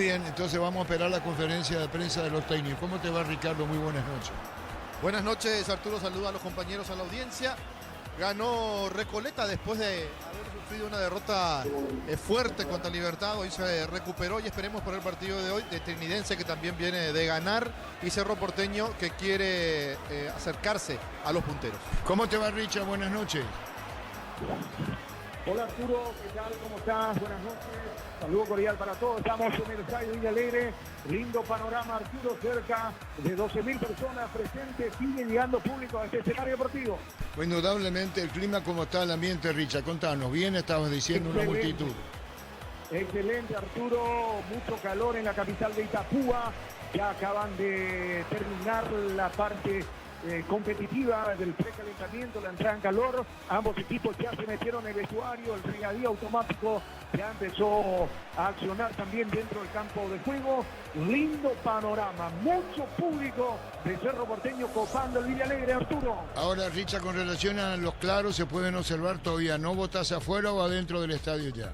Bien, entonces vamos a esperar la conferencia de prensa de los técnicos. ¿Cómo te va, Ricardo? Muy buenas noches. Buenas noches, Arturo. Saluda a los compañeros, a la audiencia. Ganó Recoleta después de haber sufrido una derrota fuerte contra Libertad. Hoy se recuperó y esperemos por el partido de hoy de Trinidense, que también viene de ganar, y Cerro Porteño, que quiere acercarse a los punteros. ¿Cómo te va, Richard? Buenas noches. Hola, Arturo, ¿qué tal? ¿Cómo estás? Buenas noches. Saludo cordial para todos. Estamos en el estadio Villa Alegre. Lindo panorama, Arturo. Cerca de 12.000 personas presentes. Sigue llegando público a este escenario deportivo. Pues indudablemente el clima, ¿cómo está el ambiente, Richard? Contanos, bien, estabas diciendo una multitud. Excelente, Arturo. Mucho calor en la capital de Itapúa. Ya acaban de terminar la parte competitiva del precalentamiento, la entrada en calor. Ambos equipos ya se metieron en el vestuario, el regadío automático ya empezó a accionar también dentro del campo de juego. Lindo panorama, mucho público de Cerro Porteño copando el Villa Alegre, Arturo. Ahora, Richard, con relación a los claros, ¿se pueden observar todavía? ¿No votás afuera o adentro del estadio ya?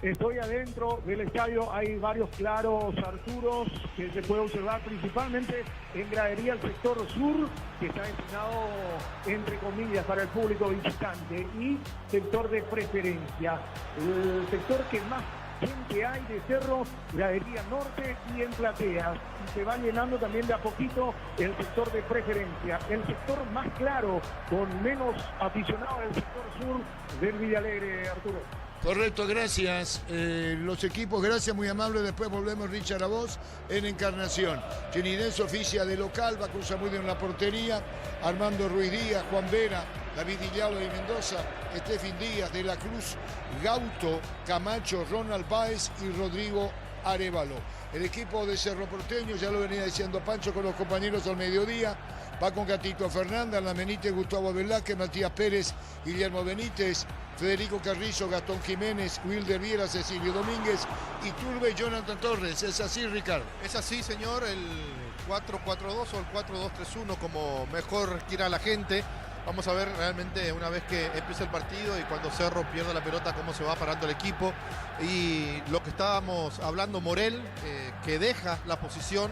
Estoy adentro del estadio, hay varios claros, Arturos, que se puede observar principalmente en gradería el sector sur, que está destinado, entre comillas, para el público visitante, y sector de preferencia. El sector que más gente hay de Cerro, gradería norte y en plateas. Y se va llenando también de a poquito el sector de preferencia. El sector más claro, con menos aficionados, el sector sur del Villa Alegre, Arturo. Correcto, gracias. Los equipos, gracias, muy amable. Después volvemos, Richard, a vos en Encarnación. Trinidense oficia de local, va con Zamudio en la portería, Armando Ruiz Díaz, Juan Vera, David Illado de Mendoza, Estefin Díaz de la Cruz, Gauto, Camacho, Ronald Páez y Rodrigo Arevalo. El equipo de Cerro Porteño, ya lo venía diciendo Pancho con los compañeros al mediodía, va con Gatito Fernández, Ana Benítez, Gustavo Velázquez, Matías Pérez, Guillermo Benítez, Federico Carrizo, Gastón Jiménez, Wilder Viera, Cecilio Domínguez, Iturbe y Jonathan Torres. ¿Es así, Ricardo? Es así, señor, el 4-4-2 o el 4-2-3-1, como mejor quiera la gente. Vamos a ver realmente una vez que empiece el partido y cuando Cerro pierda la pelota cómo se va parando el equipo. Y lo que estábamos hablando, Morel, que deja la posición,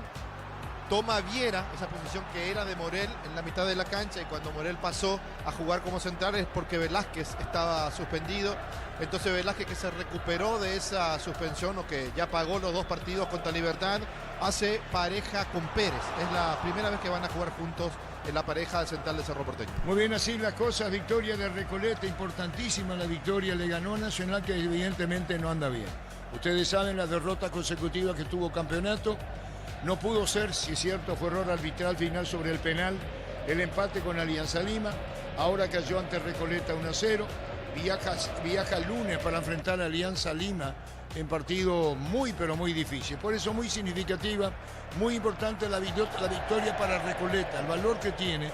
toma Viera, esa posición que era de Morel en la mitad de la cancha, y cuando Morel pasó a jugar como central es porque Velázquez estaba suspendido. Entonces Velázquez, que se recuperó de esa suspensión o que ya pagó los 2 partidos contra Libertad, hace pareja con Pérez. Es la primera vez que van a jugar juntos en la pareja del central de Cerro Porteño. Muy bien, así las cosas. Victoria de Recoleta, importantísima la victoria. Le ganó Nacional, que evidentemente no anda bien. Ustedes saben la derrota consecutiva que tuvo campeonato. No pudo ser, si es cierto, fue error arbitral final sobre el penal. El empate con Alianza Lima. Ahora cayó ante Recoleta 1-0. Viaja el lunes para enfrentar a Alianza Lima en partido muy, pero muy difícil. Por eso muy significativa, muy importante la victoria para Recoleta, el valor que tiene.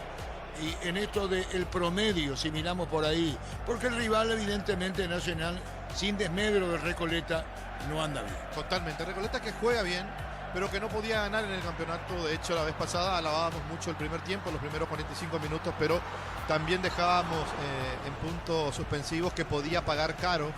Y en esto del promedio, si miramos por ahí, porque el rival, evidentemente, Nacional, sin desmedro de Recoleta, no anda bien. Totalmente. Recoleta que juega bien, pero que no podía ganar en el campeonato. De hecho, la vez pasada alabábamos mucho el primer tiempo, los primeros 45 minutos, pero también dejábamos en puntos suspensivos que podía pagar caro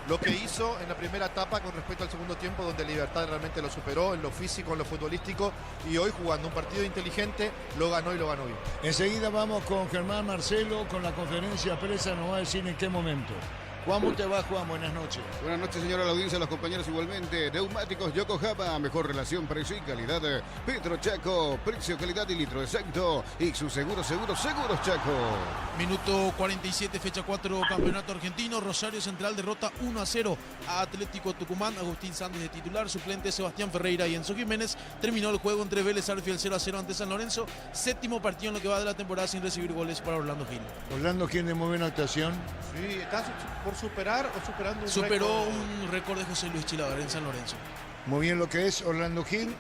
lo que hizo en la primera etapa con respecto al segundo tiempo, donde Libertad realmente lo superó en lo físico, en lo futbolístico, y hoy jugando un partido inteligente, lo ganó y lo ganó bien. Enseguida vamos con Germán Marcelo, con la conferencia prensa, nos va a decir en qué momento. Juan, ¿cómo te va, Juan? Buenas noches. Buenas noches, señora, la audiencia, los compañeros igualmente. Neumáticos Yokohama, mejor relación, precio y calidad. Petro Chaco, precio, calidad y litro exacto. Y su seguros Chaco. Minuto 47, fecha 4, campeonato argentino. Rosario Central derrota 1-0 a Atlético Tucumán. Agustín Sánchez de titular, suplente Sebastián Ferreira y Enzo Jiménez. Terminó el juego entre Vélez Arfiel 0-0 ante San Lorenzo. 7º partido en lo que va de la temporada sin recibir goles para Orlando Gil. Orlando Gil de muy buena actuación. Sí, está por superar o superando un Superó récord. un récord de José Luis Chilaver en San Lorenzo. Muy bien lo que es Orlando Gil,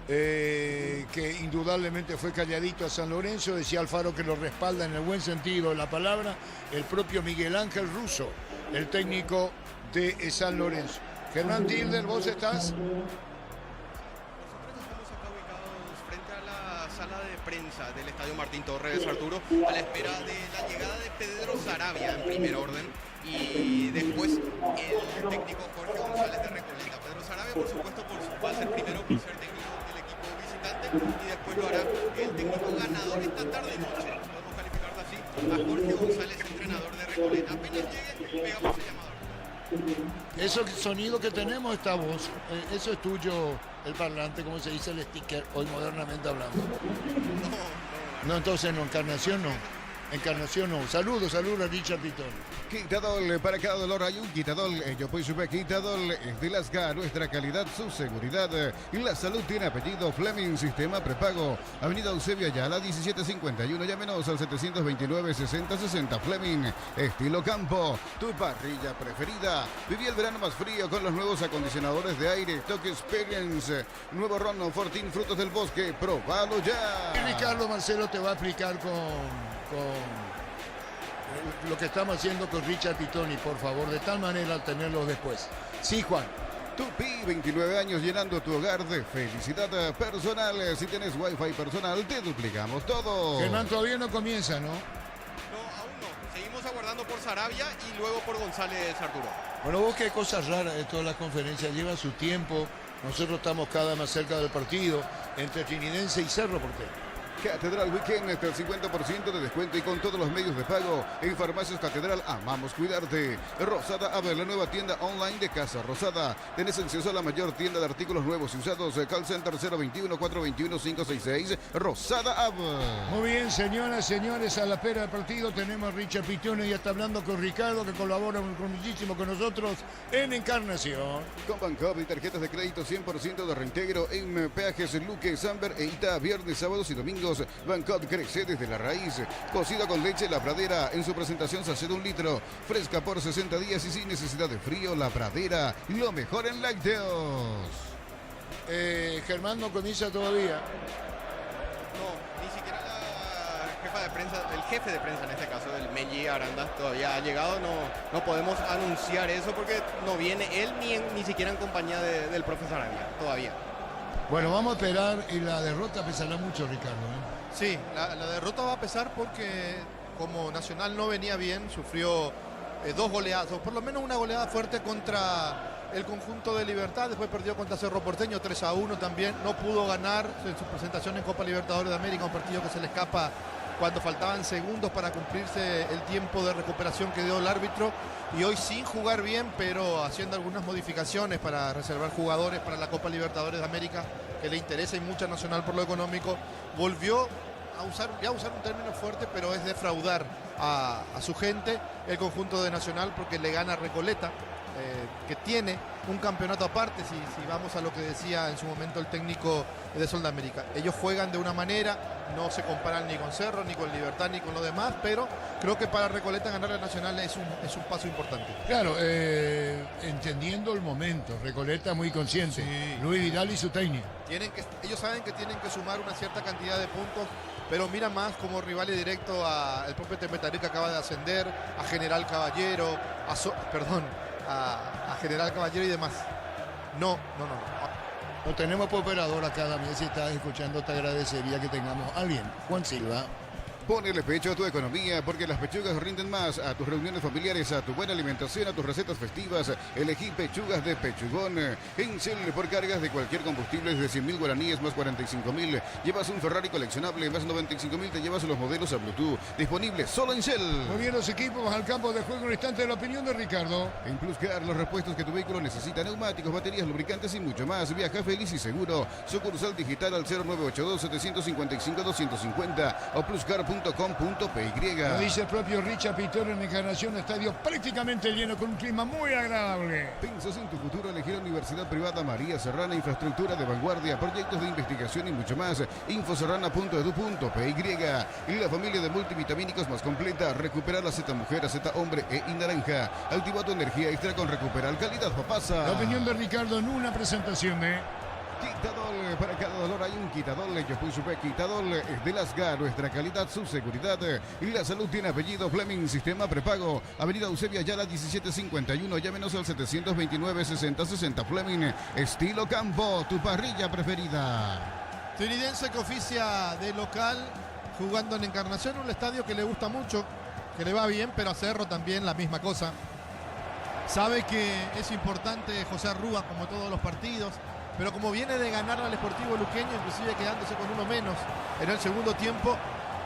que indudablemente fue calladito a San Lorenzo. Decía Alfaro que lo respalda en el buen sentido de la palabra el propio Miguel Ángel Russo, el técnico de San Lorenzo. Germán Tilder, ¿vos estás? Sala de prensa del Estadio Martín Torres, Arturo, a la espera de la llegada de Pedro Saravia en primer orden y después el técnico Jorge González de Recoleta. Pedro Sarabia, por supuesto, va a ser primero por ser técnico del equipo visitante y después lo hará el técnico ganador esta tarde y noche. Podemos calificarlo así a Jorge González, entrenador de Recoleta. Apenas llegue, pegamos el llamador. Ese sonido que tenemos, esta voz, eso es tuyo, el parlante, como se dice el sticker, hoy modernamente hablando. No, entonces no, Encarnación no. Encarnación no. Saludos a Richard Pitón. Quitadol, para cada dolor hay un Quitadol. Yo pues supe Quitadol es de Lasga, nuestra calidad, su seguridad. Y la salud tiene apellido Fleming, sistema prepago. Avenida Eusebio Ayala, 1751, llámenos al 729-6060. Fleming, estilo campo, tu parrilla preferida. Viví el verano más frío con los nuevos acondicionadores de aire, Toque Experience. Nuevo Ron Fortín, frutos del bosque, probalo ya. Y Ricardo Marcelo te va a explicar con lo que estamos haciendo con Richard Pitoni, por favor, de tal manera al tenerlo después. Sí, Juan. Tupi, 29 años llenando tu hogar de felicidad personal. Si tienes wifi personal, te duplicamos todo. Germán todavía no comienza, ¿no? No, aún no. Seguimos aguardando por Sarabia y luego por González Arturo. Bueno, vos qué cosas raras de todas las conferencias, lleva su tiempo. Nosotros estamos cada vez más cerca del partido entre Trinidense y Cerro Porteño. Catedral Weekend, hasta el 50% de descuento y con todos los medios de pago. En Farmacias Catedral, amamos cuidarte. Rosada Ave, la nueva tienda online de Casa Rosada. Tenés acceso a la mayor tienda de artículos nuevos y usados. Call Center 021-421-566. Rosada Ave. Muy bien, señoras, señores, a la espera del partido tenemos a Richard Pitone y ya está hablando con Ricardo, que colabora muchísimo con nosotros en Encarnación. Con Bancopp y tarjetas de crédito 100% de reintegro en peajes Luque, Samber e Ita, viernes, sábados y domingos. Bancopp crece desde la raíz. Cocida con leche La Pradera. En su presentación sachet de 1 litro. Fresca por 60 días y sin necesidad de frío. La Pradera, lo mejor en lácteos. Germán no comienza todavía. No, ni siquiera la jefa de prensa, el jefe de prensa en este caso, el Meji Aranda, todavía ha llegado. No podemos anunciar eso porque no viene él ni siquiera en compañía del profesor Aranda todavía. Bueno, vamos a esperar y la derrota pesará mucho, Ricardo. Sí, la derrota va a pesar porque como Nacional no venía bien, sufrió 2 goleadas, por lo menos una goleada fuerte contra el conjunto de Libertad, después perdió contra Cerro Porteño 3-1 también, no pudo ganar en su presentación en Copa Libertadores de América, un partido que se le escapa cuando faltaban segundos para cumplirse el tiempo de recuperación que dio el árbitro, y hoy sin jugar bien, pero haciendo algunas modificaciones para reservar jugadores para la Copa Libertadores de América, que le interesa y mucho a Nacional por lo económico, volvió a usar un término fuerte, pero es defraudar a su gente, el conjunto de Nacional, porque le gana a Recoleta, que tiene un campeonato aparte, si vamos a lo que decía en su momento el técnico de Sol de América. Ellos juegan de una manera, no se comparan ni con Cerro, ni con Libertad, ni con los demás, pero creo que para Recoleta ganar a Nacional es un paso importante. Claro, entendiendo el momento, Recoleta muy consciente, sí. Luis Vidal y su técnico. Ellos saben que tienen que sumar una cierta cantidad de puntos, pero mira más como rival y directo al propio Tepetarí, que acaba de ascender, a General Caballero, a General Caballero y demás. No. Lo tenemos por operador acá, también si estás escuchando te agradecería que tengamos a alguien. Juan Silva. Ponele pecho a tu economía porque las pechugas rinden más. A tus reuniones familiares, a tu buena alimentación, a tus recetas festivas. Elegí pechugas de Pechugón. En Shell, por cargas de cualquier combustible desde 100.000 guaraníes más 45.000. Llevas un Ferrari coleccionable más 95.000. Te llevas los modelos a Bluetooth. Disponible solo en Shell. Muy bien, los equipos al campo de juego. Un instante de la opinión de Ricardo. En Pluscar, los repuestos que tu vehículo necesita: neumáticos, baterías, lubricantes y mucho más. Viaja feliz y seguro. Sucursal digital al 0982-755-250 o pluscar.com.py. Lo dice el propio Richard Pitón en Encarnación, estadio prácticamente lleno con un clima muy agradable. ¿Piensas en tu futuro? Elegir Universidad Privada María Serrana, infraestructura de vanguardia, proyectos de investigación y mucho más. Infoserrana.edu.py. La familia de multivitamínicos más completa. Recupera la Z Mujer, Z Hombre y Naranja. Activa tu energía extra con Recuperal Calidad Papasa. La opinión de Ricardo en una presentación de Quitadol, para cada dolor hay un Quitadol. Yo fui supe Quitadol es de Lasga, nuestra calidad, su seguridad y la salud tiene apellido Fleming, sistema prepago. Avenida Eusebio Ayala 1751, llámenos al 729-6060. Fleming, estilo campo, tu parrilla preferida. Trinidense que oficia de local jugando en Encarnación, un estadio que le gusta mucho, que le va bien, pero a Cerro también la misma cosa. Sabe que es importante José Rúa, como todos los partidos, pero como viene de ganar al Sportivo Luqueño, inclusive quedándose con uno menos en el segundo tiempo,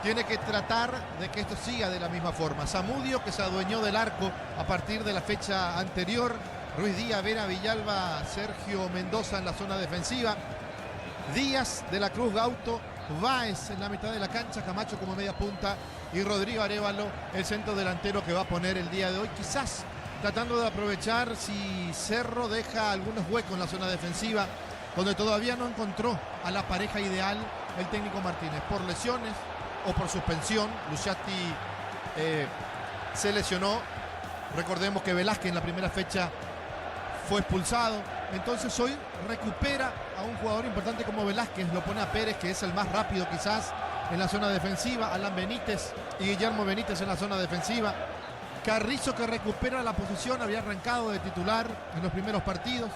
tiene que tratar de que esto siga de la misma forma. Zamudio, que se adueñó del arco a partir de la fecha anterior, Ruiz Díaz, Vera, Villalba, Sergio Mendoza en la zona defensiva, Díaz, De la Cruz, Gauto, Báez en la mitad de la cancha, Camacho como media punta y Rodrigo Arévalo, el centro delantero que va a poner el día de hoy, quizás tratando de aprovechar si Cerro deja algunos huecos en la zona defensiva, donde todavía no encontró a la pareja ideal el técnico Martínez, por lesiones o por suspensión. Luciati se lesionó, recordemos que Velázquez en la primera fecha fue expulsado, entonces hoy recupera a un jugador importante como Velázquez, lo pone a Pérez, que es el más rápido quizás en la zona defensiva, Alan Benítez y Guillermo Benítez en la zona defensiva, Carrizo, que recupera la posición, había arrancado de titular en los primeros partidos,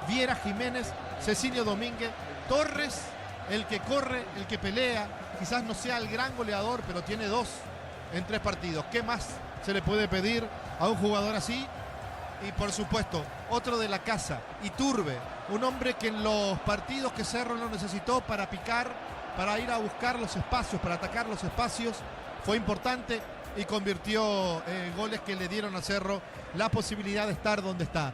Viera, Jiménez, Cecilio Domínguez, Torres, el que corre, el que pelea, quizás no sea el gran goleador, pero tiene 2 en 3 partidos. ¿Qué más se le puede pedir a un jugador así? Y por supuesto, otro de la casa, Iturbe, un hombre que en los partidos que Cerro lo necesitó para picar, para ir a buscar los espacios, para atacar los espacios, fue importante y convirtió goles que le dieron a Cerro la posibilidad de estar donde está.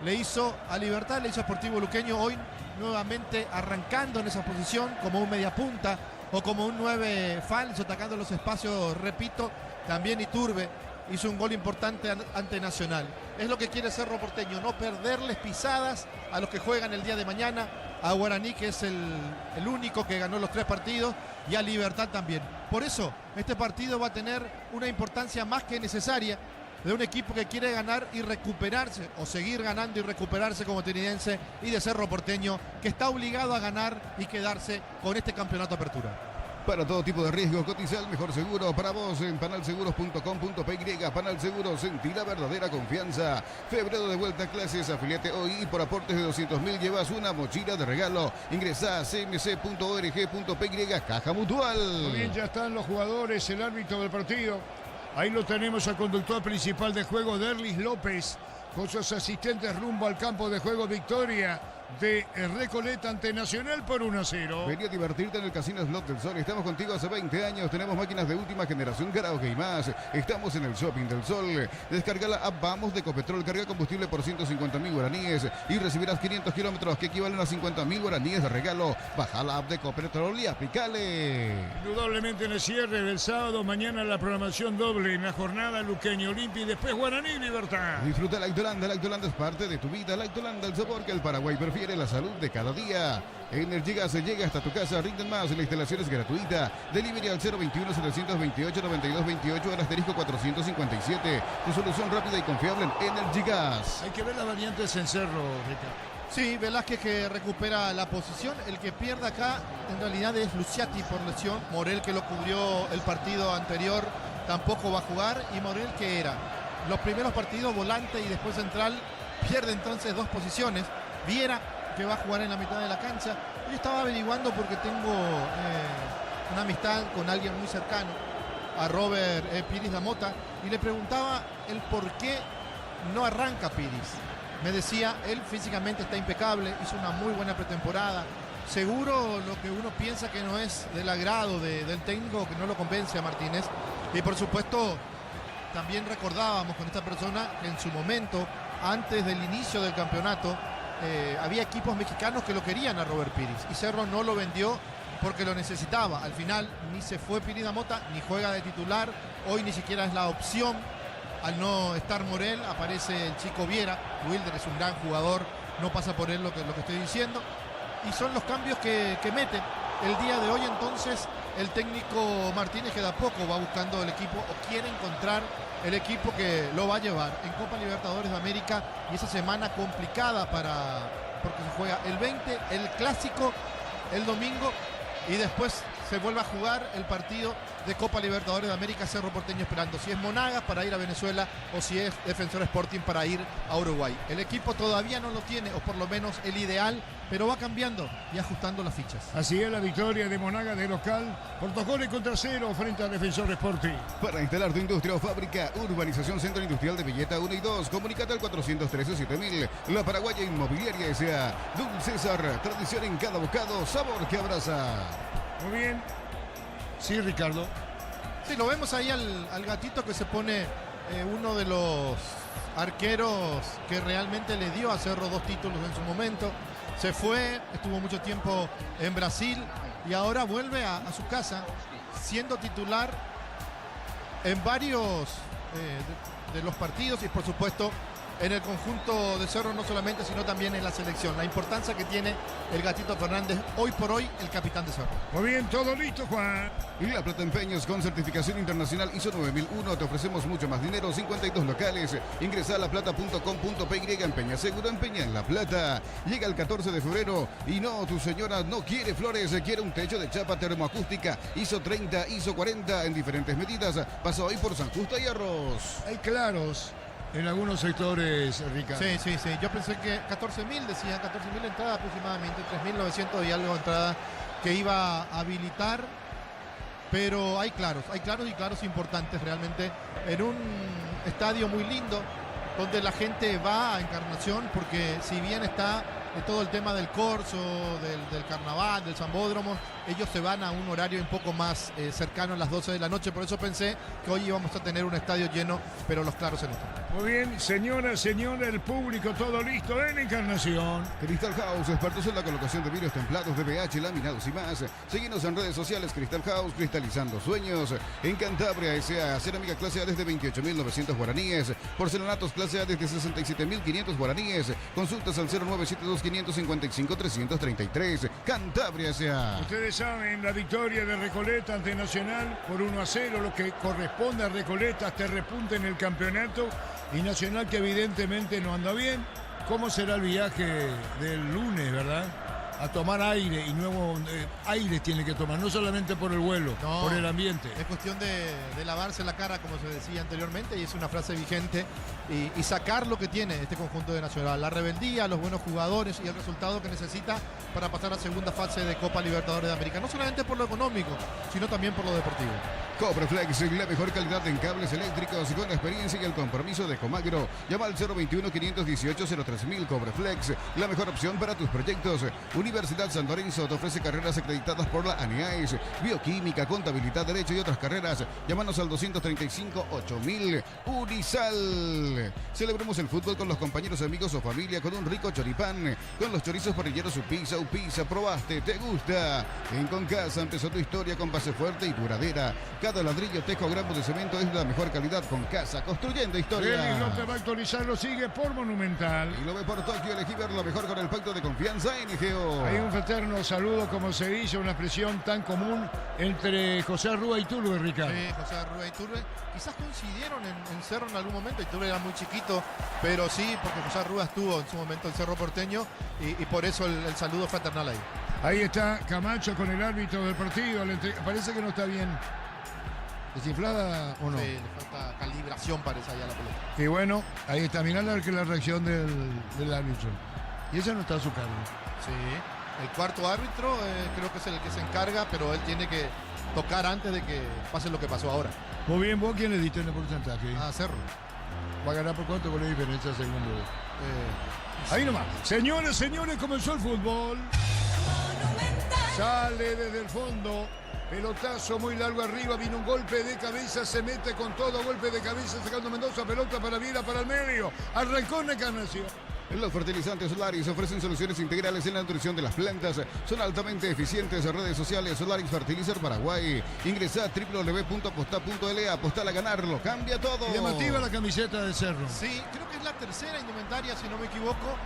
Le hizo a Libertad, le hizo a Sportivo Luqueño, hoy nuevamente arrancando en esa posición como un mediapunta o como un 9 falso, atacando los espacios, repito, también Iturbe hizo un gol importante ante Nacional. Es lo que quiere Cerro Porteño, no perderles pisadas a los que juegan el día de mañana, a Guaraní, que es el único que ganó los 3 partidos, y a Libertad también. Por eso, este partido va a tener una importancia más que necesaria de un equipo que quiere ganar y recuperarse, o seguir ganando y recuperarse como Trinidense, y de Cerro Porteño, que está obligado a ganar y quedarse con este campeonato Apertura. Para todo tipo de riesgos, cotiza el mejor seguro para vos en panalseguros.com.py. Panal Seguros, sentí la verdadera confianza. Febrero de vuelta a clases, afiliate hoy y por aportes de 200.000 llevas una mochila de regalo. Ingresá a cmc.org.py, Caja Mutual. Muy bien, ya están los jugadores, el árbitro del partido. Ahí lo tenemos al conductor principal de juego, Derlis López, con sus asistentes rumbo al campo de juego. Victoria de Recoleta ante Nacional por 1-0. Vení a divertirte en el Casino Slot del Sol. Estamos contigo hace 20 años. Tenemos máquinas de última generación, karaoke y más. Estamos en el Shopping del Sol. Descarga la app Vamos de Ecopetrol. Carga combustible por 150.000 guaraníes y recibirás 500 kilómetros que equivalen a 50.000 guaraníes de regalo. Baja la app de Ecopetrol y aplicale. Indudablemente en el cierre del sábado, mañana la programación doble en la jornada Luqueño Olimpia y después Guaraní y Libertad. Disfruta Lactolanda. Lactolanda es parte de tu vida. Lactolanda, el sabor que el Paraguay prefiere, la salud de cada día. Energy Gas llega hasta tu casa, rinden más, la instalación es gratuita. Delivery al 021-728-9228 al asterisco 457. Tu solución rápida y confiable en Energy Gas. Hay que ver las variantes en Cerro, Ricardo. Sí, Velázquez que recupera la posición. El que pierde acá en realidad es Luciati por lesión. Morel, que lo cubrió el partido anterior, tampoco va a jugar. Y Morel, que era los primeros partidos volante y después central, pierde entonces 2 posiciones. Viera, que va a jugar en la mitad de la cancha. Yo estaba averiguando porque tengo una amistad con alguien muy cercano, a Robert Piris da Mota, y le preguntaba el por qué no arranca Piris. Me decía, él físicamente está impecable, hizo una muy buena pretemporada. Seguro lo que uno piensa que no es del agrado del técnico, que no lo convence a Martínez. Y por supuesto, también recordábamos con esta persona que en su momento, antes del inicio del campeonato, había equipos mexicanos que lo querían a Robert Piris y Cerro no lo vendió porque lo necesitaba. Al final ni se fue Piris da Mota, ni juega de titular, hoy ni siquiera es la opción. Al no estar Morel, aparece el chico Viera. Wilder es un gran jugador, no pasa por él lo que estoy diciendo, y son los cambios que mete el día de hoy. Entonces el técnico Martínez, que de a poco va buscando el equipo o quiere encontrar el equipo que lo va a llevar en Copa Libertadores de América, y esa semana complicada porque se juega el 20, el clásico el domingo, y después se vuelva a jugar el partido de Copa Libertadores de América. Cerro Porteño esperando si es Monagas para ir a Venezuela o si es Defensor Sporting para ir a Uruguay. El equipo todavía no lo tiene, o por lo menos el ideal, pero va cambiando y ajustando las fichas. Así es la victoria de Monagas de local por 2 goles contra 0 frente a Defensor Sporting. Para instalar tu industria o fábrica, Urbanización Centro Industrial de Villeta 1 y 2. Comunicate al 413-7000. La Paraguaya Inmobiliaria S.A. Dulce César, tradición en cada bocado, sabor que abraza. Muy bien. Sí, Ricardo. Sí, lo vemos ahí al gatito que se pone uno de los arqueros que realmente le dio a Cerro 2 títulos en su momento. Se fue, estuvo mucho tiempo en Brasil y ahora vuelve a su casa siendo titular en varios de los partidos y por supuesto en el conjunto de Cerro no solamente, sino también en la selección. La importancia que tiene el Gatito Fernández, hoy por hoy, el capitán de Cerro. Muy bien, todo listo, Juan. Y La Plata Empeños con certificación internacional ISO 9001. Te ofrecemos mucho más dinero, 52 locales. Ingresa a laplata.com.py, empeña seguro, empeña en La Plata. Llega el 14 de febrero y no, tu señora no quiere flores, quiere un techo de chapa termoacústica ISO 30, ISO 40 en diferentes medidas. Pasa hoy por San Justo y Arroz. Hay claros en algunos sectores, Ricardo. Sí. Yo pensé que 14.000, decían 14.000 entradas aproximadamente, 3.900 y algo de entradas que iba a habilitar. Pero hay claros y claros importantes realmente en un estadio muy lindo donde la gente va a Encarnación, porque si bien está todo el tema del corso, del carnaval, del Zambódromo, ellos se van a un horario un poco más cercano a las 12 de la noche. Por eso pensé que hoy íbamos a tener un estadio lleno, pero los claros se notan. Muy bien, señora, el público, todo listo en Encarnación. Crystal House, expertos en la colocación de vidrios templados, DBH, laminados y más. Síguenos en redes sociales. Crystal House, cristalizando sueños. En Cantabria S.A. cerámica clase A desde 28.900 guaraníes. Porcelanatos clase A desde 67.500 guaraníes. Consultas al 0972-555-333. Cantabria S.A. Ustedes saben, la victoria de Recoleta ante Nacional por 1-0, lo que corresponde a Recoleta hasta repunte en el campeonato. Y Nacional, que evidentemente no anda bien. ¿Cómo será el viaje del lunes, verdad? A tomar aire, y nuevo aire tiene que tomar, no solamente por el vuelo, no, por el ambiente. Es cuestión de lavarse la cara, como se decía anteriormente, y es una frase vigente, y sacar lo que tiene este conjunto de Nacional, la rebeldía, los buenos jugadores y el resultado que necesita para pasar a segunda fase de Copa Libertadores de América, no solamente por lo económico, sino también por lo deportivo. Cobreflex, la mejor calidad en cables eléctricos con la experiencia y el compromiso de Comagro. Llama al 021-518-03000. Cobreflex, la mejor opción para tus proyectos. Universidad San Lorenzo te ofrece carreras acreditadas por la ANEAES, bioquímica, contabilidad, derecho y otras carreras. Llámanos al 235-8000. Unisal. Celebremos el fútbol con los compañeros, amigos o familia con un rico choripán. Con los chorizos parrilleros Upisa. ¿Probaste? ¿Te gusta? En Concasa empezó tu historia con base fuerte y duradera. Cada ladrillo, tejo o gramo de cemento es la mejor calidad. Concasa, construyendo historia. Félix López va a actualizar, lo sigue por Monumental. Y lo ve por Tokio, elegí ver lo mejor con el pacto de confianza NGO. Hay un fraterno saludo, como se dice, una expresión tan común entre José Rúa y Iturbe, Ricardo. Sí, José Rúa y Iturbe. Quizás coincidieron en Cerro en algún momento. Iturbe era muy chiquito, pero sí, porque José Rúa estuvo en su momento en Cerro Porteño y por eso el saludo fraternal ahí. Ahí está Camacho con el árbitro del partido. Parece que no está bien desinflada, ¿o no? Sí, le falta calibración, parece, allá la pelota. Y bueno, ahí está. Mirá la reacción del árbitro. Y esa no está a su cargo. Sí, el cuarto árbitro creo que es el que se encarga, pero él tiene que tocar antes de que pase lo que pasó ahora. Muy bien, ¿vos quién le diste en el porcentaje? A Cerro. ¿Va a ganar por cuánto con la diferencia segundo? Ahí nomás. Señores, comenzó el fútbol. Sale desde el fondo. Pelotazo muy largo arriba, vino un golpe de cabeza, se mete con todo, golpe de cabeza, sacando Mendoza, pelota para Viera, para el medio. Arrancó Encarnación. Los fertilizantes Solaris ofrecen soluciones integrales en la nutrición de las plantas. Son altamente eficientes. Redes sociales Solaris Fertilizer Paraguay. Ingresa a www.aposta.la. Apostar a ganarlo. Cambia todo. Llamativa la camiseta de Cerro. Sí, creo que es la tercera indumentaria, si no me equivoco.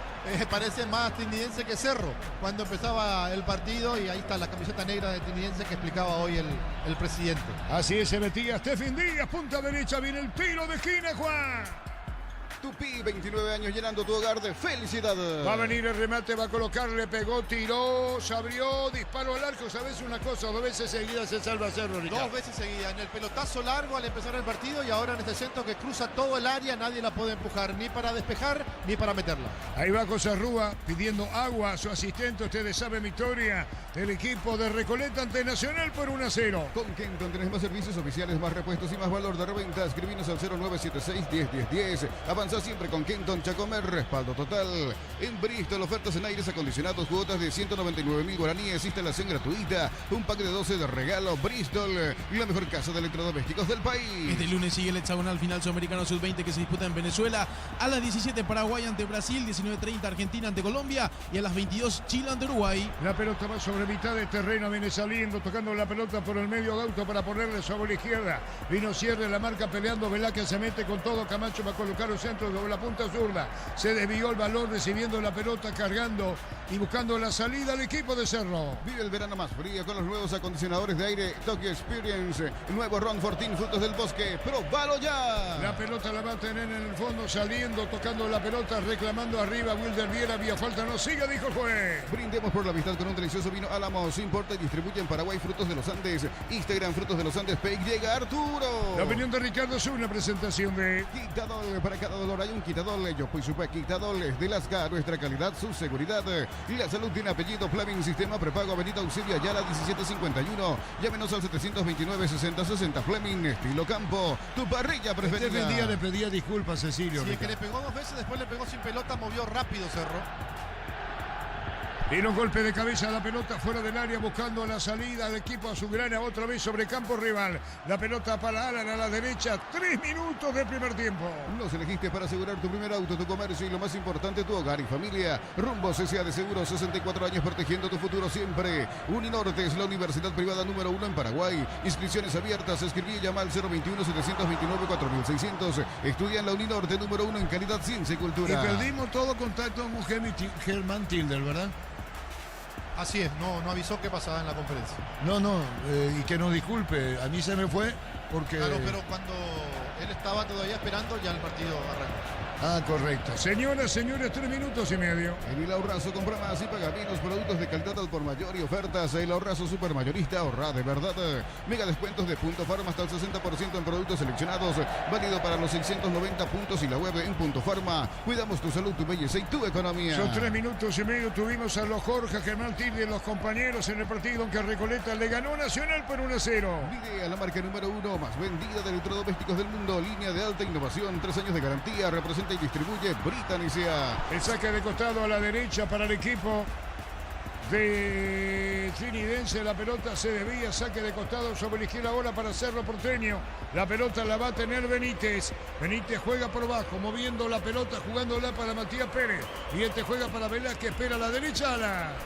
Parece más trinidense que Cerro cuando empezaba el partido, y ahí está la camiseta negra de trinidense que explicaba hoy el presidente. Así es, se metía Stephen Díaz, punta derecha, viene el tiro de esquina, Juan. Tupí, 29 años llenando tu hogar de felicidad. Va a venir el remate, va a colocarle, pegó, tiró, se abrió, disparó al arco. ¿Sabes una cosa? 2 veces seguidas se salva Cerro, Ricardo. 2 veces seguidas, en el pelotazo largo al empezar el partido y ahora en este centro que cruza todo el área, nadie la puede empujar ni para despejar ni para meterla. Ahí va Cosarrúa pidiendo agua a su asistente. Ustedes saben, victoria del equipo de Recoleta ante Nacional por 1-0. Con Kenton tenés más servicios oficiales, más repuestos y más valor de reventa. Escribinos al 0976-101010. Avanza siempre con Kenton Chacomer, respaldo total. En Bristol, ofertas en aires acondicionados, cuotas de 199.000 guaraníes, instalación gratuita, un pack de 12 de regalo. Bristol, la mejor casa de electrodomésticos del país. Este lunes sigue el hexagonal final sudamericano sub-20 que se disputa en Venezuela. A las 17 Paraguay ante Brasil, 19:30 Argentina ante Colombia y a las 22 Chile ante Uruguay. La pelota va sobre mitad de terreno, viene saliendo, tocando la pelota por el medio de auto para ponerle sobre la izquierda. Vino Cierre, la marca peleando, Velázquez se mete con todo, Camacho va a colocar un centro sobre la punta zurda. Se desvió el balón recibiendo la pelota, cargando y buscando la salida al equipo de Cerro. Vive el verano más frío con los nuevos acondicionadores de aire Tokyo Experience. El nuevo Ron Fortin, frutos del bosque. ¡Próbalo ya! La pelota la va a tener en el fondo, saliendo, tocando la pelota, reclamando arriba. Wilder Viera, vía falta, no siga, dijo el juez. Brindemos por la amistad con un delicioso vino Álamos. Importa y distribuye en Paraguay Frutos de los Andes. Instagram Frutos de los Andes. Llega Arturo. La opinión de Ricardo es una presentación de Quitadol. Para cada dolor hay un Quitadol. Yo fui super Quitadol. Es de Lasca. Nuestra calidad, su seguridad. Y la salud tiene apellido. Fleming Sistema Prepago. Avenida Eusebio Ayala 1751. Llámenos al 729-6060. Fleming Estilo Campo. Tu parrilla preferida. Este día le pedía disculpas, Cecilio. Sí, es que le pegó 2 veces, después le pegó sin pelota, movió rápido Cerro. Vino un golpe de cabeza a la pelota fuera del área buscando la salida del equipo azulgrana otra vez sobre campo rival. La pelota para Alan a la derecha. 3 minutos de primer tiempo. Nos elegiste para asegurar tu primer auto, tu comercio y lo más importante, tu hogar y familia. Rumbos S.A. de Seguros, 64 años protegiendo tu futuro siempre. Uninorte es la universidad privada número 1 en Paraguay. Inscripciones abiertas. Escribí y llama al 021-729-4600. Estudia en la Uninorte número 1 en calidad, ciencia y cultura. Y perdimos todo contacto con Germán Tilder, ¿verdad? Así es, no avisó qué pasaba en la conferencia. No, y que nos disculpe, a mí se me fue porque... Claro, pero cuando él estaba todavía esperando, ya el partido arrancó. Ah, correcto. Señoras, señores, 3 minutos y medio. En El Ahorrazo compra más y paga menos, productos de calidad al por mayor y ofertas. El Ahorrazo Supermayorista, ahorra de verdad. Mega descuentos de Punto Farma hasta el 60% en productos seleccionados. Válido para los 690 puntos y la web en Punto Farma. Cuidamos tu salud, tu belleza y tu economía. Son 3 minutos y medio. Tuvimos a los Jorge, Germán Tilde y los compañeros en el partido en que Recoleta le ganó Nacional por 1-0. Lidea, la marca número 1 más vendida de electrodomésticos del mundo. Línea de alta innovación, 3 años de garantía. Representa y distribuye Britannica. El saque de costado a la derecha para el equipo de Trinidense. La pelota se desvía, saque de costado sobre la izquierda ahora para Cerro Porteño. La pelota la va a tener Benítez. Benítez juega por abajo, moviendo la pelota, jugándola para Matías Pérez. Y este juega para Velázquez, espera a la derecha.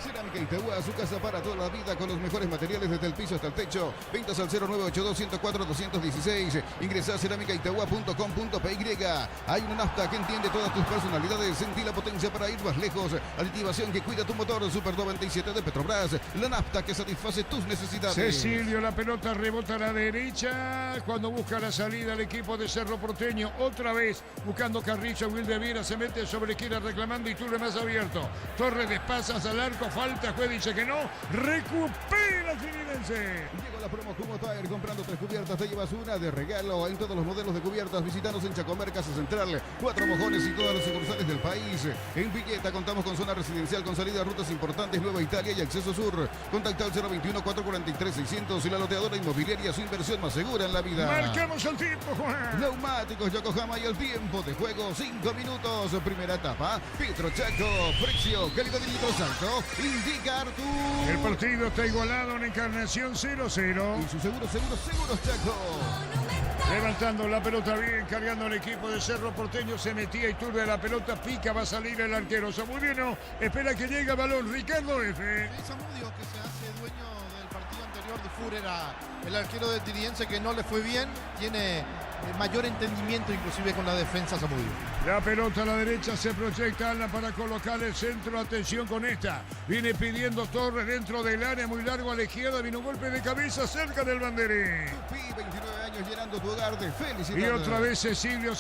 Cerámica Itagua, su casa para toda la vida con los mejores materiales desde el piso hasta el techo. Ventas al 0982-104-216. Ingresa a cerámicaitagua.com.py. Hay una nafta que entiende todas tus personalidades. Sentí la potencia para ir más lejos. Aditivación que cuida tu motor. Super 97 de Petrobras, la nafta que satisface tus necesidades. Cecilio, la pelota rebota a la derecha cuando busca la salida el equipo de Cerro Porteño, otra vez buscando Carrizo. Wilde Viera se mete sobre la izquierda reclamando y Turre más abierto. Torres despasas al arco, falta, juez dice que no, recupera el Trinidense. Llegó la promo Humo Tire, comprando 3 cubiertas te llevas una de regalo en todos los modelos de cubiertas. Visítanos en Chacomer, Casa Central, 4 mojones y todas las sucursales del país. En Villeta contamos con zona residencial con salida a rutas importantes, Nueva Italia y Acceso Sur. Contacta al 021-443-600 y la loteadora inmobiliaria, su inversión más segura en la vida. Marcamos el tiempo, Juan. Neumáticos Yokohama y el tiempo de juego, 5 minutos. Primera etapa, Pietro Chaco, Friccio, calidad de litros alto, indica Artur. El partido está igualado en Encarnación 0-0. Y su seguros Chaco. Levantando la pelota bien, cargando el equipo de Cerro Porteño, se metía y turbe la pelota, pica, va a salir el arquero Zamudio, espera que llegue el balón, Ricardo F. Zamudio, que se hace dueño del partido anterior de Fur, era el arquero de Trinidense que no le fue bien, tiene mayor entendimiento inclusive con la defensa Zamudio. La pelota a la derecha se proyecta Alan para colocar el centro. Atención con esta. Viene pidiendo Torres dentro del área, muy largo a la izquierda. Vino un golpe de cabeza cerca del banderín. Tupi, 29 años llenando tu hogar de felicidad. Y otra vez Cecilio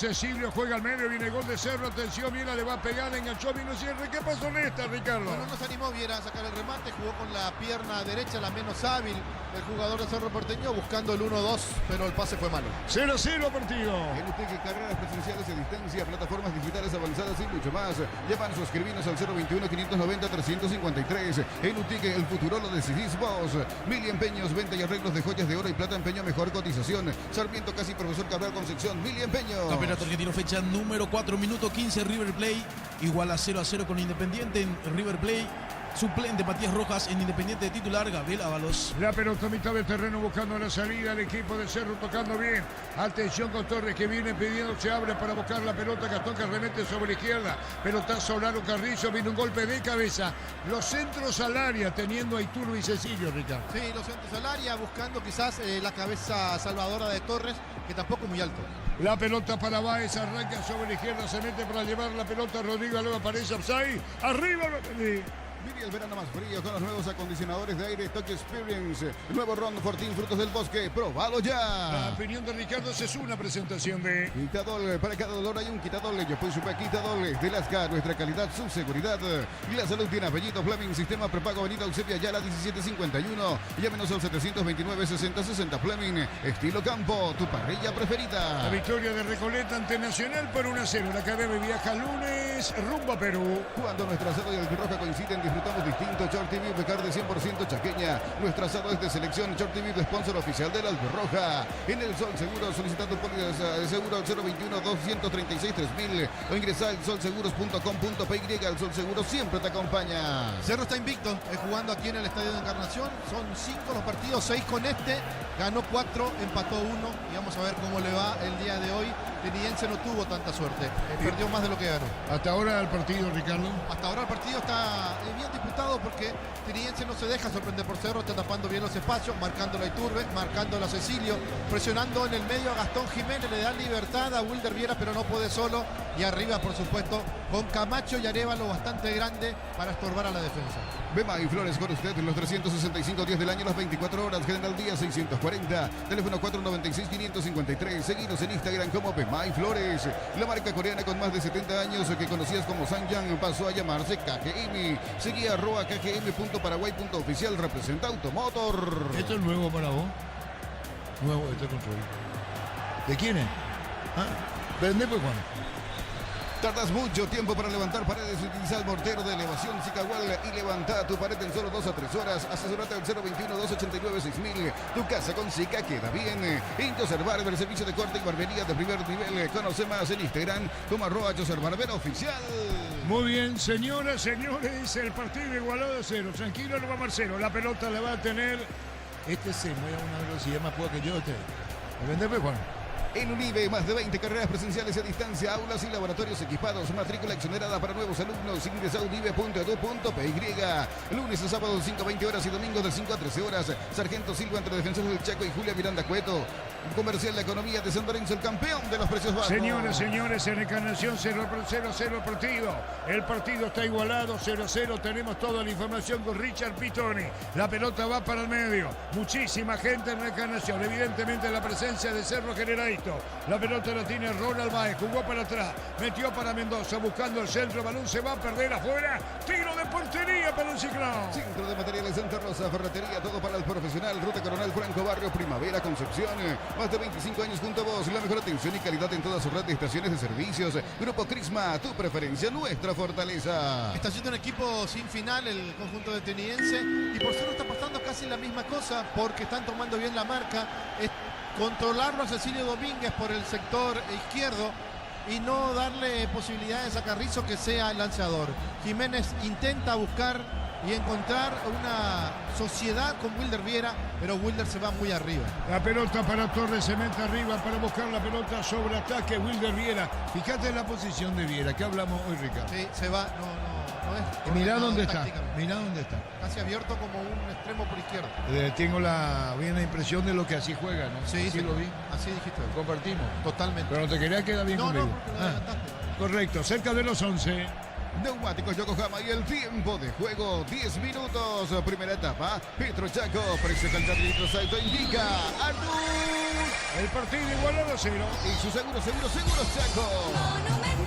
juega al medio, viene gol de Cerro. Atención, Viera le va a pegar, enganchó, vino cierre. ¿Qué pasó en esta, Ricardo? Bueno, no se animó Viera a sacar el remate, jugó con la pierna derecha, la menos hábil el jugador de Cerro Porteño, buscando el 1-2, pero el pase fue malo. 0-0 partido. En usted que carreras presenciales a distancia, plataformas digitales avanzadas y mucho más. Llaman o escribinos al 021-590-353. En Utique, el futuro lo decidís vos. Mili Empeños, venta y arreglos de joyas de oro y plata, empeño, mejor cotización. Sarmiento Casi, Profesor Cabral, Concepción, Mili Empeños. Campeonato argentino, fecha número 4, minuto 15, River Plate igual a 0-0 con Independiente en River Plate. Suplente Matías Rojas, en Independiente de titular Gabriel Ábalos. La pelota a mitad de terreno buscando la salida. El equipo de Cerro tocando bien. Atención con Torres que viene pidiendo, se abre para buscar la pelota. Gastón que remete sobre la izquierda. Pelotazo Laro Carrillo, viene un golpe de cabeza. Los centros al área teniendo a Iturbe y Cecilio, Ricardo. Sí, los centros al área buscando quizás la cabeza salvadora de Torres, que tampoco es muy alto. La pelota para Báez, arranca sobre la izquierda, se mete para llevar la pelota. Rodrigo luego aparece Upside. Arriba. Vive el verano más frío con los nuevos acondicionadores de aire Touch Experience. El nuevo Ron Fortín Frutos del Bosque. ¡Probalo ya! La opinión de Ricardo es una presentación de Quitadol. Para cada dolor hay un Quitadol. Yo pues supe Quitadol de Lascar. Nuestra calidad, su seguridad. Y la salud tiene apellido Fleming. Sistema prepago Avenida Eusebia Yala 1751. Llámenos al 729-6060 Fleming. Estilo campo. Tu parrilla preferida. La victoria de Recoleta ante Nacional por 1-0. La Academia viaja lunes rumbo a Perú. Cuando nuestra asado y el Roja coinciden, disfrutamos distinto. Short TV de carne 100% chaqueña. Nuestra asado es de selección. Short TV de sponsor oficial del Roja. En el Sol Seguro, solicitando pólizas de seguro al 021-236-3000 o ingresa al solseguros.com.py. El Sol Seguro siempre te acompaña. Cerro está invicto, jugando aquí en el Estadio de Encarnación. Son 5 los partidos, 6 con este. Ganó 4, empató 1. Y vamos a ver cómo le va el día de hoy. Teniense no tuvo tanta suerte. Perdió más de lo que ganó. Hasta ahora el partido, Ricardo. Hasta ahora el partido está bien disputado porque Teniense no se deja sorprender por Cerro. Está tapando bien los espacios, marcando a Iturbe, marcando a Cecilio, presionando en el medio a Gastón Jiménez. Le da libertad a Wilder Viera, pero no puede solo. Y arriba, por supuesto, con Camacho y Arévalo bastante grande para estorbar a la defensa. Bema y Flores con usted en los 365 días del año, las 24 horas. General Día 640, teléfono 496-553. Seguidos en Instagram como Bema y Flores. La marca coreana con más de 70 años que conocías como Sangyang pasó a llamarse KGM. Seguía @KGM.paraguay.oficial. Representa Automotor. ¿Esto es nuevo para vos? Nuevo este control. ¿De quién es? ¿Vende pues Juan? Tardas mucho tiempo para levantar paredes. Utiliza el mortero de elevación Zicahual y levanta tu pared en solo 2 a 3 horas. Asesórate al 021-289-6000. Tu casa con Zika queda bien. Joser Barber, servicio de corte y barbería de primer nivel. Conoce más en Instagram como @Joser Barber Oficial. Muy bien, señoras, señores, el partido igualado a 0. Tranquilo, no va Marcelo. La pelota la va a tener. Se mueve a una velocidad más poca que yo. ¿Me vende pues Juan? En Unive, más de 20 carreras presenciales a distancia, aulas y laboratorios equipados. Matrícula exonerada para nuevos alumnos. Ingresa a unive.edu.py. Lunes a sábados 5-20 horas y domingos de 5 a 13 horas. Sargento Silva entre Defensores del Chaco y Julia Miranda Cueto. Comercial La Economía de San Lorenzo, el campeón de los precios bajos. Señoras, señores, en Encarnación 0-0 partido. El partido está igualado, 0-0. Tenemos toda la información con Richard Pitoni. La pelota va para el medio. Muchísima gente en Encarnación. Evidentemente la presencia de Cerro Generalito. La pelota la tiene Ronald Báez. Jugó para atrás. Metió para Mendoza. Buscando el centro. Balón se va a perder afuera. Tiro de portería para el Ciclón. Centro de Materiales Santa Rosa. Ferretería. Todo para el profesional. Ruta Coronel Franco Barrio Primavera Concepción. Más de 25 años junto a vos. La mejor atención y calidad en toda su red de estaciones de servicios. Grupo Crisma. Tu preferencia. Nuestra fortaleza. Está siendo un equipo sin final el conjunto de Teniense. Y por Cerro está pasando casi la misma cosa. Porque están tomando bien la marca. Controlarlo a Cecilio Domínguez por el sector izquierdo y no darle posibilidades a Carrizo que sea el lanzador. Jiménez intenta buscar y encontrar una sociedad con Wilder Viera, pero Wilder se va muy arriba. La pelota para Torres, se mete arriba para buscar la pelota sobre ataque. Wilder Viera, fíjate en la posición de Viera, que hablamos hoy, Ricardo. Sí, se va, No es Mirá ordenado dónde está, tácticamente. mirá dónde está. Casi abierto como un extremo por izquierda. Tengo bien la impresión de lo que así juega, ¿no? Sí, lo vi. Así dijiste. Compartimos. Totalmente. Pero no te quería quedar bien No, conmigo. porque lo adelantaste. Correcto, cerca de los 11. Neumáticos Yokohama y el tiempo de juego 10 minutos. Primera etapa. Petro Chaco, precio calidad de nitrosaito indica Arnuz. El partido igualado a 0. Y su seguro Chaco.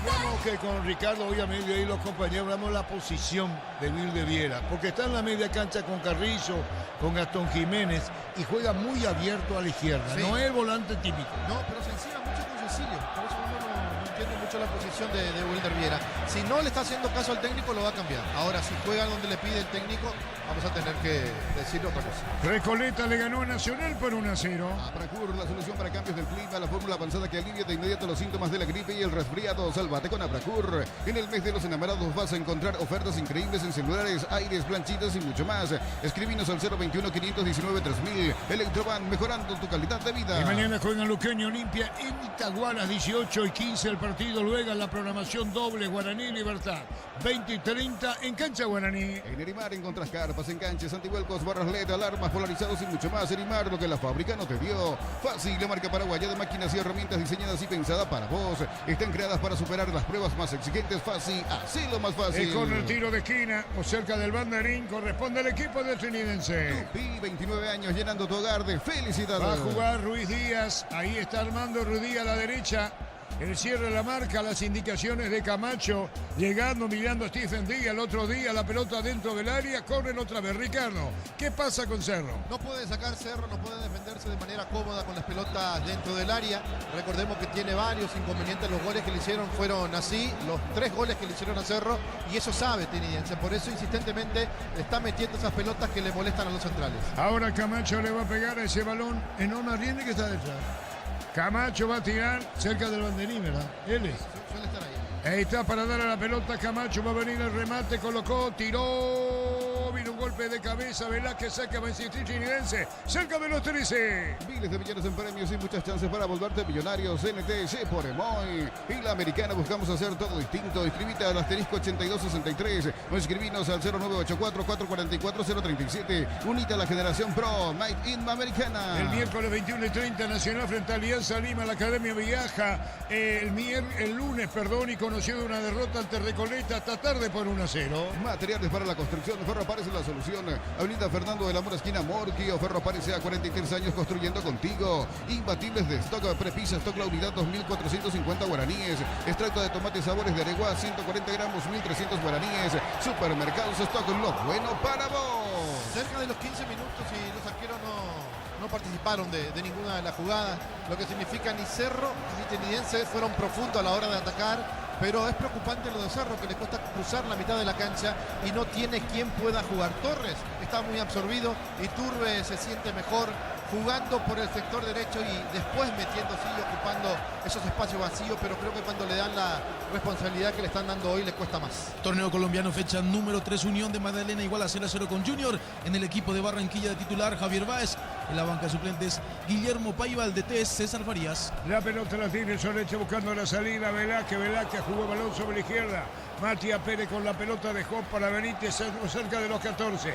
Digamos que con Ricardo, obviamente, ahí los compañeros hablamos la posición de Wilder Viera, porque está en la media cancha con Carrizo, con Gastón Jiménez y juega muy abierto a la izquierda. Sí. No es el volante típico. No, pero se encima mucho con Cecilio. Por eso uno no entiende mucho la posición de Wilder Viera. Si no le está haciendo caso al técnico, lo va a cambiar. Ahora, si juega donde le pide el técnico, vamos a tener que decirle otra cosa. Recoleta le ganó a Nacional por 1-0. Apracur, la solución para cambios del clima, la fórmula avanzada que alivia de inmediato los síntomas de la gripe y el resfriado. Sálvate con Apracur. En el mes de los enamorados vas a encontrar ofertas increíbles en celulares, aires, planchitas y mucho más. Escribinos al 021-519-3000. Electroban, mejorando tu calidad de vida. Y mañana juegan Luqueño Olimpia en Itaguanas, 18 y 15 el partido. Luego la programación doble Guaraní Libertad, 20 y 30 en cancha Guaraní. En Erimar encontrás carpas, enganches, antivuelcos, barras LED, alarmas, polarizados y mucho más. Erimar, lo que la fábrica no te dio. Fácil, la marca paraguaya de máquinas y herramientas diseñadas y pensadas para vos. Están creadas para superar las pruebas más exigentes. Fácil, así lo más fácil. Con el tiro de esquina o cerca del banderín corresponde al equipo de Trinidense. Tupi, 29 años llenando tu hogar de felicidad. Va a jugar Ruiz Díaz, ahí está Armando Ruiz Díaz a la derecha. El cierre de la marca, las indicaciones de Camacho, llegando, mirando a Stephen Díaz. El otro día la pelota dentro del área, corren otra vez. Ricardo, ¿qué pasa con Cerro? No puede sacar Cerro, no puede defenderse de manera cómoda con las pelotas dentro del área. Recordemos que tiene varios inconvenientes. Los goles que le hicieron fueron así, los 3 goles que le hicieron a Cerro, y eso sabe Trinidense. Por eso insistentemente está metiendo esas pelotas que le molestan a los centrales. Ahora Camacho le va a pegar a ese balón en Omar Riene que está detrás. Camacho va a tirar cerca del banderín, ¿verdad? Él es. Suele estar ahí. Ahí está para dar a la pelota. Camacho va a venir el remate, colocó, tiró. Vino un golpe de cabeza. Velázquez saca, va a insistir Trinidense. Cerca de los 13. Miles de millones en premios y muchas chances para volverte millonario. CNT, por Emoy. Y la americana buscamos hacer todo distinto. Inscribite al asterisco 8263 o inscribinos al 0984-444-037. Unite a la generación Pro. Made in Americana. El miércoles 21 y 30 Nacional frente a Alianza Lima. La Academia viaja el lunes, y conoció de una derrota ante Recoleta hasta tarde por 1-0. Materiales para la construcción. Ferro Párez es la solución. Avenida Fernando de la Mora, esquina Morquio. Ferro Párez a 43 años construyendo contigo. Imbatibles de stock. Prepisa stock la unidad 2.450 guaraníes. Extracto de tomate sabores de Aregua 140 gramos 1.300 guaraníes. Supermercados stock. Lo bueno para vos. Cerca de los 15 minutos y los arqueros no participaron de ninguna de las jugadas, lo que significa ni Cerro ni Trinidense fueron profundos a la hora de atacar, pero es preocupante lo de Cerro, que le cuesta cruzar la mitad de la cancha y no tiene quien pueda jugar. Torres está muy absorbido, Iturbe se siente mejor jugando por el sector derecho y después metiéndose y ocupando esos espacios vacíos, pero creo que cuando le dan la responsabilidad que le están dando hoy le cuesta más. Torneo colombiano, fecha número 3, Unión de Magdalena igual a 0-0 con Junior. En el equipo de Barranquilla de titular Javier Báez. En la banca de suplentes Guillermo Paiva, el DT César Farías. La pelota la tiene Soreche buscando la salida. Velázquez jugó balón sobre la izquierda. Matías Pérez con la pelota dejó para Benítez cerca de los 14.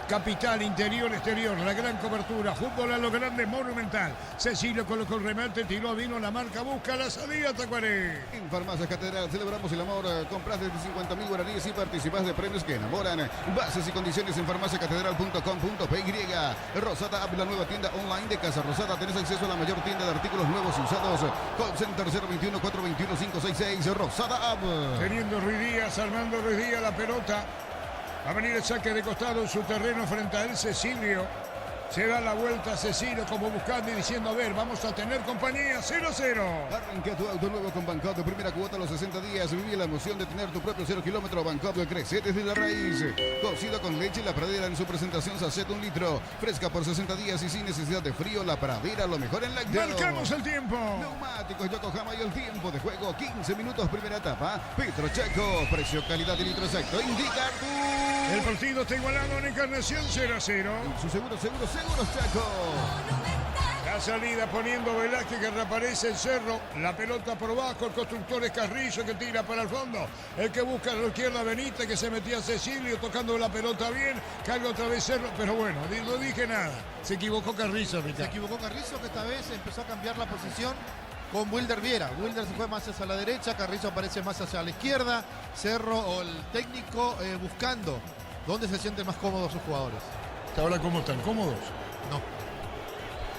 Capital, interior, exterior. La gran cobertura. Fútbol a lo grande, monumental. Cecilio colocó el remate, tiró, vino la marca, busca la salida, Tacuaré. En Farmacia Catedral celebramos el amor. Compras desde 50.000 guaraníes y participás de premios que enamoran. Bases y condiciones en farmaciacatedral.com.py. Rosada App, la nueva tienda online de Casa Rosada. Tenés acceso a la mayor tienda de artículos nuevos y usados. Call Center 021-421-566. Rosada App. Teniendo Ruiz Díaz, Armando Ruiz Díaz la pelota. Va a venir el saque de costado en su terreno frente a él, Cecilio. Se da la vuelta Cecilio como buscando y diciendo, a ver, vamos a tener compañía, 0-0. Arranca tu auto nuevo con Bancop de primera cuota a los 60 días. Viví la emoción de tener tu propio 0 kilómetro. Bancop crece desde la raíz. Cocido con leche La Pradera en su presentación sachet 1 litro. Fresca por 60 días y sin necesidad de frío. La Pradera, lo mejor en lácteo. Marcamos el tiempo. Neumáticos Yokohama y el tiempo de juego. 15 minutos primera etapa. Petro Chaco. Precio, calidad y litro exacto. Indica Artur. El partido está igualado en Encarnación 0-0. Su seguros Chaco. la salida poniendo Velázquez, que reaparece el Cerro. La pelota por bajo, el constructor es Carrillo, que tira para el fondo. El que busca a la izquierda Benítez, que se metía Cecilio tocando la pelota bien. Carga otra vez Cerro, pero bueno, no dije nada. Se equivocó Carrizo, Ricardo. Se equivocó Carrizo, que esta vez empezó a cambiar la posición con Wilder Viera. Wilder se fue más hacia la derecha, Carrizo aparece más hacia la izquierda. Cerro o el técnico buscando dónde se sienten más cómodos sus jugadores. Ahora, ¿cómo están? ¿Cómodos? No.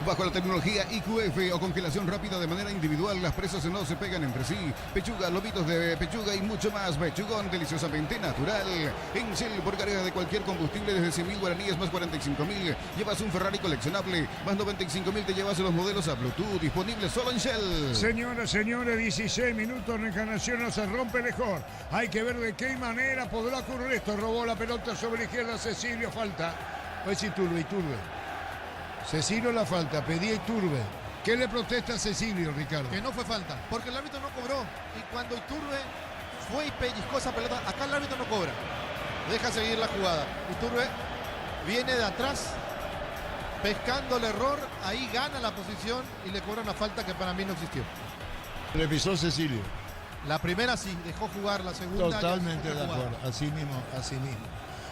Bajo la tecnología IQF o congelación rápida de manera individual, las presas no se pegan entre sí. Pechuga, lomitos de pechuga y mucho más. Pechugón deliciosamente natural. En Shell, por carga de cualquier combustible desde 100.000 guaraníes más 45.000. Llevas un Ferrari coleccionable, más 95.000 te llevas los modelos a Bluetooth, disponibles solo en Shell. Señoras, señores, 16 minutos, Encarnación no se rompe mejor. Hay que ver de qué manera podrá ocurrir esto. Robó la pelota sobre la izquierda Cecilio, falta. Pues Iturbe. Cecilio la falta, pedía Iturbe. ¿Qué le protesta a Cecilio, Ricardo? Que no fue falta, porque el árbitro no cobró. Y cuando Iturbe fue y pellizcó esa pelota, acá el árbitro no cobra. Deja seguir la jugada. Iturbe viene de atrás, pescando el error, ahí gana la posición y le cobra una falta que para mí no existió. Le pisó Cecilio. La primera sí, dejó jugar, la segunda... Totalmente de acuerdo, así mismo.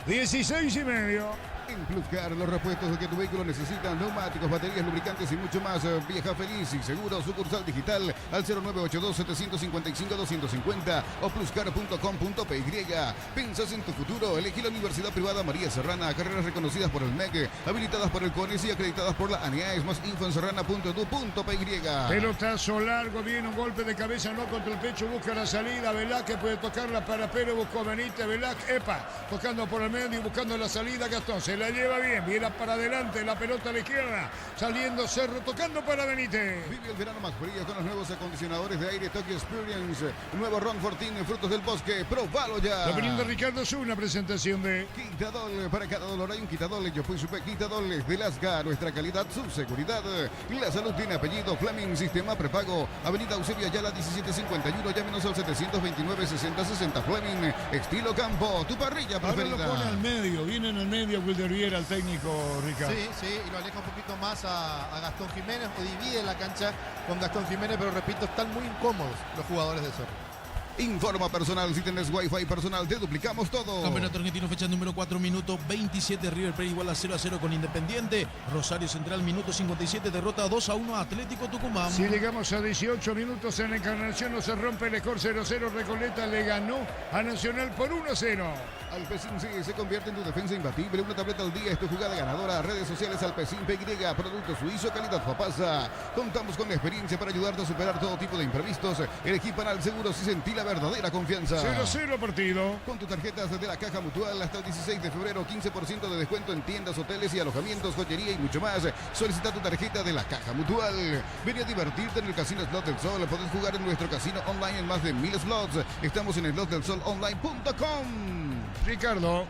16:30. En Pluscar, los repuestos que tu vehículo necesita, neumáticos, baterías, lubricantes y mucho más. Viaja feliz y seguro, sucursal digital al 0982-755-250 o pluscar.com.py. ¿Piensas en tu futuro? Elegí la Universidad Privada María Serrana, carreras reconocidas por el MEC, habilitadas por el CONES y acreditadas por la ANEAES, más info en serrana.edu.py. Pelotazo largo, viene un golpe de cabeza, no contra el pecho, busca la salida, Velázquez puede tocarla para Pérez, buscó Benítez, Velázquez, tocando por el medio y buscando la salida, Gastón, se la lleva bien, viene para adelante, la pelota a la izquierda, saliendo Cerro, tocando para Benítez. Vive el verano más frío con los nuevos acondicionadores de aire Tokyo Experience, nuevo Ron Fortin, frutos del bosque, probalo ya. La opinión de Ricardo es una presentación de Quitadol, para cada dolor hay un Quitadol, yo fui Super Quitadol de Lasga, nuestra calidad, su seguridad. La salud tiene apellido, Fleming, sistema prepago, Avenida Eusebio Ayala 1751, llámenos al 729-6060, Fleming, estilo campo, tu parrilla preferida. Ahora lo pone al medio, viene en el medio Wilder Viera, el técnico, Ricardo. Sí, y lo aleja un poquito más a Gastón Jiménez, o divide la cancha con Gastón Jiménez, pero repito, están muy incómodos los jugadores de Cerro. Informa personal, si tenés Wi-Fi personal, te duplicamos todo. Campeonato argentino, fecha número 4, minuto 27. River Plate igual a 0-0 con Independiente. Rosario Central, minuto 57, derrota 2-1 a Atlético Tucumán. Si llegamos a 18 minutos en Encarnación, no se rompe el score 0-0. Recoleta le ganó a Nacional por 1-0. Alpecin se convierte en tu defensa imbatible. Una tableta al día es tu jugada ganadora. Redes sociales Alpecin PY, producto suizo, calidad Fapasa. Contamos con la experiencia para ayudarte a superar todo tipo de imprevistos. Elegí Panal Seguros y sentí la verdadera confianza. 0-0 partido. Con tus tarjetas de la Caja Mutual hasta el 16 de febrero, 15% de descuento en tiendas, hoteles y alojamientos, joyería y mucho más. Solicita tu tarjeta de la Caja Mutual. Ven a divertirte en el Casino Slot del Sol. Podés jugar en nuestro casino online en más de 1000 slots. Estamos en slotdelsolonline.com. Ricardo.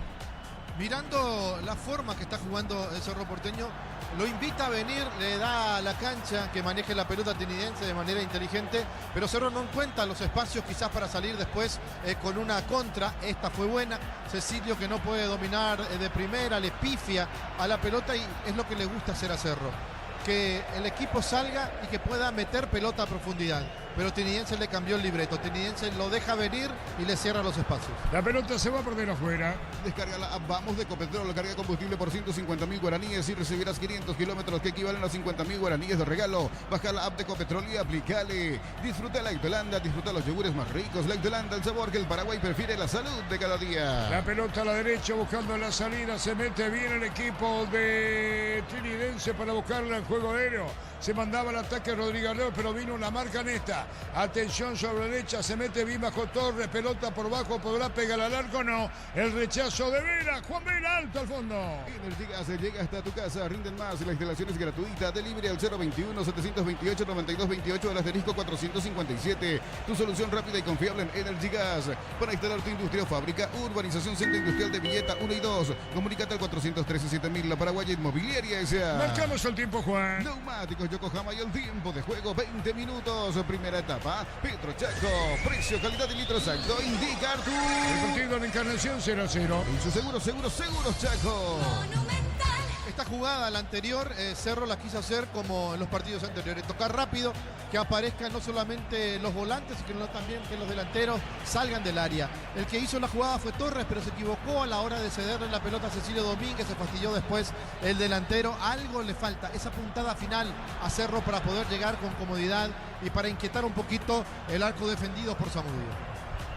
Mirando la forma que está jugando el Cerro Porteño, lo invita a venir, le da a la cancha que maneje la pelota atenidense de manera inteligente, pero Cerro no encuentra los espacios quizás para salir después con una contra. Esta fue buena, Cecilio que no puede dominar de primera, le pifia a la pelota y es lo que le gusta hacer a Cerro, que el equipo salga y que pueda meter pelota a profundidad. Pero Tinidense le cambió el libreto, Tinidense lo deja venir y le cierra los espacios. La pelota se va por de afuera. Descarga la app Vamos de Ecopetrol, carga combustible por 150.000 guaraníes y recibirás 500 kilómetros que equivalen a 50.000 guaraníes de regalo. Baja la app de Ecopetrol y aplicale. Disfruta la Ectolanda, disfruta los yogures más ricos. La Ectolanda, el sabor que el Paraguay prefiere, la salud de cada día. La pelota a la derecha buscando la salida, se mete bien el equipo de Tinidense para buscarla en juego aéreo. Se mandaba el ataque Rodríguez León, pero vino una marca en esta. Atención sobre la derecha, se mete bien bajo Torres, pelota por bajo, ¿podrá pegar al arco? No. El rechazo de Vera, Juan Vera, alto al fondo. Energy Gas llega hasta tu casa, rinden más, la instalación es gratuita, delivery al 021-728-9228 al asterisco 457. Tu solución rápida y confiable en Energy Gas. Para instalar tu industria o fábrica, urbanización Centro Industrial de Villeta 1 y 2. Comunícate al 413-7000, la Paraguaya Inmobiliaria S.A. Marcamos el tiempo, Juan. Neumáticos Yokohama y el tiempo de juego 20 minutos. Primera etapa, Petro Chaco, precio, calidad y litro exacto. Indica Artur. El partido en Encarnación 0-0. En su seguros Chaco. esta jugada, la anterior, Cerro la quiso hacer como en los partidos anteriores, tocar rápido, que aparezcan no solamente los volantes, sino también que los delanteros salgan del área. El que hizo la jugada fue Torres, pero se equivocó a la hora de cederle la pelota a Cecilio Domínguez, se fastidió después el delantero. Algo le falta, esa puntada final a Cerro para poder llegar con comodidad y para inquietar un poquito el arco defendido por Zamudio.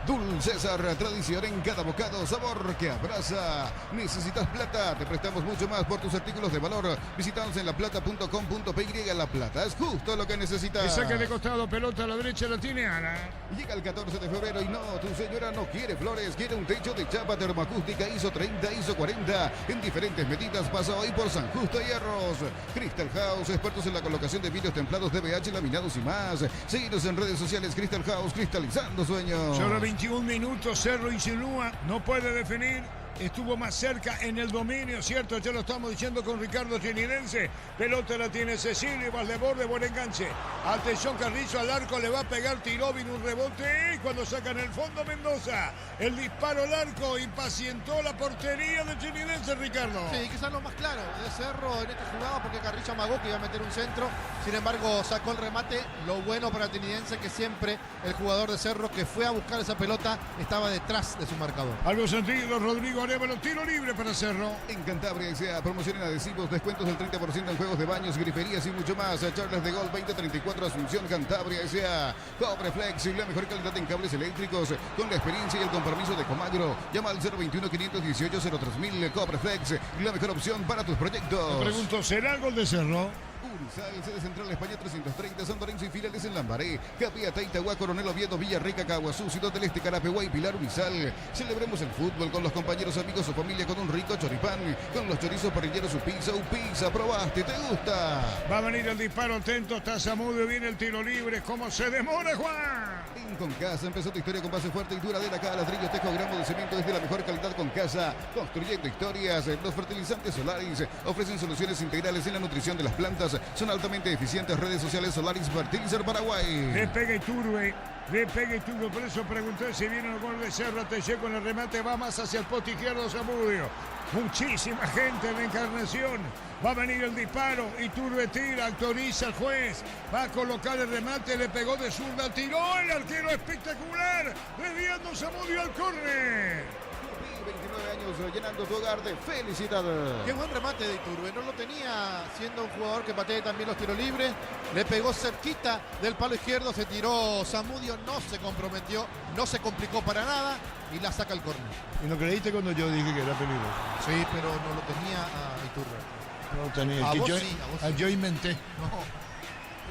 Dulcesar, tradición en cada bocado, sabor que abraza. ¿Necesitas plata? Te prestamos mucho más por tus artículos de valor. Visítanos en laplata.com.py. La Plata es justo lo que necesitas. Que saque de costado, pelota a la derecha, la tiene Ana. Llega el 14 de febrero y no, tu señora no quiere flores, quiere un techo de chapa termoacústica ISO 30, ISO 40, en diferentes medidas. Pasa hoy por San Justo Hierros. Crystal House, expertos en la colocación de vidrios templados, DBH, laminados y más. Síguenos en redes sociales. Crystal House, cristalizando sueños. Solo 21 minutos, Cerro insinúa, no puede definir. Estuvo más cerca en el dominio, ¿cierto? Ya lo estamos diciendo con Ricardo Trinidense. Pelota la tiene Cecilio, va de borde, buen enganche. Atención, Carrizo al arco, le va a pegar Tirovin, un rebote. Y cuando sacan el fondo, Mendoza. El disparo al arco, impacientó la portería de Trinidense, Ricardo. Sí, quizás lo más claro de Cerro en esta jugada, porque Carrizo amagó que iba a meter un centro. Sin embargo, sacó el remate. Lo bueno para Trinidense que siempre el jugador de Cerro que fue a buscar esa pelota estaba detrás de su marcador. Algo sentido, Rodrigo Arevalo, tiro libre para Cerro. En Cantabria sea promoción en adhesivos, descuentos del 30% en juegos de baños, griferías y mucho más. Charlas de Gol 2034 Asunción, Cantabria sea Cobre Flex, la mejor calidad en cables eléctricos con la experiencia y el compromiso de Comagro. Llama al 021 518 03000. Cobre Flex, la mejor opción para tus proyectos. Me pregunto, ¿será el gol de Cerro? Urizal, sede central España 330, San Lorenzo y filiales en Lambaré, Capilla, Taitagua, Coronel Oviedo, Villarrica, Caguazú, Ciudad del Este, Carapeguá y Pilar. Urizal. Celebremos el fútbol con los compañeros, amigos o familia con un rico choripán, con los chorizos parrilleros Upisa, probaste, ¿te gusta? Va a venir el disparo, atento, está Zamudio, viene el tiro libre, ¿cómo se demora, Juan? En Concasa empezó tu historia con base fuerte y duradera. Cada ladrillo, tejo, gramo de cemento es de la mejor calidad. Concasa, construyendo historias. Los fertilizantes Solaris ofrecen soluciones integrales en la nutrición de las plantas. Son altamente eficientes. Redes sociales Solaris Fertilizer Paraguay. Le pega Iturbe, por eso pregunté si viene el gol de Cerro. Te con el remate, va más hacia el poste izquierdo Zamudio. Muchísima gente en la Encarnación. Va a venir el disparo. Iturbe tira, autoriza el juez. Va a colocar el remate, le pegó de zurda, tiró el arquero espectacular. Desviando Zamudio al córner. 29 años llenando tu hogar de felicidad. Qué buen remate de Iturbe, no lo tenía siendo un jugador que patea también los tiros libres. Le pegó cerquita del palo izquierdo, se tiró Zamudio, no se comprometió, no se complicó para nada y la saca el córner. ¿Y no creíste cuando yo dije que era peligroso? Sí, pero no lo tenía a Iturbe. No lo tenía. A Que vos yo, sí, a vos sí. yo inventé. No,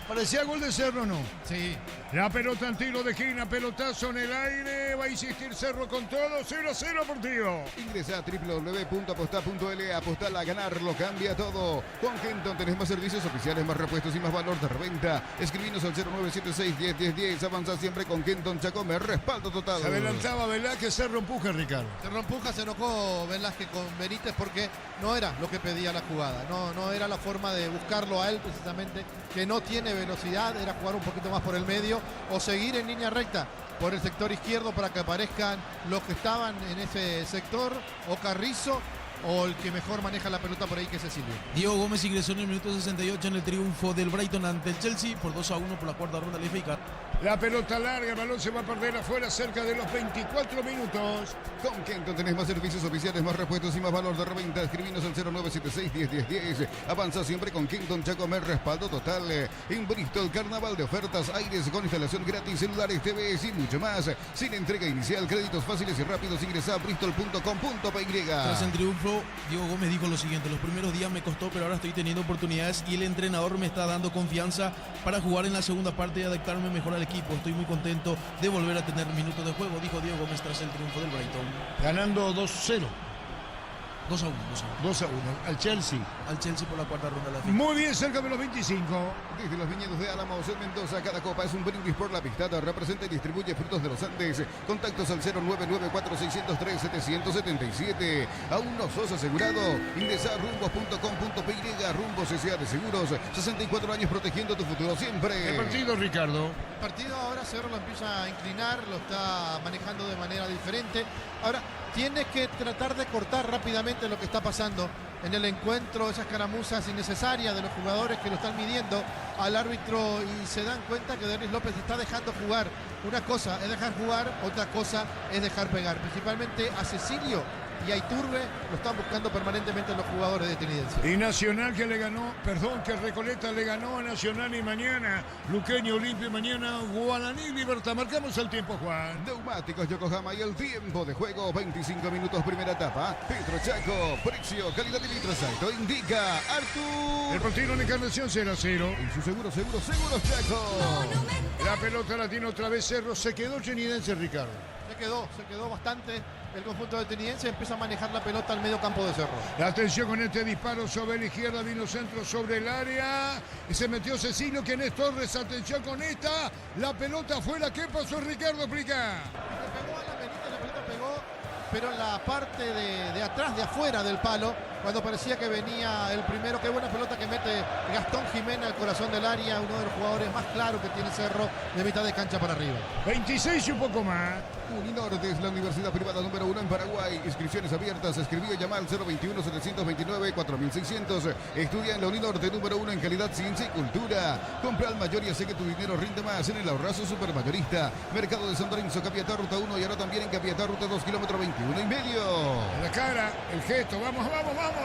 ¿Parecía gol de Cerro o no? sí. La pelota en tiro de esquina, pelotazo en el aire. Va a insistir Cerro con todo. 0-0 partido. Ingresa a www.aposta.l. Apostar a ganar, lo cambia todo. Con Kenton tenés más servicios oficiales, más repuestos y más valor de reventa. Escribinos al 0976-101010. Avanza siempre con Kenton Chacomer. Respaldo total. Se adelantaba Velázquez, Cerro empuja, Ricardo. Cerro empuja, se enojó Velázquez con Benítez porque no era lo que pedía la jugada. No era la forma de buscarlo a él precisamente, que no tiene velocidad. Era jugar un poquito más por el medio o seguir en línea recta por el sector izquierdo para que aparezcan los que estaban en ese sector, o Carrizo o el que mejor maneja la pelota por ahí, que es Cecilio. Diego Gómez ingresó en el minuto 68 en el triunfo del Brighton ante el Chelsea por 2-1 por la cuarta ronda del FA Cup. La pelota larga, el balón se va a perder afuera cerca de los 24 minutos. Con Kenton tenés más servicios oficiales, más repuestos y más valor de reventa. Escribinos al 0976-101010. Avanza siempre con Kenton Chacomer. Respaldo total. En Bristol, carnaval de ofertas, aires con instalación gratis, celulares, TVs y mucho más. Sin entrega inicial, créditos fáciles y rápidos. Ingresa a bristol.com.py. Tras el triunfo, Diego Gómez dijo lo siguiente: los primeros días me costó, pero ahora estoy teniendo oportunidades y el entrenador me está dando confianza para jugar en la segunda parte y adaptarme mejor al equipo. Estoy muy contento de volver a tener minutos de juego, dijo Diego Gómez tras el triunfo del Brighton. Ganando 2-0. 2-1. 2-1 al Chelsea. Al Chelsea por la cuarta ronda de la FA. Muy bien, cerca de los 25. Desde los viñedos de Álamos en Mendoza, cada copa es un brindis por la pistada. Representa y distribuye frutos de los Andes. Contactos al 0994-603-777. ¿Aún no sos asegurado? Ingresa a rumbos.com.py. Rumbos S.A. de Seguros. 64 años protegiendo tu futuro siempre. El partido, Ricardo. El partido ahora Cerro lo empieza a inclinar, lo está manejando de manera diferente. Ahora, tiene que tratar de cortar rápidamente lo que está pasando en el encuentro, esas caramuzas innecesarias de los jugadores que lo están midiendo al árbitro y se dan cuenta que Denis López está dejando jugar. Una cosa es dejar jugar, otra cosa es dejar pegar. Principalmente a Cecilio y a Iturbe lo están buscando permanentemente los jugadores de Trinidense. Y Nacional que le ganó, que Recoleta le ganó a Nacional y mañana Luqueño Olimpia y mañana Guaraní Libertad. Marcamos el tiempo, Juan. Neumáticos Yokohama y el tiempo de juego, 25 minutos primera etapa. Petro Chaco, precio, calidad y litrosalto, indica Artur. El partido en Encarnación 0-0. En su seguro Chaco. La pelota la tiene otra vez Cerro, se quedó Trinidense, Ricardo. Se quedó bastante el conjunto de Trinidense, empieza a manejar la pelota al medio campo de Cerro. La atención con este disparo sobre la izquierda, vino centro sobre el área y se metió Cecilio, que es Torres, atención con esta, la pelota afuera, ¿qué pasó, Ricardo? Explica. Le pegó a la Benítez, la pelota pegó, pero en la parte de atrás, de afuera del palo, cuando parecía que venía el primero. Qué buena pelota que mete Gastón Jiménez al corazón del área, uno de los jugadores más claros que tiene Cerro, de mitad de cancha para arriba. 26 y un poco más. Uninorte es la universidad privada número 1 en Paraguay. Inscripciones abiertas. Escribió llamar al 021-729-4600. Estudia en la Uninorte número 1 en calidad, ciencia y cultura. Compra al mayor y hace que tu dinero rinde más en el ahorrazo supermayorista. Mercado de San Lorenzo, Capiatá, ruta 1 y ahora también en Capiatá, ruta 2, kilómetro 21 y medio. En la cara, el gesto, vamos,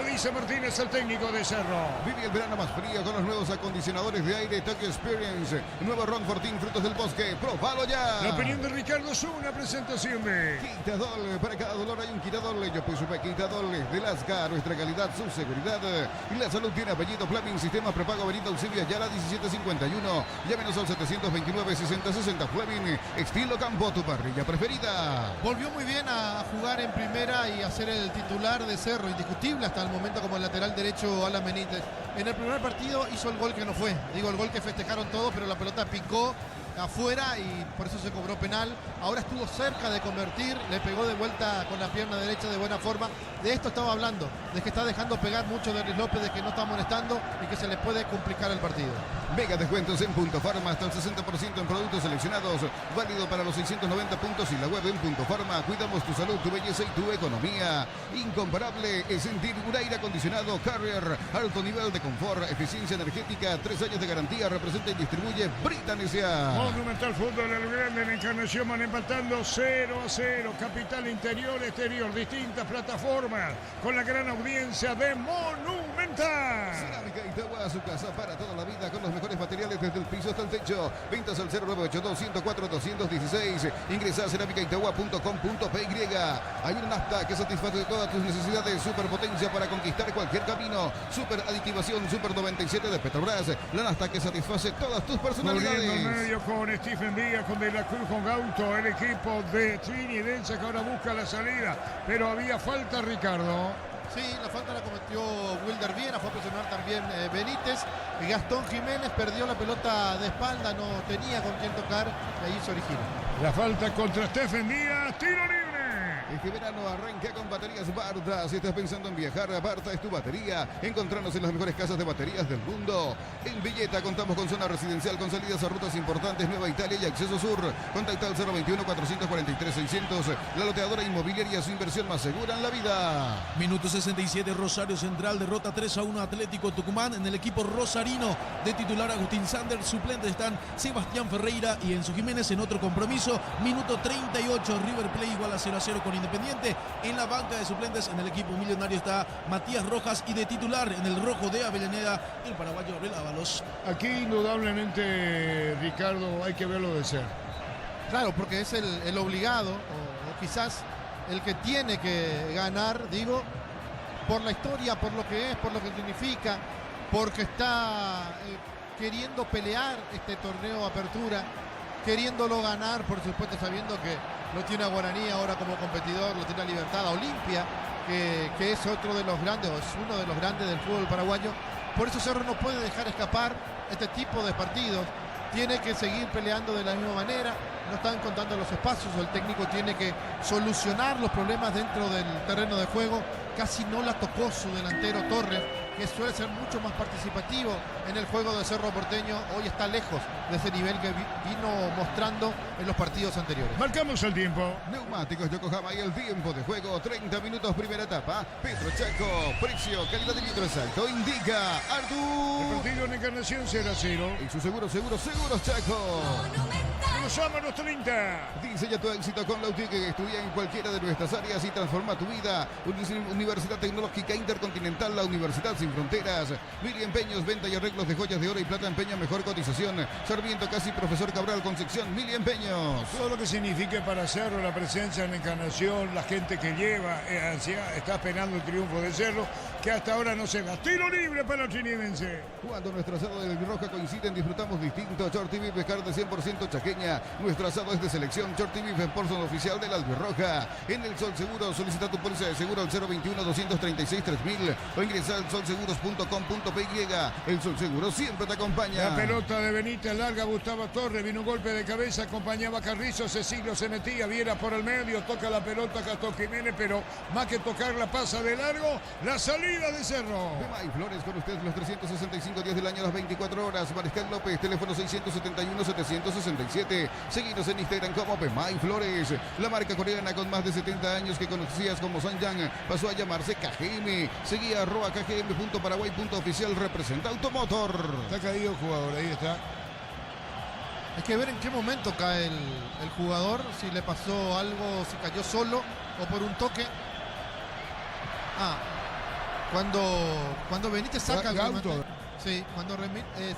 dice Martínez, el técnico de Cerro. Vive el verano más frío con los nuevos acondicionadores de aire Tokyo Experience. Nuevo Ron Fortín, frutos del bosque. ¡Probalo ya! La opinión de Ricardo Zuna, presentación de Quitadol. Para cada dolor hay un Quitadol. Yo pues supe Quitadol de Lascar. Nuestra calidad, su seguridad y la salud tiene apellido. Fleming, sistema prepago Avenida Eusebio Ayala 1751. Llámenos al 729-6060. Fleming, estilo campo, tu parrilla preferida. Volvió muy bien a jugar en primera y a ser el titular de Cerro, indiscutible hasta el momento como el lateral derecho Alan Benítez. En el primer partido hizo el gol que no fue, digo el gol que festejaron todos, pero la pelota picó afuera y por eso se cobró penal. Ahora estuvo cerca de convertir, le pegó de vuelta con la pierna derecha de buena forma. De esto estaba hablando, de que está dejando pegar mucho Denis López, de que no está molestando y que se le puede complicar el partido. Mega descuentos en Punto Farma, hasta el 60% en productos seleccionados, válido para los 690 puntos y la web en Punto Farma. Cuidamos tu salud, tu belleza y tu economía. Incomparable es sentir un aire acondicionado Carrier, alto nivel de confort, eficiencia energética, 3 años de garantía. Representa y distribuye Britan S.A. Monumental Fútbol, el grande en Encarnación, van empatando 0-0. Capital, interior, exterior, distintas plataformas con la gran audiencia de Monumental. Cerámica Itagua, su casa para toda la vida con los mejores materiales desde el piso hasta el techo. Ventas al 0982-104-216. Ingresa a cerámicaitagua.com.py. Hay una nafta que satisface todas tus necesidades. Superpotencia para conquistar cualquier camino. Super aditivación Super 97 de Petrobras. La nafta que satisface todas tus personalidades. Volviendo al medio con Stephen Díaz, con De la Cruz, con Gauto, el equipo de Trinidense que ahora busca la salida, pero había falta, Ricardo. Sí, la falta la cometió Wilder Viera, fue a presionar también Benítez. Y Gastón Jiménez perdió la pelota de espalda, no tenía con quién tocar, y ahí se origina. La falta contra Stephen Díaz, tiro libre. Este verano arranca con baterías Barta. Si estás pensando en viajar, Barta es tu batería. Encontrarnos en las mejores casas de baterías del mundo. En Villeta contamos con zona residencial con salidas a rutas importantes, Nueva Italia y Acceso Sur. Contacta al 021-443-600. La loteadora inmobiliaria, su inversión más segura en la vida. Minuto 67, Rosario Central derrota 3-1 Atlético Tucumán. En el equipo rosarino de titular Agustín Sander, suplentes están Sebastián Ferreira y Enzo Jiménez en otro compromiso. Minuto 38, River Plate igual a 0-0 con Independiente. En la banca de suplentes en el equipo millonario está Matías Rojas y de titular en el rojo de Avellaneda el paraguayo Gabriel Ábalos. Aquí indudablemente, Ricardo, hay que verlo de ser. Claro, porque es el obligado o quizás el que tiene que ganar, digo, por la historia, por lo que es, por lo que significa, porque está queriendo pelear este torneo Apertura, queriéndolo ganar, por supuesto, sabiendo que lo tiene a Guaraní ahora como competidor, lo tiene a Libertad, a Olimpia, que es otro de los grandes, o es uno de los grandes del fútbol paraguayo. Por eso Cerro no puede dejar escapar este tipo de partidos. Tiene que seguir peleando de la misma manera. No están contando los espacios. El técnico tiene que solucionar los problemas dentro del terreno de juego casi no la tocó su delantero Torres, que suele ser mucho más participativo en el juego de Cerro Porteño. Hoy está lejos de ese nivel que vino mostrando en los partidos anteriores. Marcamos el tiempo. Neumáticos Yokohama y el tiempo de juego, 30 minutos primera etapa. Pedro Chaco, precio, calidad de litros alto, indica El Artur. partido en Encarnación 0-0. Y su seguros Chaco. Cruzamos los 30. Diseña tu éxito con Lautic, que estudia en cualquiera de nuestras áreas y transforma tu vida. Universidad Tecnológica Intercontinental, la Universidad Sin Fronteras. Mili Empeños, venta y arreglos de joyas de oro y plata, empeño mejor cotización. Sarmiento Casi, Profesor Cabral, Concepción, Mili Empeños. Todo lo que signifique para Cerro la presencia en Encarnación, la gente que lleva ansiedad, está esperando el triunfo de Cerro, que hasta ahora no se da. Tiro libre para el trinidense. Cuando nuestro asado de Albirroja coinciden, disfrutamos distinto. Shorty Beef, carne 100% chaqueña. Nuestro asado es de selección. Shorty Beef, sponsor oficial del Albirroja. En el Sol Seguro, solicita tu póliza de seguro al 021-236-3000 o ingresa al solseguros.com.py. El Sol Seguro siempre te acompaña. La pelota de Benítez larga, Gustavo Torres, vino un golpe de cabeza, acompañaba a Carrizo, Cecilio se metía, Viera por el medio, toca la pelota Castro Jiménez, pero más que tocarla pasa de largo, la salida de Cerro. May Flores con ustedes los 365 días del año, las 24 horas. Mariscal López, teléfono 671-767. Seguinos en Instagram como May Flores. La marca coreana con más de 70 años que conocías como Sanyang pasó a llamarse KGM. Seguía @kgm.paraguay.oficial, representa Automotor. Está caído el jugador, ahí está. Hay que ver en qué momento cae el jugador, si le pasó algo, si cayó solo o por un toque. Cuando Benítez saca el remate. Sí, cuando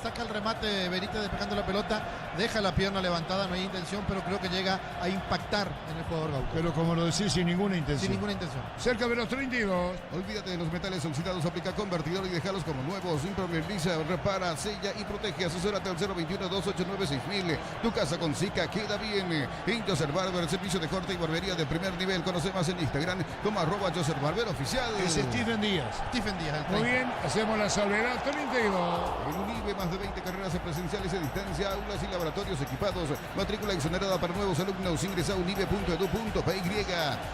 saca el remate Benítez despejando la pelota, deja la pierna levantada, no hay intención, pero creo que llega a impactar en el jugador Gauto. Pero como lo decís, sin ninguna intención. Sin ninguna intención. Cerca de los 32. Olvídate de los metales oxidados, aplica convertidor y déjalos como nuevos. Impermeabiliza, repara, sella y protege. Asesórate al 021-289-6000. Tu casa con Zika queda bien. En Joseph Barber, servicio de corte y barbería de primer nivel. Conoce más en Instagram como @Joseph Barber oficial. Es Stephen Díaz. Stephen Díaz, el 30. Muy bien, hacemos la salvedad. 32. En UNIBE, más de 20 carreras presenciales a distancia, aulas y laboratorios equipados. Matrícula exonerada para nuevos alumnos. Ingresa a unibe.edu.py.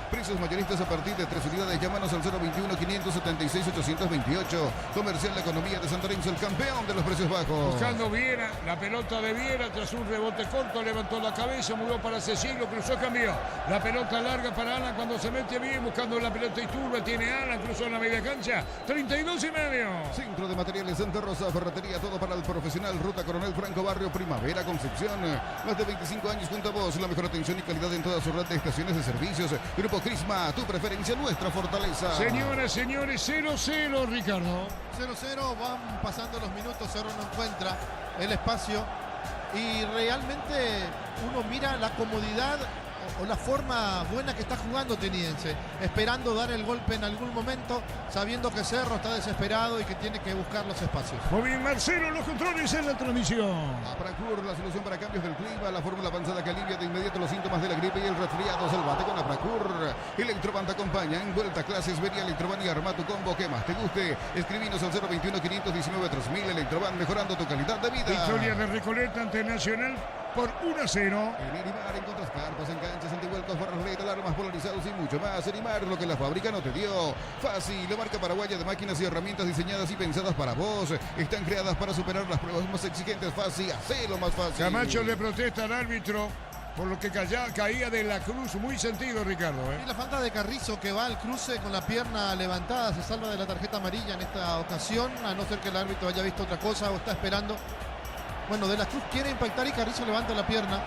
Precios mayoristas a partir de 3 unidades. Llámanos al 021-576-828. Comercial La Economía de San Lorenzo, el campeón de los precios bajos. Buscando Viera, la pelota de Viera tras un rebote corto, levantó la cabeza, mudó para Cecilio, cruzó, cambió. La pelota larga para Alan cuando se mete bien, buscando la pelota y turba, tiene Alan, cruzó en la media cancha, 32,5. Centro de Materiales Santa Rosa, ferretería, todo para el profesional. Ruta Coronel Franco, Barrio Primavera, Concepción. Más de 25 años junto a vos, la mejor atención y calidad en toda su red de estaciones de servicios. Grupo Crisma, tu preferencia, nuestra fortaleza. Señoras, señores, 0-0, Ricardo. 0-0, van pasando los minutos, Cerro no encuentra el espacio y realmente uno mira la comodidad o la forma buena que está jugando Tenidense, esperando dar el golpe en algún momento, sabiendo que Cerro está desesperado y que tiene que buscar los espacios. Muy bien, Marcelo, los controles en la transmisión. Apracur, la solución para cambios del clima, la fórmula avanzada que alivia de inmediato los síntomas de la gripe y el resfriado. Salvate con Apracur. Electroban te acompaña en vuelta a clases. Vení a Electroban y arma tu combo que más te guste. Escribinos al 021-519-3000. Electroban, mejorando tu calidad de vida. Victoria de Recoleta ante Nacional por 1-0. En Erimar encuentras carpas, enganches, antivuelcos, barras LED, alarmas polarizados y mucho más. Erimar, lo que la fábrica no te dio. Fácil, la marca paraguaya de máquinas y herramientas diseñadas y pensadas para vos. Están creadas para superar las pruebas más exigentes. Fácil, hacelo más fácil. Camacho le protesta al árbitro por lo que caía de la Cruz. Muy sentido, Ricardo. Y la falta de Carrizo, que va al cruce con la pierna levantada, se salva de la tarjeta amarilla en esta ocasión, a no ser que el árbitro haya visto otra cosa o está esperando. Bueno, De la Cruz quiere impactar y Carrizo levanta la pierna.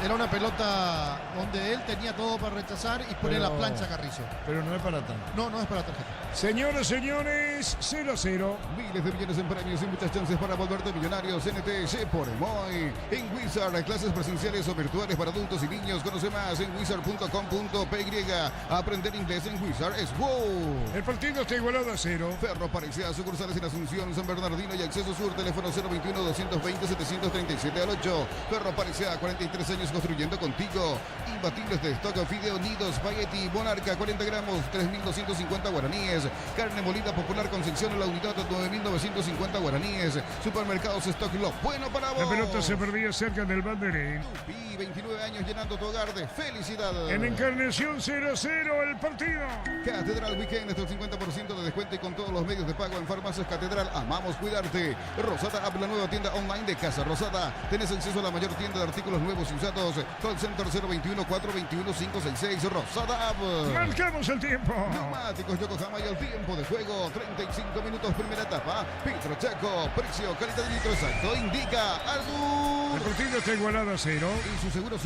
Era una pelota donde él tenía todo para rechazar y pone la plancha a Carrizo. Pero no es para tanto. No es para tarjeta. Señoras, señores, 0-0. Miles de millones en premios y muchas chances para volverte millonarios. NTS por Emoy. En Wizard, clases presenciales o virtuales para adultos y niños. Conoce más en wizard.com.py. Aprender inglés en Wizard es wow. El partido está igualado a 0. Ferro Parecida, sucursales en Asunción, San Bernardino y Acceso Sur. Teléfono 021-220-737 al 8. Ferro Parecida, 43 años construyendo contigo. Imbatibles de stock, fideo, nido, espagueti, Monarca, 40 gramos, 3.250 guaraníes. Carne molida popular Concepción, la unidad, 9.950 guaraníes. Supermercados Stock, lo bueno para vos. La pelota se perdía cerca del banderín. Tupi, 29 años llenando tu hogar de felicidad. En Encarnación 0-0 el partido. Catedral Weekend, hasta el 50% de descuento y con todos los medios de pago en Farmacias Catedral. Amamos cuidarte. Rosada App, la nueva tienda online de Casa Rosada. Tenés acceso a la mayor tienda de artículos nuevos y usados. Call Center 021-421-566. Rosada App. Marcamos el tiempo. Neumáticos Yokohama y el tiempo de juego. 35 minutos, primera etapa. Petro Chaco, precio, calidad de litro exacto. Indica Ardu. El partido está igualado a 0. Y su seguros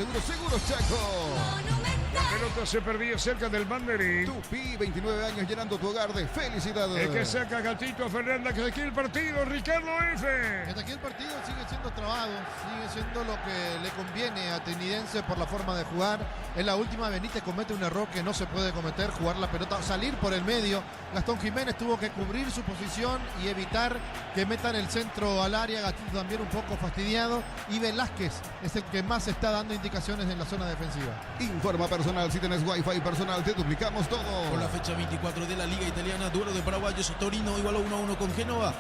Chaco. La pelota se perdía cerca del banderín. Tupi, 29 años llenando tu hogar de felicidad. El que saca Gatito Fernández, que aquí el partido, Ricardo F. Desde aquí el partido sigue siendo trabado, sigue siendo lo que le conviene a Trinidense por la forma de jugar. En la última Benítez comete un error que no se puede cometer, jugar la pelota, salir por el medio. Gastón Jiménez tuvo que cubrir su posición y evitar que metan el centro al área. Gatito también un poco fastidiado. Y Velázquez es el que más está dando indicaciones en la zona defensiva. Informa personal, si tenés wifi personal, te duplicamos todo. Por la fecha 24 de la Liga Italiana, duelo de paraguayos. Torino igualó 1-1 con Génova.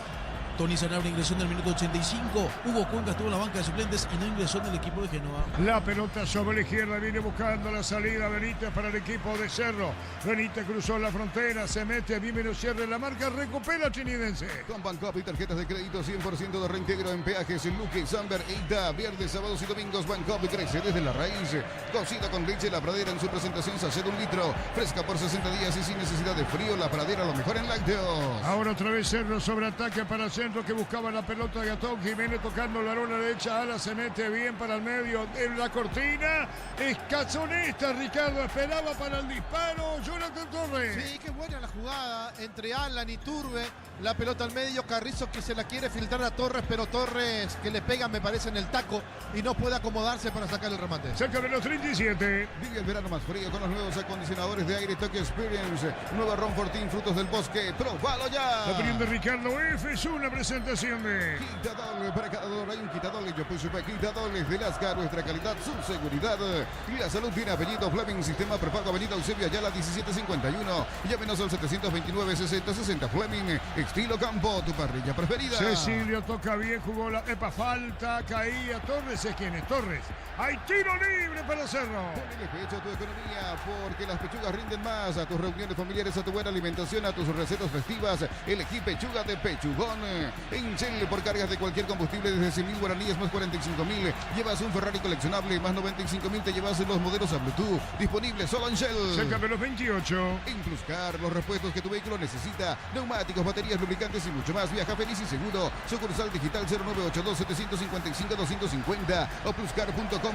Tony Sanabria ingresó en el minuto 85. Hugo Cuenca estuvo en la banca de suplentes y no ingresó en el equipo de Génova. La pelota sobre la izquierda viene buscando la salida Benítez para el equipo de Cerro. Benítez cruzó la frontera, se mete, Vimeno cierra la marca, recupera Trinidense. Con Bancop y tarjetas de crédito 100% de reintegro en peajes en Luque, Samber e Ita. Viernes, sábados y domingos Bancop crece desde la raíz. Cocida con leche La Pradera en su presentación sachet de 1 litro. Fresca por 60 días y sin necesidad de frío. La Pradera, lo mejor en lácteos. Ahora otra vez Cerro sobre ataque para Centro, que buscaba la pelota de Gatón Jiménez tocando la lona derecha. Ala se mete bien para el medio en la cortina. Es Cazonesta, Ricardo esperaba para el disparo. Jonathan Torres. Sí, qué buena la jugada entre Alan y Turbe. La pelota al medio, Carrizo que se la quiere filtrar a Torres, pero Torres que le pega me parece en el taco y no puede acomodarse para sacar el remate. Cerca de los 37. Vive el verano más frío con los nuevos acondicionadores de aire Tokyo Experience. Nueva Ron Fortín, frutos del bosque. ¡Próbalo ya! La opinión de Ricardo F. es una presentación de Quitadol, para cada dolor hay un Quitadol. Yo puse Quitadol de Lascar, nuestra calidad, su seguridad. Y la salud tiene apellido Fleming, sistema prepago Avenida Eusebio Ayala 1751. Llámenos al 729-6060 Fleming. Estilo campo, tu parrilla preferida. Cecilio toca bien, jugó la falta, caía Torres. ¿Es quién es Torres? Hay tiro libre para Cerro. Ponle pecho a tu economía porque las pechugas rinden más. A tus reuniones familiares, a tu buena alimentación, a tus recetas festivas. Elegí pechuga de Pechugón. En Shell, por cargas de cualquier combustible desde 100.000 guaraníes más 45.000. Llevas un Ferrari coleccionable más 95.000. Te llevas los modelos a Bluetooth. Disponible solo en Shell. Cerca de los 28. En Pluscar, los repuestos que tu vehículo necesita. Neumáticos, baterías, lubricantes y mucho más. Viaja feliz y seguro. Sucursal digital 0982-755-250 o pluscar.com.py.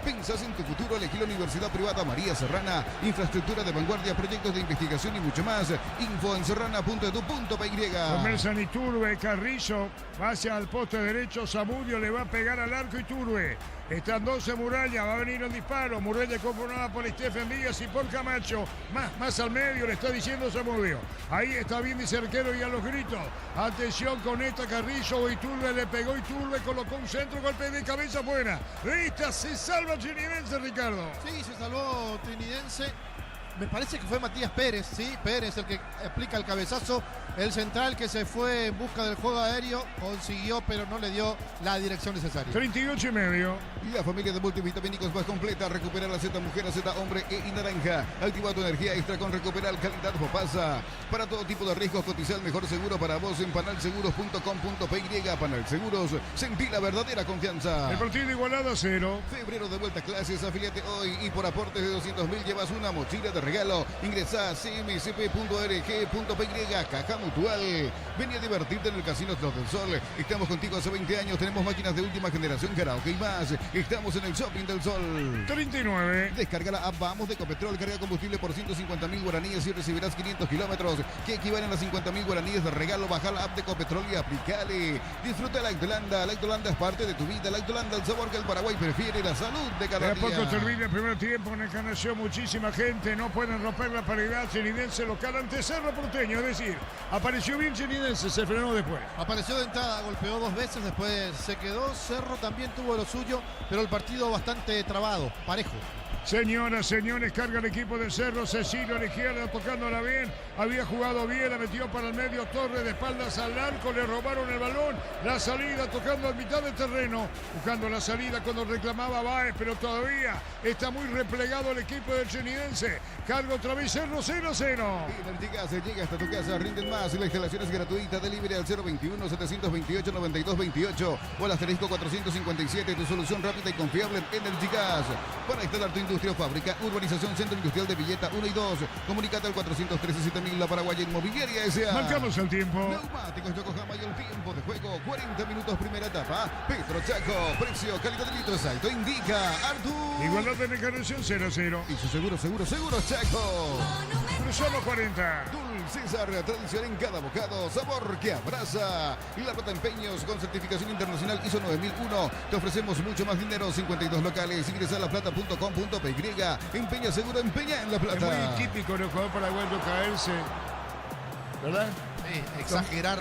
Pensás en tu futuro, elegí la Universidad Privada María Serrana. Infraestructura de vanguardia, proyectos de investigación y mucho más. Info en serrana.edu.py. Comienzan Iturbe, Carrizo, hacia al poste derecho, Zamudio le va a pegar al arco Iturbe. Están 12 Muralla, va a venir el disparo. Muralla conformada por Stephen Díaz y por Camacho. Más al medio, le está diciendo Zamudio. Ahí está bien, dice arquero y a los gritos. Atención con esta Carrizo, Iturbe le pegó, Iturbe colocó un centro, golpe de cabeza afuera. Esta se salva Trinidense, Ricardo. Sí, se salvó Trinidense. Me parece que fue Matías Pérez, sí, Pérez el que aplica el cabezazo. El central que se fue en busca del juego aéreo, consiguió, pero no le dio la dirección necesaria. 38,5. La familia de multivitamínicos más completa. Recupera la Z Mujer, Z Hombre y Naranja. Activa tu energía extra con Recuperar Calidad Popasa. Para todo tipo de riesgos, cotiza el mejor seguro para vos en panalseguros.com.py. Panal Seguros, sentí la verdadera confianza. El partido igualado a 0. Febrero de vuelta a clases, afiliate hoy y por aportes de 200.000 llevas una mochila de regalo. Ingresa a cmsp.org.py, Caja Mutual. Vení a divertirte en el Casino Club del Sol. Estamos contigo hace 20 años. Tenemos máquinas de última generación, karaoke y más. Estamos en el Shopping del Sol. 39. Descarga la app Vamos de Ecopetrol. Carga combustible por 150.000 guaraníes y recibirás 500 kilómetros que equivalen a 50.000 guaraníes de regalo. Baja la app de Ecopetrol y aplicale. Disfruta la Lactolanda. La Lactolanda es parte de tu vida. La Lactolanda, el sabor que el Paraguay prefiere. La salud de cada día. De a poco termina el primer tiempo. En Encarnación muchísima gente. No puede pueden romper la paridad. Chinidense local ante Cerro Porteño, es decir, apareció bien Chinidense, se frenó después. Apareció de entrada, golpeó 2 veces, después se quedó. Cerro también tuvo lo suyo, pero el partido bastante trabado, parejo. Señoras, señores, carga el equipo de Cerro. Cecilio a la izquierda, tocándola bien. Había jugado bien, la metió para el medio. Torres de espaldas al arco, le robaron el balón. La salida, tocando a mitad de terreno. Buscando la salida cuando reclamaba Báez, pero todavía está muy replegado el equipo del Chinidense. Carga otra vez Cerro, 0-0. Energigas llega hasta tu casa, rinden más. La instalación es gratuita. Delivery al 021-728-9228 o al asterisco 457. Tu solución rápida y confiable en Energigas. Para instalar tu industria o fábrica, urbanización Centro Industrial de Villeta 1 y 2. Comunicate al 413-7000, La Paraguaya Inmobiliaria S.A. Marcamos el tiempo. Neumáticos Yokohama y el tiempo de juego. 40 minutos primera etapa. Petro Chaco, precio, calidad de litros alto. Indica Artur. Igualdad de mecanización 0-0. Y su seguro Chaco. Cruzamos 40. César, tradición en cada bocado, sabor que abraza. Y La Plata Empeños con certificación internacional ISO 9001. Te ofrecemos mucho más dinero, 52 locales. Ingresa a laplata.com.py. Empeña seguro, empeña en La Plata. Es muy típico en el jugador paraguayo caerse, ¿verdad? Exagerar.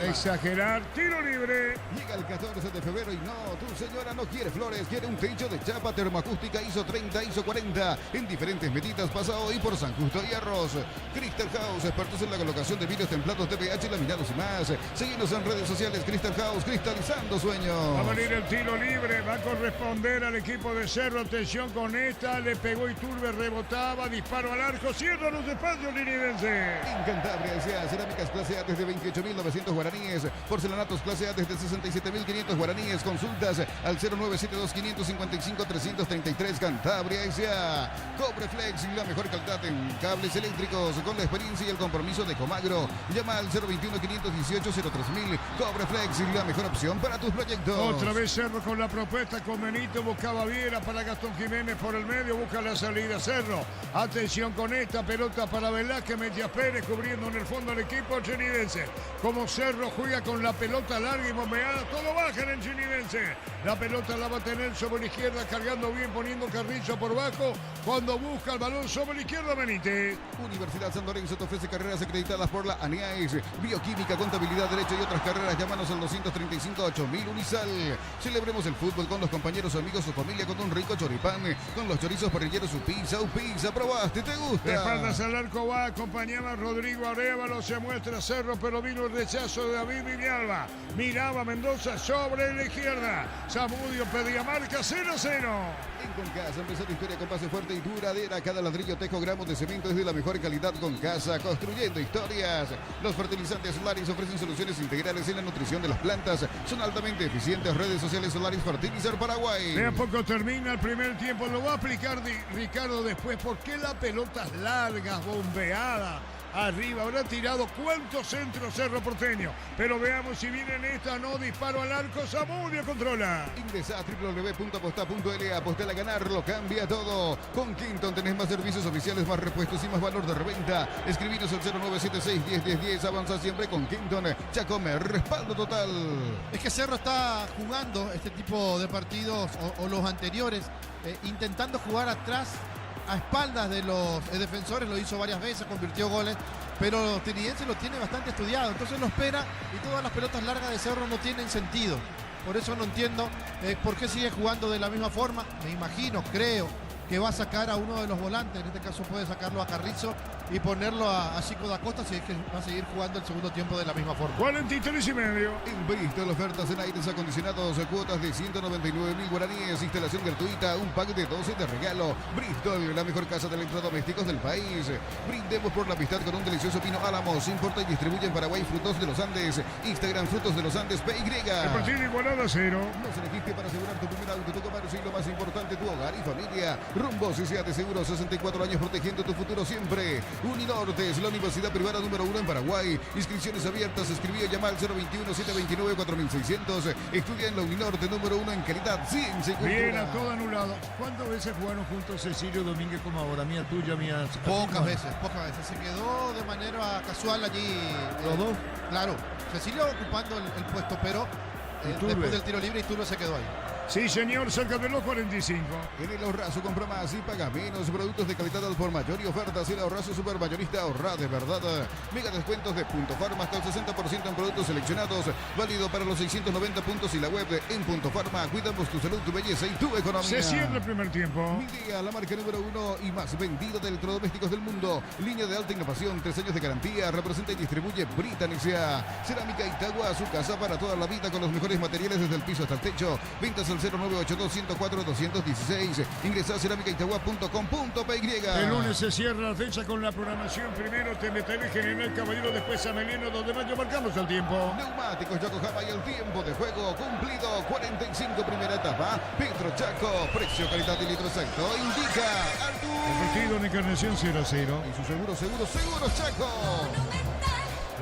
Tiro libre. Llega el 14 de febrero y no, tu señora no quiere flores, quiere un techo de chapa termoacústica ISO 30, ISO 40, en diferentes medidas, pasa hoy por San Justo y Arroz. Crystal House, expertos en la colocación de vidrios templados, TPH, laminados y más. Seguimos en redes sociales, Crystal House, cristalizando sueños. Va a venir el tiro libre, va a corresponder al equipo de Cerro. Atención con esta, le pegó Iturbe, rebotaba, disparo al arco, cierra los espacios Chinidense. En Cantabria, S.A. Cerámicas clase A desde 28.900 guaraníes. Porcelanatos clase A desde 67.500 guaraníes. Consultas al 0972-555-333. Cantabria S.A. Cobreflex, la mejor calidad en cables eléctricos con la experiencia y el compromiso de Comagro. Llama al 021-518-03000. Cobreflex, la mejor opción para tus proyectos. Otra vez Cerro con la propuesta con Benito, buscaba Viera para Gastón Jiménez por el medio, busca la salida Cerro. Atención con esta pelota para Velázquez, Metias Pérez cubriendo en el fondo al equipo chinidense. Como Cerro juega con la pelota larga y bombeada, todo baja en el Chinidense. La pelota la va a tener sobre la izquierda, cargando bien, poniendo Carrizo por bajo. Cuando busca el balón sobre la izquierda, Benítez. Universidad San Lorenzo te ofrece carreras acreditadas por la ANIAES, bioquímica, contabilidad, derecho y otras carreras. Llámanos al 235-8000 Unisal. Celebremos el fútbol con los compañeros, amigos o familia con un rico choripán, con los chorizos parrilleros Upizza. ¿Probaste? ¿Te gusta? De espaldas al arco va, acompañaba a Rodrigo Arévalo, se muestra Cerro, pero vino el rechazo de David Villalba. Miraba Mendoza sobre la izquierda. Zamudio pedía marca 0-0. En Concasa, empezó la historia con base fuerte y duradera. Cada ladrillo, tejo, gramos de cemento es de la mejor calidad. Concasa, construyendo historias. Los fertilizantes Solaris ofrecen soluciones integrales en la nutrición de las plantas. Son altamente eficientes. Redes sociales Solaris Fertilizar Paraguay. De a poco termina el primer tiempo. Lo va a aplicar Ricardo después. ¿Por qué las pelotas largas, bombeadas? Arriba, habrá tirado cuántos centros Cerro Porteño. Pero veamos si viene en esta, no, disparo al arco, Zamudio controla. Ingresa a www.aposta.la, apostar a ganar, lo cambia todo. Con Quinton tenés más servicios oficiales, más repuestos y más valor de reventa. Escribinos al 0976-101010, avanza siempre con Quinton. Chacome, respaldo total. Es que Cerro está jugando este tipo de partidos o los anteriores, intentando jugar atrás, a espaldas de los defensores, lo hizo varias veces, convirtió goles, pero los Chinidenses lo tiene bastante estudiado, entonces lo espera y todas las pelotas largas de Cerro no tienen sentido. Por eso no entiendo por qué sigue jugando de la misma forma. Me imagino, creo que va a sacar a uno de los volantes, en este caso puede sacarlo a Carrizo y ponerlo a Chico da Costa, si es que va a seguir jugando el segundo tiempo de la misma forma. 43,5. En Bristol, ofertas en aires acondicionados, cuotas de 199.000 guaraníes, instalación gratuita, un pack de 12 de regalo. Bristol, la mejor casa de electrodomésticos del país. Brindemos por la amistad con un delicioso vino Álamos. Importa y distribuye en Paraguay Frutos de los Andes. Instagram Frutos de los Andes PY. El partido igualado a 0. Nos elegiste para asegurar tu primer auto, tu comercio y lo más importante, tu hogar y familia. Rumbo CCA de Seguros, 64 años protegiendo tu futuro siempre. Uninorte es la universidad privada número 1 en Paraguay. Inscripciones abiertas, escribí o llama al 021-729-4600. Estudia en la Uninorte número 1 en calidad, ciencia y cultura. Bien, a todo anulado. ¿Cuántas veces jugaron juntos Cecilio Domínguez como ahora? Mía tuya, mía... Pocas veces. Se quedó de manera casual allí. ¿Los dos? Claro. Cecilio ocupando el puesto, pero después del tiro libre Iturbe se quedó ahí. Sí, señor, cerca de los 45. En el Ahorrazo compra más y paga menos. Productos de calidad al por mayor y ofertas. El Ahorrazo Supermayorista ahorra de verdad. Mega descuentos de Punto Farma hasta el 60% en productos seleccionados. Válido para los 690 puntos y la web en Punto Farma. Cuidamos tu salud, tu belleza y tu economía. Se cierra el primer tiempo. Midea, la marca número 1 y más vendida de electrodomésticos del mundo. Línea de alta innovación, 3 años de garantía. Representa y distribuye Britannia. Cerámica Itagua, su casa para toda la vida con los mejores materiales desde el piso hasta el techo. Ventas al 0982-104-216. Ingresa a cerámicaitagua.com.py. El lunes se cierra la fecha con la programación. Primero TMTV General Caballero, después Amelino, 2 de mayo. Marcamos el tiempo. Neumáticos Yokohama y el tiempo de juego cumplido. 45 primera etapa. Petro Chaco, precio, calidad y litro exacto. Indica Artur. El partido en Encarnación 0-0. Y su seguro Chaco.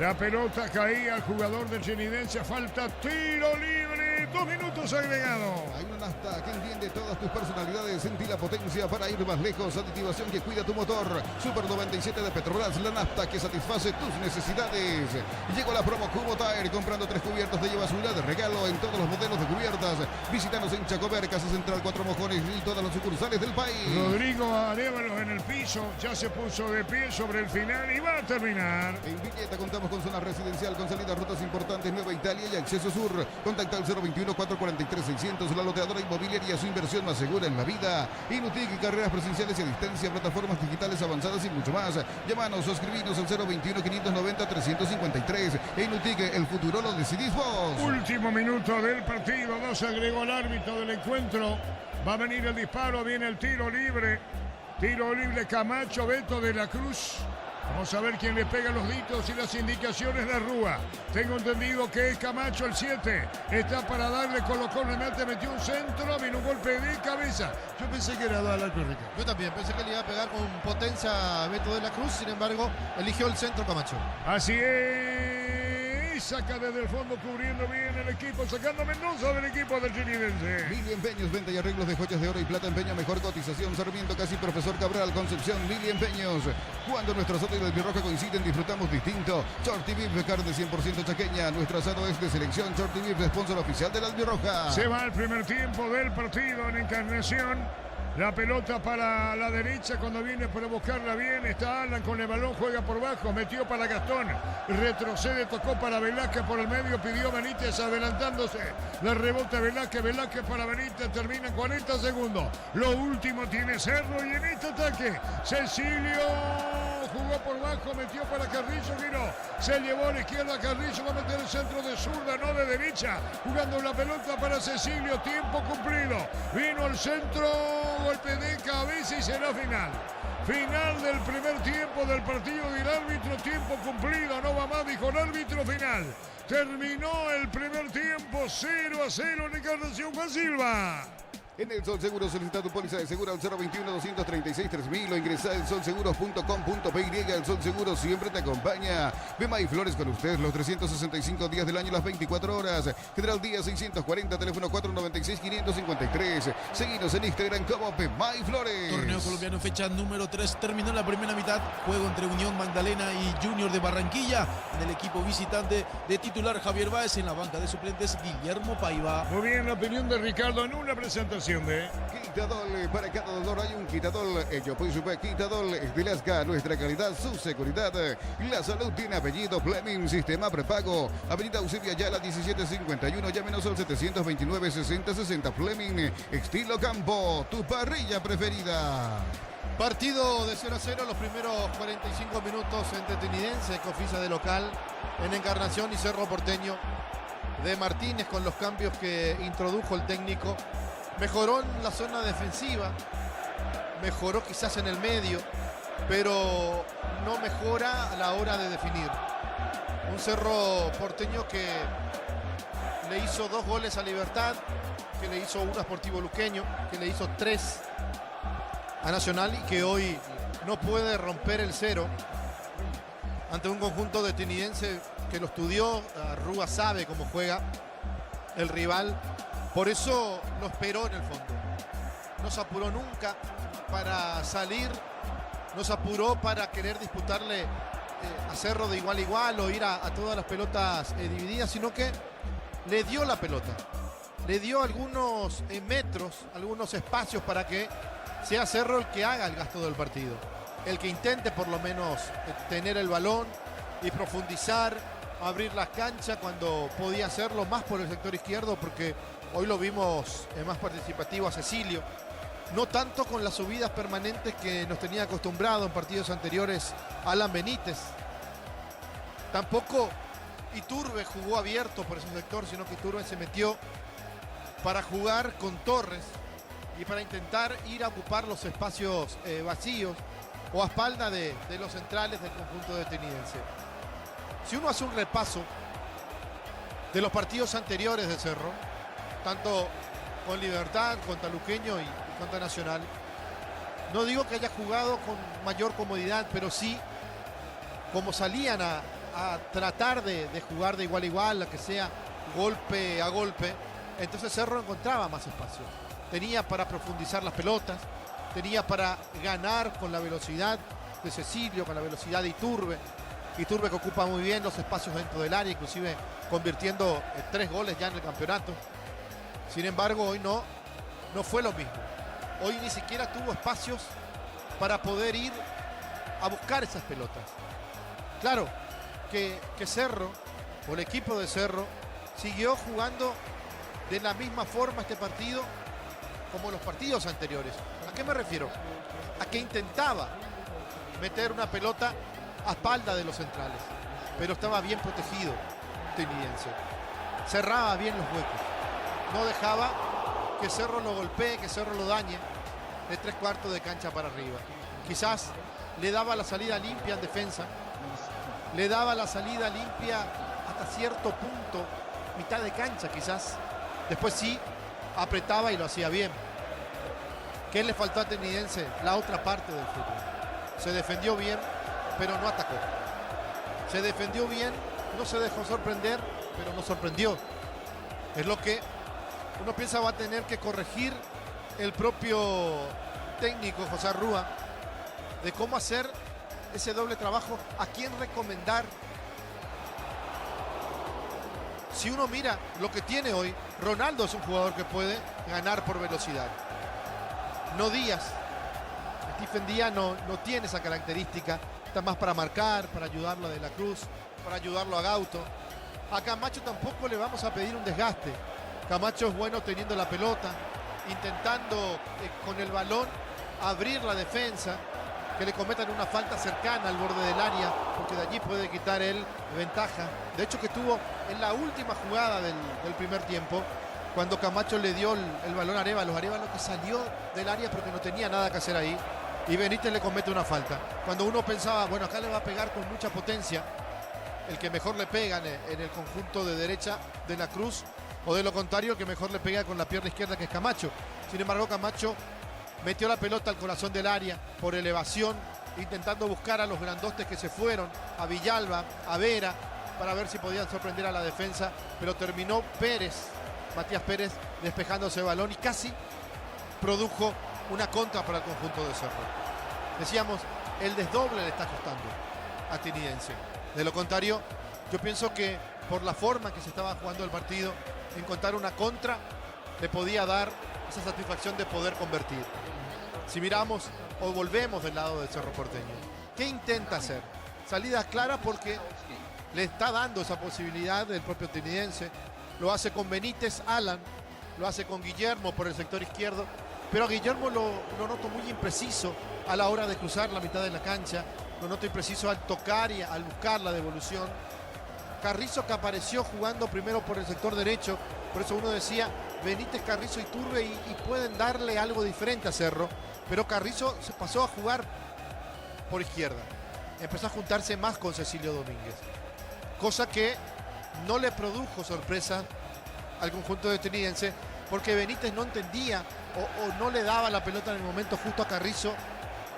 La pelota caía al jugador del Genidense. Falta tiro libre. 2 minutos agregado. Hay una nafta que entiende todas tus personalidades. Sentí la potencia para ir más lejos. Aditivación que cuida tu motor. Super 97 de Petrobras. La nafta que satisface tus necesidades. Llegó la promo Cubo Tire. Comprando 3 cubiertas te llevas una de regalo en todos los modelos de cubiertas. Visítanos en Chacover, Casa Central, 4 Mojones y todas las sucursales del país. Rodrigo Arévalos en el piso. Ya se puso de pie sobre el final y va a terminar. En Villeta contamos con zona residencial con salida a rutas importantes, Nueva Italia y acceso sur. Contacta al 021-443-600. La loteadora inmobiliaria, su inversión más segura en la vida. Inutic, carreras presenciales y a distancia, plataformas digitales avanzadas y mucho más. Llámanos o escribinos al 021-590-353. Inutic, el futuro lo decidís vos. Último minuto del partido. 2 agregó el árbitro del encuentro. Va a venir el disparo, viene el tiro libre. Tiro libre Camacho, Beto de la Cruz. Vamos a ver quién le pega los ditos y las indicaciones de Rúa. Tengo entendido que es Camacho el 7. Está para darle, colocó remate, metió un centro, vino un golpe de cabeza. Yo pensé que era dar la correcta. Yo también pensé que le iba a pegar con potencia a Beto de la Cruz, sin embargo, eligió el centro Camacho. Así es. Saca desde el fondo cubriendo bien el equipo, sacando Mendoza del equipo del Genidense. Mili Empeños, venta y arreglos de joyas de oro y plata, empeño, mejor cotización. Sarmiento, casi Profesor Cabral, Concepción, Mili Empeños. Cuando nuestro asado y el Albirroja coinciden, disfrutamos distinto. Shorty Beef, carne 100% chaqueña. Nuestro asado es de selección. Shorty Beef, sponsor oficial del Albirroja. Se va el primer tiempo del partido en Encarnación. La pelota para la derecha cuando viene para buscarla bien. Está Alan con el balón, juega por bajo, metió para Gastón. Retrocede, tocó para Velázquez por el medio, pidió Benítez adelantándose. La rebota Velázquez, Velázquez para Benítez, termina en 40 segundos. Lo último tiene Cerro y en este ataque Cecilio jugó por bajo, metió para Carrillo, giró. Se llevó a la izquierda Carrillo, va a meter el centro de zurda, no de derecha. Jugando la pelota para Cecilio, tiempo cumplido. Vino el centro, golpe de cabeza y será final. Final del primer tiempo del partido del árbitro, tiempo cumplido, no va más, dijo el árbitro, final. Terminó el primer tiempo, 0-0 en Encarnación. Juan Silva. En el Sol Seguro solicita tu póliza de seguro al 021-236-3000 o ingresa en solseguros.com.py. El Sol Seguro siempre te acompaña. Bemay Flores con usted los 365 días del año, las 24 horas. General Díaz 640, teléfono 496-553. Seguinos en Instagram como Bemay Flores. Torneo colombiano, fecha número 3. Terminó la primera mitad. Juego entre Unión Magdalena y Junior de Barranquilla. En el equipo visitante de titular Javier Báez. En la banca de suplentes Guillermo Paiva. Muy bien, la opinión de Ricardo en una presentación de Quitadol. Para cada dolor hay un Quitadol. Yo soy Super Quitadol es de Lasca. Nuestra calidad, su seguridad. La salud tiene apellido Fleming. Sistema prepago. Avenida Eusebio Ayala 1751. Llámenos al 729-6060. Fleming. Estilo campo. Tu parrilla preferida. Partido de 0-0, los primeros 45 minutos entre Tenidense, que oficia de local en Encarnación, y Cerro Porteño de Martínez, con los cambios que introdujo el técnico. Mejoró en la zona defensiva, mejoró quizás en el medio, pero no mejora a la hora de definir. Un Cerro Porteño que le hizo 2 goles a Libertad, que le hizo 1 a Sportivo Luqueño, que le hizo 3 a Nacional y que hoy no puede romper el 0 ante un conjunto de Tenidense que lo estudió. Rúa sabe cómo juega el rival. Por eso lo esperó en el fondo. No se apuró nunca para salir. No se apuró para querer disputarle a Cerro de igual a igual o ir a todas las pelotas divididas, sino que le dio la pelota. le dio algunos metros, algunos espacios para que sea Cerro el que haga el gasto del partido. El que intente por lo menos tener el balón y profundizar, abrir la cancha cuando podía hacerlo más por el sector izquierdo, porque hoy lo vimos más participativo a Cecilio. No tanto con las subidas permanentes que nos tenía acostumbrado en partidos anteriores Alan Benítez. Tampoco Iturbe jugó abierto por ese sector, sino que Iturbe se metió para jugar con Torres y para intentar ir a ocupar los espacios vacíos o a espalda de los centrales del conjunto detenidense. Si uno hace un repaso de los partidos anteriores de Cerro, tanto con Libertad, contra Luqueño y contra Nacional, no digo que haya jugado con mayor comodidad, pero sí como salían a tratar de jugar de igual a igual, a que sea golpe a golpe, entonces Cerro encontraba más espacio. Tenía para profundizar las pelotas, tenía para ganar con la velocidad de Cecilio, con la velocidad de Iturbe. Iturbe que ocupa muy bien los espacios dentro del área, inclusive convirtiendo 3 goles ya en el campeonato. Sin embargo, hoy no fue lo mismo. Hoy ni siquiera tuvo espacios para poder ir a buscar esas pelotas. Claro que Cerro, o el equipo de Cerro, siguió jugando de la misma forma este partido como los partidos anteriores. ¿A qué me refiero? A que intentaba meter una pelota a espalda de los centrales, pero estaba bien protegido Tenidense. Cerraba bien los huecos. No dejaba que Cerro lo golpee, que Cerro lo dañe de 3/4 de cancha para arriba. Quizás le daba la salida limpia en defensa, le daba la salida limpia hasta cierto punto, mitad de cancha quizás. Después sí, apretaba y lo hacía bien. ¿Qué le faltó a Tenidense? La otra parte del fútbol. Se defendió bien, pero no atacó. Se defendió bien, no se dejó sorprender, pero no sorprendió. Es lo que uno piensa va a tener que corregir el propio técnico José Rúa, de cómo hacer ese doble trabajo, a quién recomendar. Si uno mira lo que tiene hoy, Ronaldo es un jugador que puede ganar por velocidad. No Díaz. Stephen Díaz no tiene esa característica. Está más para marcar, para ayudarlo a De la Cruz, para ayudarlo a Gauto. A Camacho tampoco le vamos a pedir un desgaste. Camacho es bueno teniendo la pelota, intentando con el balón abrir la defensa, que le cometan una falta cercana al borde del área, porque de allí puede quitar él ventaja. De hecho que tuvo en la última jugada del primer tiempo, cuando Camacho le dio el balón a Arévalo que salió del área porque no tenía nada que hacer ahí, y Benítez le comete una falta. Cuando uno pensaba, bueno, acá le va a pegar con mucha potencia, el que mejor le pega en el conjunto de derecha de la Cruz, o de lo contrario, el que mejor le pega con la pierna izquierda, que es Camacho. Sin embargo, Camacho metió la pelota al corazón del área por elevación, intentando buscar a los grandostes que se fueron, a Villalba, a Vera, para ver si podían sorprender a la defensa, pero terminó Matías Pérez, despejándose el balón y casi produjo una contra para el conjunto de Cerro. Decíamos, el desdoble le está costando a Tenidense. De lo contrario, yo pienso que por la forma que se estaba jugando el partido, encontrar una contra le podía dar esa satisfacción de poder convertir. Si miramos o volvemos del lado del Cerro Porteño, ¿qué intenta hacer? Salidas claras porque le está dando esa posibilidad del propio Tenidense. Lo hace con Benítez, Alan, lo hace con Guillermo por el sector izquierdo, pero a Guillermo lo noto muy impreciso a la hora de cruzar la mitad de la cancha, lo noto impreciso al tocar y al buscar la devolución. Carrizo, que apareció jugando primero por el sector derecho, por eso uno decía Benítez, Carrizo y Iturbe y pueden darle algo diferente a Cerro, pero Carrizo se pasó a jugar por izquierda, empezó a juntarse más con Cecilio Domínguez, cosa que no le produjo sorpresa al conjunto de Tenidense, porque Benítez no entendía o no le daba la pelota en el momento justo a Carrizo,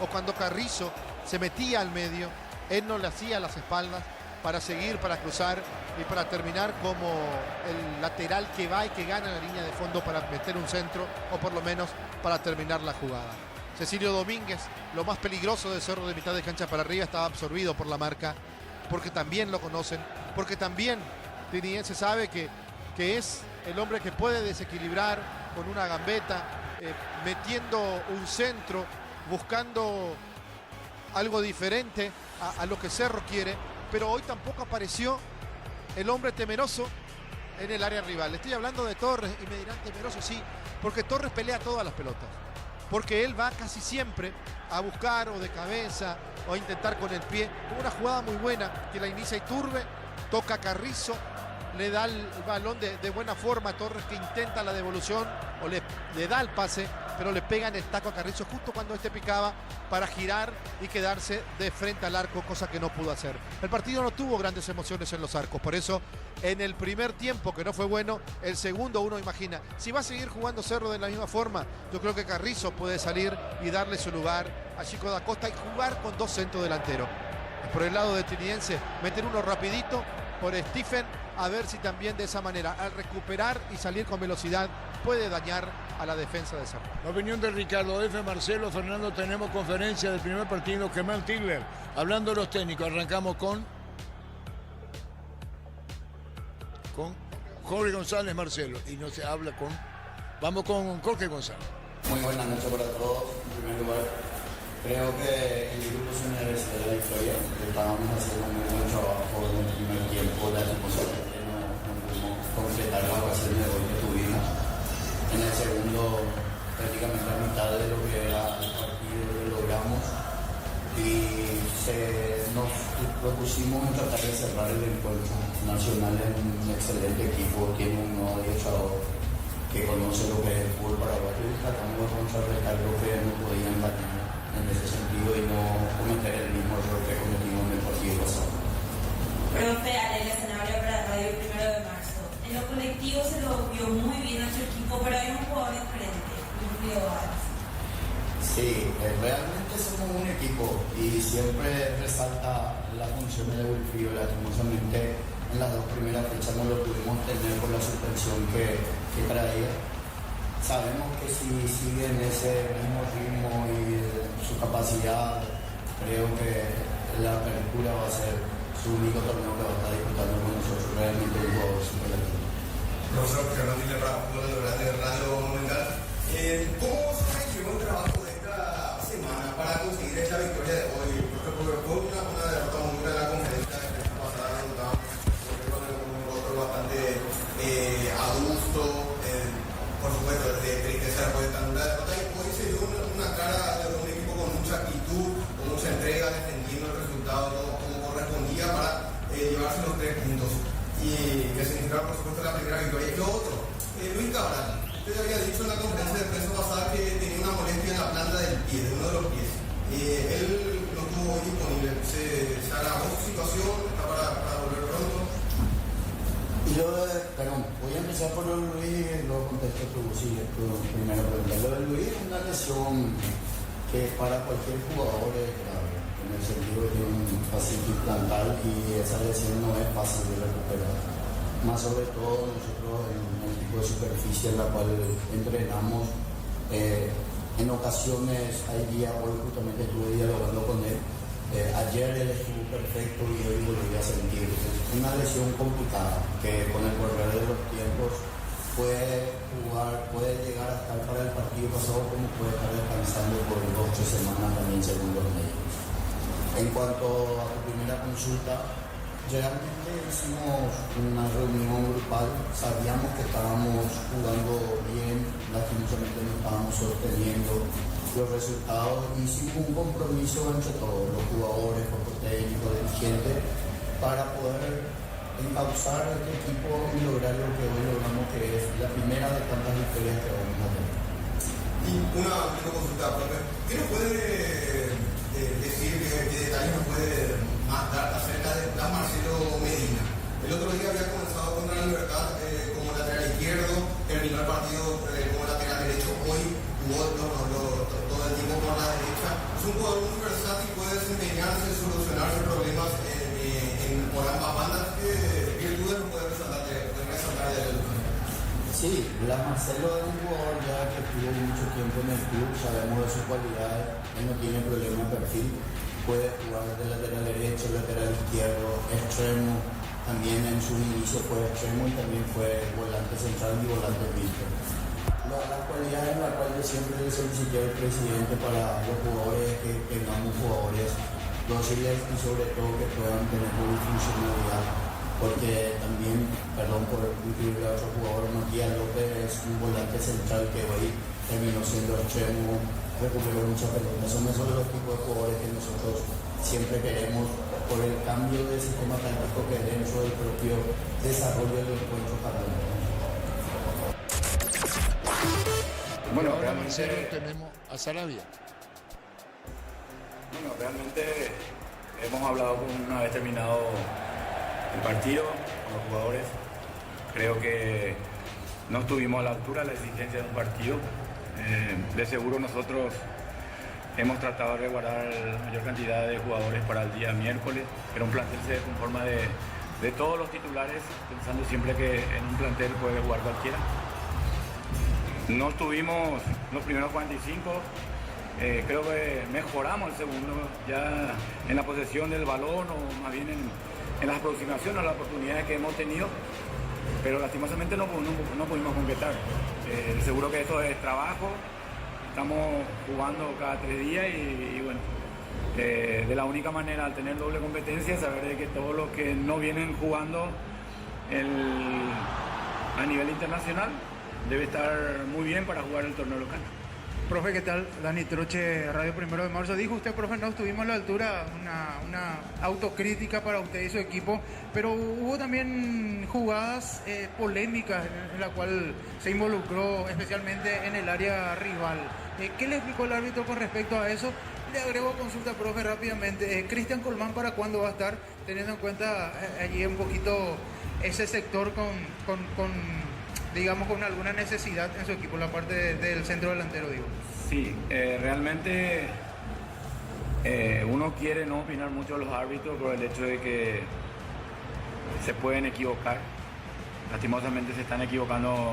o cuando Carrizo se metía al medio, él no le hacía las espaldas para seguir, para cruzar y para terminar como el lateral que va y que gana la línea de fondo para meter un centro, o por lo menos para terminar la jugada. Cecilio Domínguez, lo más peligroso de Cerro de mitad de cancha para arriba, estaba absorbido por la marca, porque también lo conocen, porque también Tenidense sabe que es el hombre que puede desequilibrar con una gambeta, metiendo un centro, buscando algo diferente a lo que Cerro quiere, pero hoy tampoco apareció el hombre temeroso en el área rival. Estoy hablando de Torres y me dirán temeroso, sí, porque Torres pelea todas las pelotas, porque él va casi siempre a buscar o de cabeza o a intentar con el pie. Una jugada muy buena que la inicia Iturbe, toca Carrizo, le da el balón de buena forma a Torres, que intenta la devolución o le da el pase, pero le pega en el taco a Carrizo justo cuando este picaba para girar y quedarse de frente al arco, cosa que no pudo hacer. El partido no tuvo grandes emociones en los arcos, por eso en el primer tiempo, que no fue bueno, el segundo uno imagina. Si va a seguir jugando Cerro de la misma forma, yo creo que Carrizo puede salir y darle su lugar a Chico da Costa y jugar con dos centros delanteros. Por el lado de Trinidense, meter uno rapidito por Stephen, a ver si también de esa manera, al recuperar y salir con velocidad, puede dañar a la defensa de Cerro. La opinión de Ricardo F. Marcelo Fernando, tenemos conferencia del primer partido, Kemal Tigler. Hablando de los técnicos, arrancamos con Jorge González Marcelo, y no se habla con... Vamos con Jorge González. Muy buenas noches para todos. En primer lugar, creo que el grupo se merece la victoria. Estábamos haciendo un muy buen trabajo en el primer tiempo, lastimosamente no pudimos completar la ocasión de gol que tuvimos. En el segundo, prácticamente a mitad de lo que era el partido lo logramos y nos propusimos en tratar de cerrar el encuentro. Nacional es un excelente equipo, tiene un nuevo luchador que conoce lo que es el fútbol paraguayo y tratamos de contrarrestar lo que no podían ganar en ese sentido y no cometer el mismo error que cometimos en el partido pasado. Profe, el escenario para Radio 1 de marzo. En lo colectivo se lo vio muy bien a su equipo, pero hay un jugador diferente, Wilfrido Vargas. Sí, realmente somos un equipo y siempre resalta la función de Wilfrido. Lastimosamente en las dos primeras fechas no lo pudimos tener por la suspensión que traía. Sabemos que si sigue en ese mismo ritmo y su capacidad, creo que la apertura va a ser su único torneo que va a estar disputando con nosotros. Realmente un jugador superlativo. Profesor Fernando Tigler para Fútbol de Radio Monumental. ¿Cómo se llevó el trabajo de esta semana para conseguir esta victoria de hoy? Porque fue una derrota muy dura en la conferencia de la pasada, bastante adusto, por supuesto, de tristeza después de tan dura derrota, y hoy se dio una cara de un equipo con mucha actitud, con mucha entrega, defendiendo el resultado como correspondía para llevarse los 3 puntos, y que significa, por supuesto, la primera victoria. Y lo otro, Luis Cabral, usted había dicho en la conferencia de prensa pasada que tenía una molestia en la planta del pie, de uno de los pies. Él no estuvo hoy disponible, se agravó su situación, está para volver pronto. Perdón, voy a empezar por lo de Luis y luego contesto tu primera pregunta. Lo de Luis es una lesión que para cualquier jugador es grave, en el sentido de que tiene un fascitis plantar y esa lesión no es fácil de recuperar. Más sobre todo nosotros en el tipo de superficie en la cual entrenamos, en ocasiones hay días, hoy justamente estuve dialogando con él. Ayer él estuvo perfecto y hoy volví a sentir una lesión complicada que con el correr de los tiempos puede llegar a estar para el partido pasado, como puede estar descansando por 2 o 3 semanas también según los médicos. En cuanto a tu primera consulta, realmente hicimos una reunión grupal, sabíamos que estábamos jugando bien, lastimosamente no estábamos sosteniendo los resultados, hicimos un compromiso entre todos los jugadores, cuerpo técnico, dirigentes, para poder encauzar este equipo y lograr lo que hoy logramos, que es la primera de tantas victorias que vamos a tener. Y una última consulta, profe. ¿Qué nos puede decir, qué detalles nos puede más dar acerca de Marcelo Medina? El otro día había comenzado contra la Libertad como lateral izquierdo, terminó el partido como lateral derecho, hoy jugó todo el tiempo por la derecha. Es un jugador muy versátil, puede desempeñarse, solucionarse problemas por ambas bandas. ¿Qué dudas nos puede resaltar de él? Sí, Marcelo es un jugador ya que estuvo mucho tiempo en el club, sabemos de sus cualidades, él no tiene problema de perfil, puede jugar de lateral derecho, lateral izquierdo, extremo, también en su inicio fue extremo y también fue volante central y volante mixto. La cualidad en la cual yo siempre le solicité al presidente para los jugadores que tengamos jugadores dóciles y sobre todo que puedan tener funcionalidad, porque también, perdón por incluir a otro jugador, Matías López es un volante central que hoy terminó siendo extremo, recuperó muchas pelotas. Son esos los tipos de jugadores que nosotros siempre queremos por el cambio de sistema táctico que dentro del propio desarrollo del encuentro catalán. Bueno, ahora Marcelo tenemos a Sarabia. Bueno, realmente hemos hablado una vez terminado el partido con los jugadores. Creo que no estuvimos a la altura de la exigencia de un partido. De seguro nosotros hemos tratado de guardar la mayor cantidad de jugadores para el día miércoles, pero un plantel se conforma de todos los titulares, pensando siempre que en un plantel puede jugar cualquiera. No estuvimos los primeros 45, creo que mejoramos el segundo, ya en la posesión del balón o más bien en las aproximaciones a las oportunidades que hemos tenido, pero lastimosamente no pudimos concretar. Seguro que esto es trabajo, estamos jugando cada 3 días y bueno, de la única manera al tener doble competencia es saber de que todos los que no vienen jugando a nivel internacional debe estar muy bien para jugar el torneo local. Profe, ¿qué tal? Dani Troche, Radio Primero de Marzo. Dijo usted, profe, no estuvimos a la altura, una autocrítica para usted y su equipo, pero hubo también jugadas polémicas en la cual se involucró especialmente en el área rival. ¿Qué le explicó el árbitro con respecto a eso? Le agrego consulta, profe, rápidamente. Cristian Colmán, ¿para cuándo va a estar? Teniendo en cuenta allí un poquito ese sector digamos, con alguna necesidad en su equipo, la parte del centro delantero, digo. Sí, realmente uno quiere no opinar mucho de los árbitros por el hecho de que se pueden equivocar. Lastimosamente se están equivocando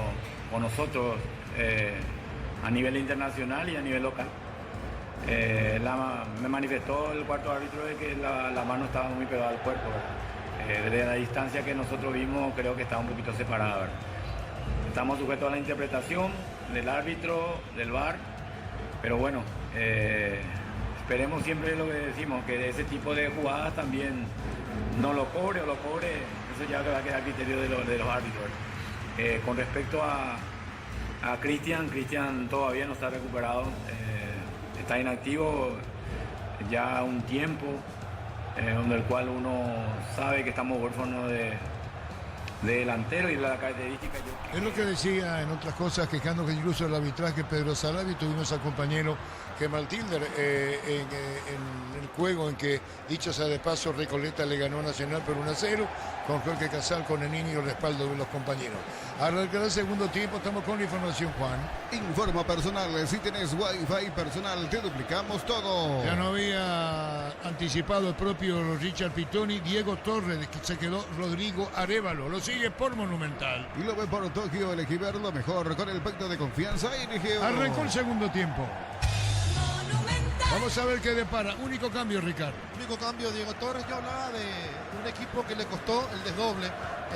con nosotros a nivel internacional y a nivel local. Me manifestó el cuarto árbitro de que la mano estaba muy pegada al cuerpo. Desde la distancia que nosotros vimos, creo que estaba un poquito separada, ¿verdad? Estamos sujetos a la interpretación del árbitro, del VAR, pero bueno, esperemos siempre lo que decimos, que de ese tipo de jugadas también no lo cobre o lo cobre, eso ya va a quedar a criterio de los árbitros. Con respecto a Cristian todavía no está recuperado, está inactivo ya un tiempo, donde el cual uno sabe que estamos huérfanos de delantero y la característica. Es lo que decía en otras cosas, quejando que incluso el arbitraje Pedro Sarabia. Tuvimos al compañero Kemal Tilder en el juego en que, dicho sea de paso, Recoleta le ganó a Nacional por 1-0, con Jorge Casal con el niño y el respaldo de los compañeros. Arrancará el segundo tiempo, estamos con la información, Juan. Informa personal, si tenés Wi-Fi personal, te duplicamos todo. Ya no había anticipado el propio Richard Pitoni, Diego Torres, que se quedó Rodrigo Arévalo, lo sigue por Monumental. Y lo ve por Tokio, elegí ver lo mejor con el pacto de confianza NGO. Arrancó el segundo tiempo. Vamos a ver qué depara. Único cambio, Ricardo. Único cambio, Diego Torres. Yo hablaba de un equipo que le costó el desdoble,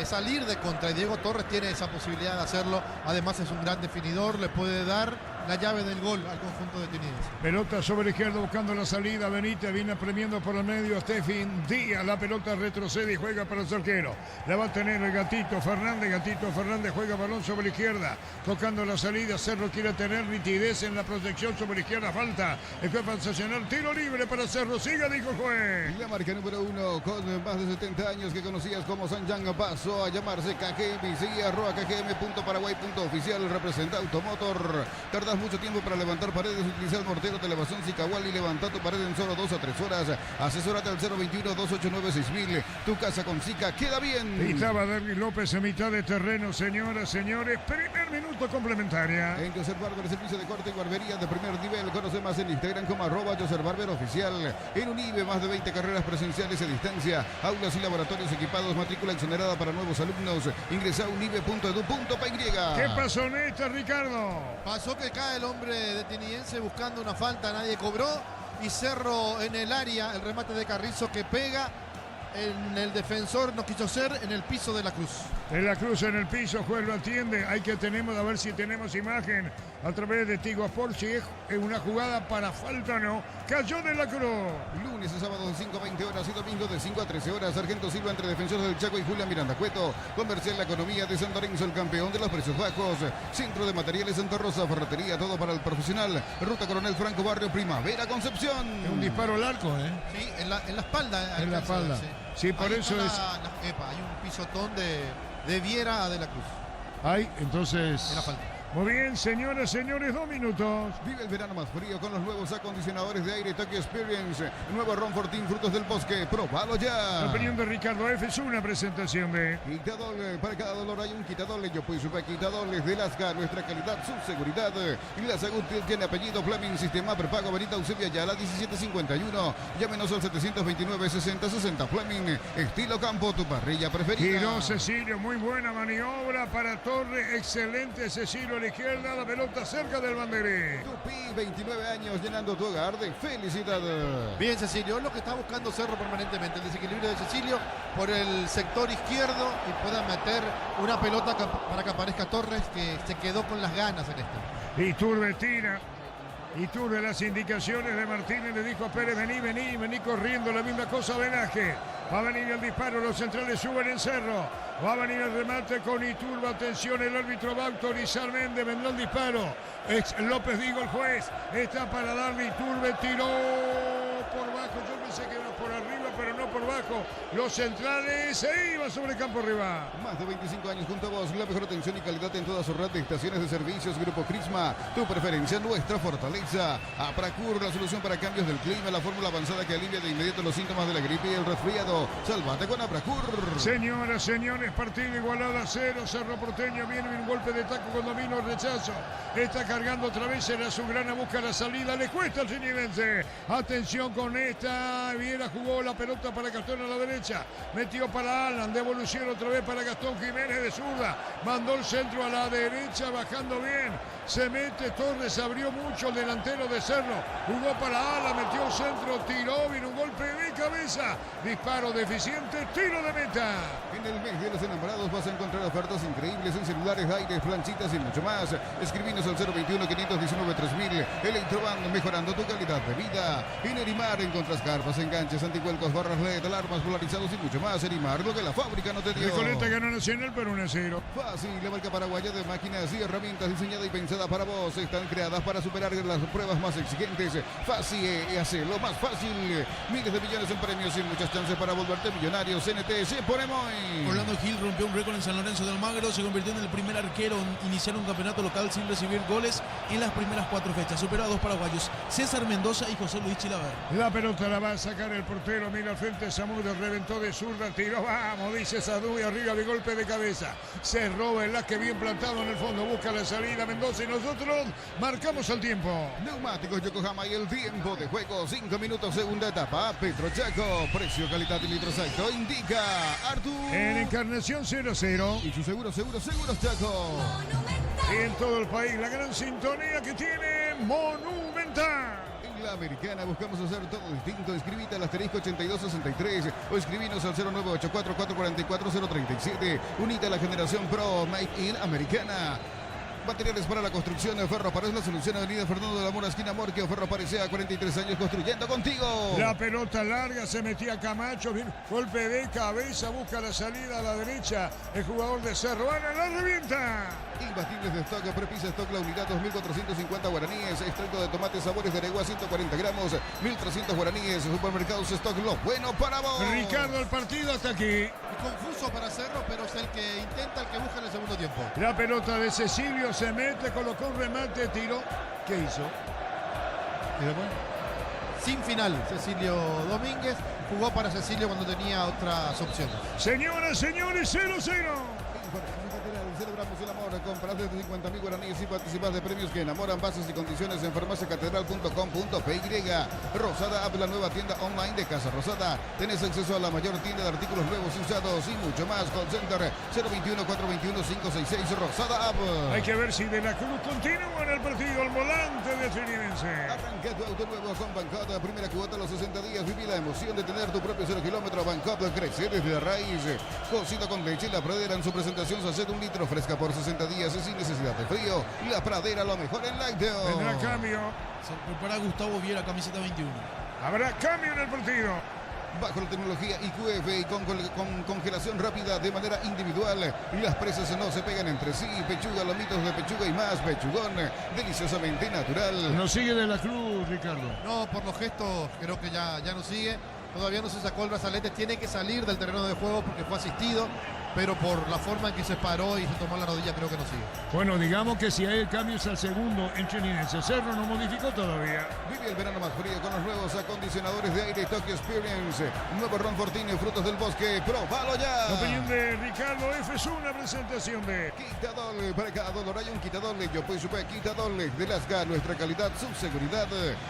salir de contra. Y Diego Torres tiene esa posibilidad de hacerlo. Además es un gran definidor, le puede dar la llave del gol al conjunto de Tiniense. Pelota sobre la izquierda buscando la salida. Benítez viene premiando por el medio a Stefan Díaz. La pelota retrocede y juega para el arquero. La va a tener el Gatito Fernández. Gatito Fernández juega balón sobre la izquierda. Tocando la salida. Cerro quiere tener nitidez en la protección sobre la izquierda. Falta. El juez sensacional. Tiro libre para Cerro. Siga, dijo el juez. La marca número 1 con más de 70 años que conocías como Sanjang pasó a llamarse KGM. Sigue @KGM.paraguay.oficial. Representa Automotor. Tardas mucho tiempo para levantar paredes. Utiliza el mortero de elevación Zicawal y levanta tu pared en solo 2 a 3 horas. Asesórate al 021-289-6000. Tu casa con Zika queda bien. Y estaba Derby López en mitad de terreno, señoras, señores. Primer minuto complementaria. En Joseph Barber, servicio de corte y barbería de primer nivel. Conoce más en Instagram como @Joseph Barber oficial. En Unive, más de 20 carreras presenciales a distancia. Aulas y laboratorios equipados. Matrícula exonerada para nuevos alumnos. Ingresa a unive.edu.py. ¿Qué pasó en esta, Ricardo? Pasó que cae el hombre de Tiniense buscando una falta, nadie cobró. Y Cerro en el área, el remate de Carrizo que pega en el defensor, no quiso ser en el piso de la Cruz. De la Cruz en el piso, juez lo atiende. A ver si tenemos imagen a través de Tigo Sport, si es una jugada para falta o no. Cayó de la Cruz. Lunes y sábado de 5 a 20 horas y domingo de 5 a 13 horas. Sargento Silva entre Defensores del Chaco y Julián Miranda Cueto. Comercial La Economía de San Lorenzo, el campeón de los precios bajos. Centro de Materiales Santa Rosa, ferretería, todo para el profesional. Ruta Coronel Franco, Barrio Primavera, Concepción. Un disparo al arco, ¿eh? Sí, en la espalda. En la espalda. Sí, por ahí eso es. Hay un pisotón de Viera a De la Cruz. Hay, entonces. Era falta. Muy bien, señoras, señores, 2 minutos. Vive el verano más frío con los nuevos acondicionadores de aire Tokyo Experience. Nuevo Ron Fortín, frutos del bosque. ¡Próbalo ya! La opinión de Ricardo F. es una presentación de Quitadol. Para cada dolor hay un Quitadol. Yo pues supe Quitadol de Lasca. Nuestra calidad, su seguridad. Y la Sagud tiene apellido Fleming. Sistema prepago. Benita Eusebia Ayala 1751. Llámenos al 729-6060. Fleming. Estilo campo, tu parrilla preferida. Giró Cecilio. Muy buena maniobra para Torre. Excelente Cecilio. A la izquierda, la pelota cerca del banderín. Tupi, 29 años llenando tu hogar de felicidad. Bien, Cecilio, es lo que está buscando Cerro permanentemente, el desequilibrio de Cecilio por el sector izquierdo y pueda meter una pelota para que aparezca Torres, que se quedó con las ganas en este. Iturbe tira. Iturbe, las indicaciones de Martínez le dijo a Pérez, vení corriendo, la misma cosa Venaje. Va a venir el disparo, los centrales suben en Cerro. Va a venir el remate con Iturbe, atención, el árbitro va a autorizar Méndez, vendrá el disparo. López Digo, el juez, está para darle Iturbe, tiró por bajo, yo pensé que era por arriba, pero no por bajo. Los centrales se iban sobre el campo rival. Más de 25 años junto a vos, la mejor atención y calidad en toda su red de estaciones de servicios. Grupo Crisma, tu preferencia, nuestra fortaleza. Apracur, la solución para cambios del clima, la fórmula avanzada que alivia de inmediato los síntomas de la gripe y el resfriado. Sálvate con Apracur. Señoras, señores, partido igualado a 0. Cerro Porteño viene un golpe de taco con dominio, rechazo. Está cargando otra vez, era su grana, busca la salida, le cuesta al Cinidense. Atención con esta. Viera jugó la pelota para Gastón a la derecha. Metió para Alan, devolución otra vez para Gastón Jiménez de zurda. Mandó el centro a la derecha, bajando bien. Se mete Torres, abrió mucho el delantero de Cerro. Jugó para Alan, metió el centro, tiró, vino un golpe de cabeza. Disparo deficiente, tiro de meta. En el mes de los enamorados vas a encontrar ofertas increíbles en celulares, aires, planchitas y mucho más. Escribinos al 021-519-3000. Electroban, mejorando tu calidad de vida. En Erimar encuentras carpas, enganches, anticuelcos, barras LED, alarmas, polarizados y mucho más. Erimar, lo que la fábrica no te dio. Recoleta ganó Nacional por 1-0. Fácil, la marca paraguaya de máquinas y herramientas diseñada y pensada para vos. Están creadas para superar las pruebas más exigentes. Fácil, hacerlo más fácil. Miles de millones en premios y muchas chances para volverte millonario. CNT se pone muy. Orlando Gil rompió un récord en San Lorenzo de Almagro. Se convirtió en el primer arquero en iniciar un campeonato local sin recibir goles en las primeras 4 fechas. Superó a 2 paraguayos, César Mendoza y José Luis Chilaver. La pelota la va a sacar el portero. Mira al frente, Samudio reventó de zurda, tiró. Vamos, dice Sadú, y arriba de golpe de cabeza. Se roba el que bien plantado en el fondo. Busca la salida Mendoza y nosotros marcamos el tiempo. Neumáticos Yokohama y el tiempo de juego. 5 minutos, segunda etapa. Petro Chaco, precio, calidad y litros alto. Indica Artur. En Encarnación 0-0. Y su seguros Chaco. Y en todo el país la gran sintonía que tiene Monumental. En la Americana buscamos hacer todo distinto. Escribite al asterisco 8263 o escribinos al 0984-444-037. Unite a la generación Pro Make in Americana. Materiales para la construcción de Ferro es la solución. Avenida Fernando de la Mora, esquina Morquio. Ferro Parecea, 43 años construyendo contigo. La pelota larga, se metía Camacho, bien, golpe de cabeza, busca la salida a la derecha. El jugador de Cerro, Ana la revienta. Imbatibles de stock, prepisa stock, la unidad 2.450 guaraníes. Extracto de tomate, sabores de Aregua, 140 gramos, 1.300 guaraníes. Supermercados stock, lo bueno para vos. Ricardo, el partido hasta aquí. Confuso para Cerro, pero es el que intenta, el que busca en el segundo tiempo. La pelota de Cecilio se mete, colocó un remate, tiró. ¿Qué hizo? Sin final, Cecilio Domínguez. Jugó para Cecilio cuando tenía otras opciones. Señoras, señores, 0-0. celebramos el amor. Compras desde 50.000 guaraníes y participas de premios que enamoran. Bases y condiciones en farmaciacatedral.com.py. Rosada App, la nueva tienda online de Casa Rosada. Tenés acceso a la mayor tienda de artículos nuevos y usados y mucho más. Call Center 021-421-566. Rosada App. Hay que ver si De la Cruz continúa en el partido. El volante de Trinidad. Arranca tu auto nuevo con Bancop. Primera cuota a los 60 días. Viví la emoción de tener tu propio 0 kilómetro. Bancop crece desde la raíz. Cocido con leche. La Pradera en su presentación Sachet 1 litro. Fresca por 60 días sin necesidad de frío. La Pradera, lo mejor en lácteo. Tendrá cambio. Se prepara Gustavo Viera, camiseta 21. Habrá cambio en el partido. Bajo la tecnología IQF y con congelación rápida de manera individual. Las presas no se pegan entre sí. Pechuga, lomitos de pechuga y más. Pechugón, deliciosamente natural. No sigue De la Cruz, Ricardo. No, por los gestos creo que ya no sigue. Todavía no se sacó el brazalete. Tiene que salir del terreno de juego porque fue asistido. Pero por la forma en que se paró y se tomó la rodilla, creo que no sigue. Bueno, digamos que si hay cambios al segundo en Trinidad. Cerro no modificó todavía. Vive el verano más frío con los nuevos acondicionadores de aire Tokyo Experience. Nuevo Ron Fortini, frutos del bosque. ¡Próbalo ya! La opinión de Ricardo F. es una presentación de Quitadol. Para cada dolor hay un Quitadol. Yo pues supe Quitadol de Lasga. Nuestra calidad, su seguridad.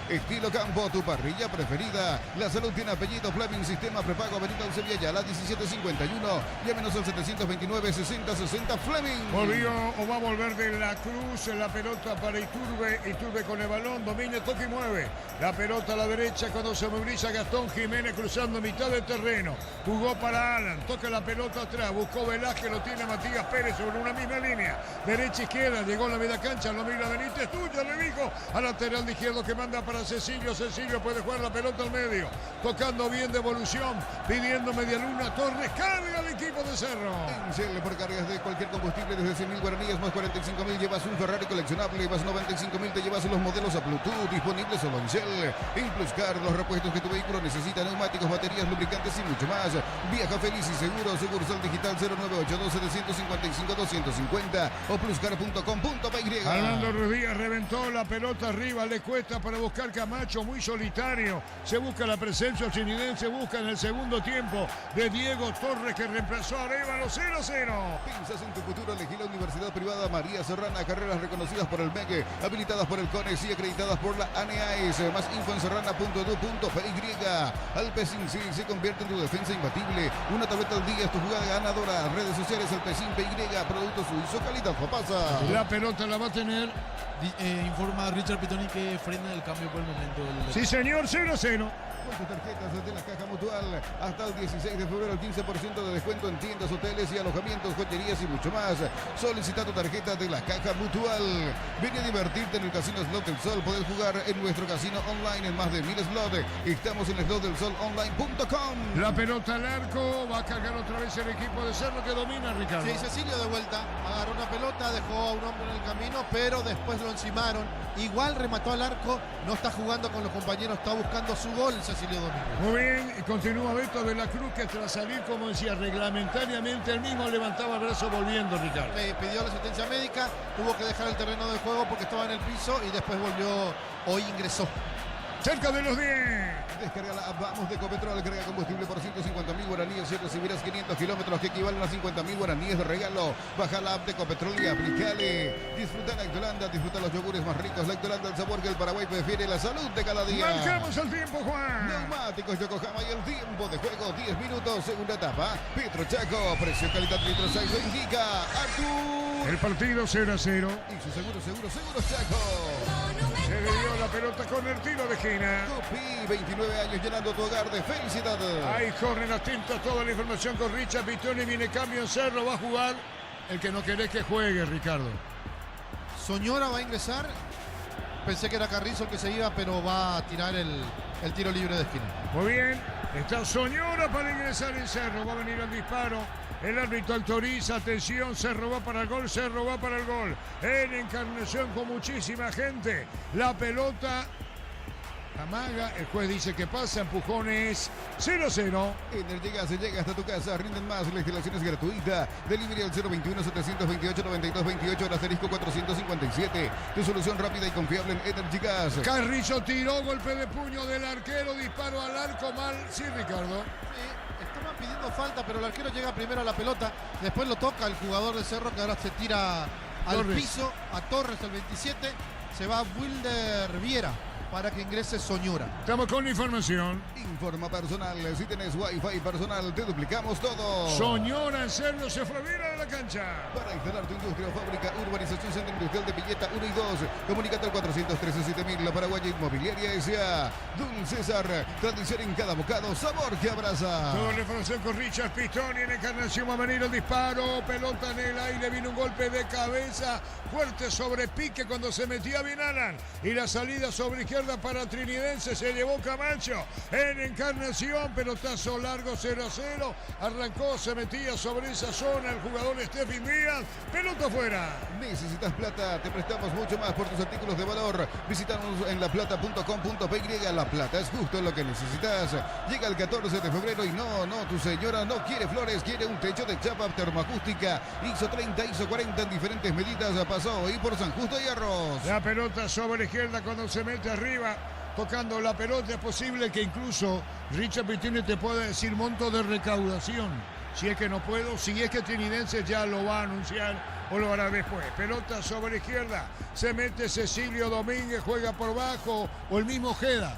Estilo campo, tu parrilla preferida. La salud tiene apellido. Fleming, sistema prepago. Avenida Eusebio la 1751. Llámenos al 729-6060 Fleming. Volvió o va a volver De la Cruz. La pelota para Iturbe. Iturbe con el balón. Domina, toca y mueve. La pelota a la derecha cuando se moviliza Gastón Jiménez cruzando mitad del terreno. Jugó para Alan. Toca la pelota atrás. Buscó Velázquez. Lo tiene Matías Pérez sobre una misma línea. Derecha izquierda. Llegó la media cancha. Lo mira Benítez. Tuya le dijo. Al lateral de izquierdo que manda para Cecilio. Cecilio puede jugar la pelota al medio. Tocando bien de evolución. Pidiendo media luna. Torres carga al equipo de Cerro. En Shell, por cargas de cualquier combustible desde 100.000 guaraníes más 45.000 llevas un Ferrari coleccionable, más 95.000 te llevas los modelos a Bluetooth disponibles solo en Shell. Impluscar, los repuestos que tu vehículo necesita, neumáticos, baterías, lubricantes y mucho más. Viaja feliz y seguro, Sucursal Digital 0982-755-250 o pluscar.com.py. Armando Rodríguez reventó la pelota arriba, le cuesta para buscar Camacho, muy solitario. Se busca la presencia trinitense, busca en el segundo tiempo de Diego Torres que reemplazó a Arevalo. 0-0. Piensas en tu futuro, elegí la Universidad Privada María Serrana, carreras reconocidas por el MEG, habilitadas por el CONES y acreditadas por la ANEAES. Más info en serrana.edu.py. Alpecin sí se convierte en tu defensa imbatible. Una tableta al día es tu jugada ganadora. Redes sociales Alpecin PY, producto suizo, calidad papasa. La pelota la va a tener. Informa Richard Pitoni que frena el cambio por el momento. Sí, señor, 0-0. Con tus tarjetas de la Caja Mutual hasta el 16 de febrero el 15% de descuento en tiendas, hoteles y alojamientos, joyerías y mucho más. Solicita tu tarjeta de la Caja Mutual. Ven a divertirte en el Casino Slot del Sol. Podés jugar en nuestro casino online en más de 1000 slots. Estamos en slotdelsolonline.com. La pelota al arco. Va a cargar otra vez el equipo de Cerro que domina, Ricardo. Sí, Cecilio de vuelta. Agarró una pelota, dejó a un hombre en el camino, pero después lo encimaron. Igual remató al arco. No está jugando con los compañeros, está buscando su gol, Cecilio Domínguez. Muy bien, y continúa Beto de la Cruz que tras salir, como decía, reglamentariamente él mismo levantaba el brazo volviendo, Ricardo. Pidió la asistencia médica, tuvo que dejar el terreno de juego porque estaba en el piso y después volvió, hoy ingresó. Cerca de los 10. Descarga la app Vamos de Ecopetrol, carga combustible por 150.000 guaraníes y recibirás 500 kilómetros que equivalen a 50.000 guaraníes de regalo. Baja la app de Ecopetrol y aplicale. Disfruta Lactolanda, disfruta los yogures más ricos. Lactolanda, el sabor que el Paraguay prefiere, la salud de cada día. Marcamos el tiempo, Juan. Neumáticos Yokohama y el tiempo de juego, 10 minutos, segunda etapa. Petro Chaco, precio, calidad, litros, lo indica Artur. El partido 0-0. Y su seguro Chaco. Se le dio la pelota con el tiro de esquina. Copi, 29 años llenando tu hogar de felicidad. Ahí corren atentos a toda la información con Richard Pitoni. Viene cambio en Cerro, va a jugar el que no querés que juegue, Ricardo. Soñora va a ingresar. Pensé que era Carrizo el que se iba, pero va a tirar el tiro libre de esquina. Muy bien, está Soñora para ingresar en Cerro. Va a venir el disparo. El árbitro autoriza, atención, Cerro va para el gol, Cerro va para el gol. En Encarnación con muchísima gente. La pelota amaga, el juez dice que pasa, empujones 0-0. Energigas se llega hasta tu casa, rinden más, la instalación es gratuita. Delivery al 021-728-9228, el asterisco 457. Tu solución rápida y confiable en Energigas. Carrizo tiró, golpe de puño del arquero, disparo al arco mal. Sí, Ricardo. Sí, estaba pidiendo falta, pero el arquero llega primero a la pelota, después lo toca el jugador de Cerro, que ahora se tira al piso, a Torres, el 27, se va Wilder Viera para que ingrese Soñora. Estamos con información. Informa personal, si tenés wifi personal, te duplicamos todo. Soñora en Cerro se fue Viera de la cancha. Para instalar tu industria o fábrica, urbanización Centro Industrial de Pilleta 1 y 2. Comunícate al 413-7000, la Paraguaya Inmobiliaria S.A. Dul César, tradición en cada bocado, sabor que abraza. Todo el Francisco Richard Pistoni en Encarnación, va a venir el disparo, pelota en el aire, vino un golpe de cabeza, fuerte sobre pique cuando se metía bien Alan. Y la salida sobre izquierda para Trinidense, se llevó Camacho en Encarnación, pelotazo largo 0-0, arrancó, se metía sobre esa zona el jugador Stephen Díaz, pelota afuera. Necesitas plata, te prestamos mucho más por tus artículos de valor. Visítanos en laplata.com.py. La Plata es justo lo que necesitas. Llega el 14 de febrero y no, tu señora no quiere flores, quiere un techo de chapa termoacústica, ISO 30, ISO 40 en diferentes medidas. Pasó hoy por San Justo y Arroz. La pelota sobre la izquierda cuando se mete arriba, tocando la pelota. Es posible que incluso Richard Pistoni te pueda decir monto de recaudación. Si es que no puedo, si es que Trinidense ya lo va a anunciar o lo hará después. Pelota sobre la izquierda, se mete Cecilio Domínguez, juega por bajo, o el mismo Ojeda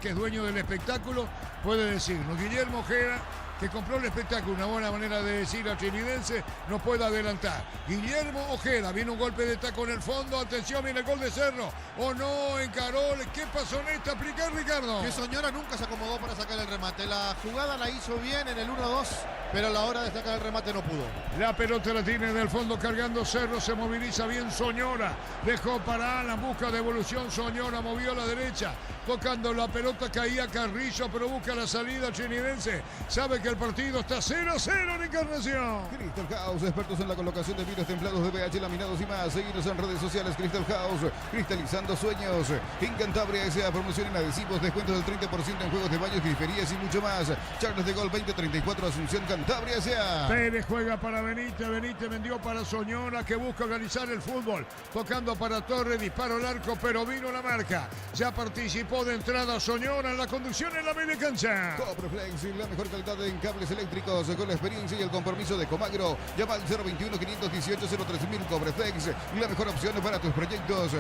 que es dueño del espectáculo, puede decirnos. Guillermo Ojeda, que compró el espectáculo, una buena manera de decir a Trinidense, no puede adelantar. Guillermo Ojeda, viene un golpe de taco en el fondo, atención, viene el gol de Cerro, o no, encaró, ¿qué pasó en esta? Aplicar, Ricardo. Que Soñora nunca se acomodó para sacar el remate, la jugada la hizo bien en el 1-2, pero a la hora de sacar el remate no pudo. La pelota la tiene del fondo cargando Cerro, se moviliza bien Soñora, dejó para Alan, busca devolución, Soñora movió a la derecha, tocando la pelota, caía Carrillo, pero busca la salida Trinidense, sabe que el partido está 0-0 en Encarnación. Crystal House, expertos en la colocación de vidrios templados de pH, laminados y más. Seguidos en redes sociales. Crystal House, cristalizando sueños. En Cantabria S.A. promoción en adhesivos, descuentos del 30% en juegos de baños, griferías y mucho más. Charles de Gol 2034, Asunción, Cantabria S.A. Pérez juega para Benítez, Benítez vendió para Soñora, que busca organizar el fútbol. Tocando para Torres, disparo al arco, pero vino la marca. Ya participó de entrada Soñora en la conducción en la media cancha. Copreflex, la mejor calidad en cables eléctricos, con la experiencia y el compromiso de Comagro. Llama al 021-518-03000. Cobreflex, la mejor opción para tus proyectos.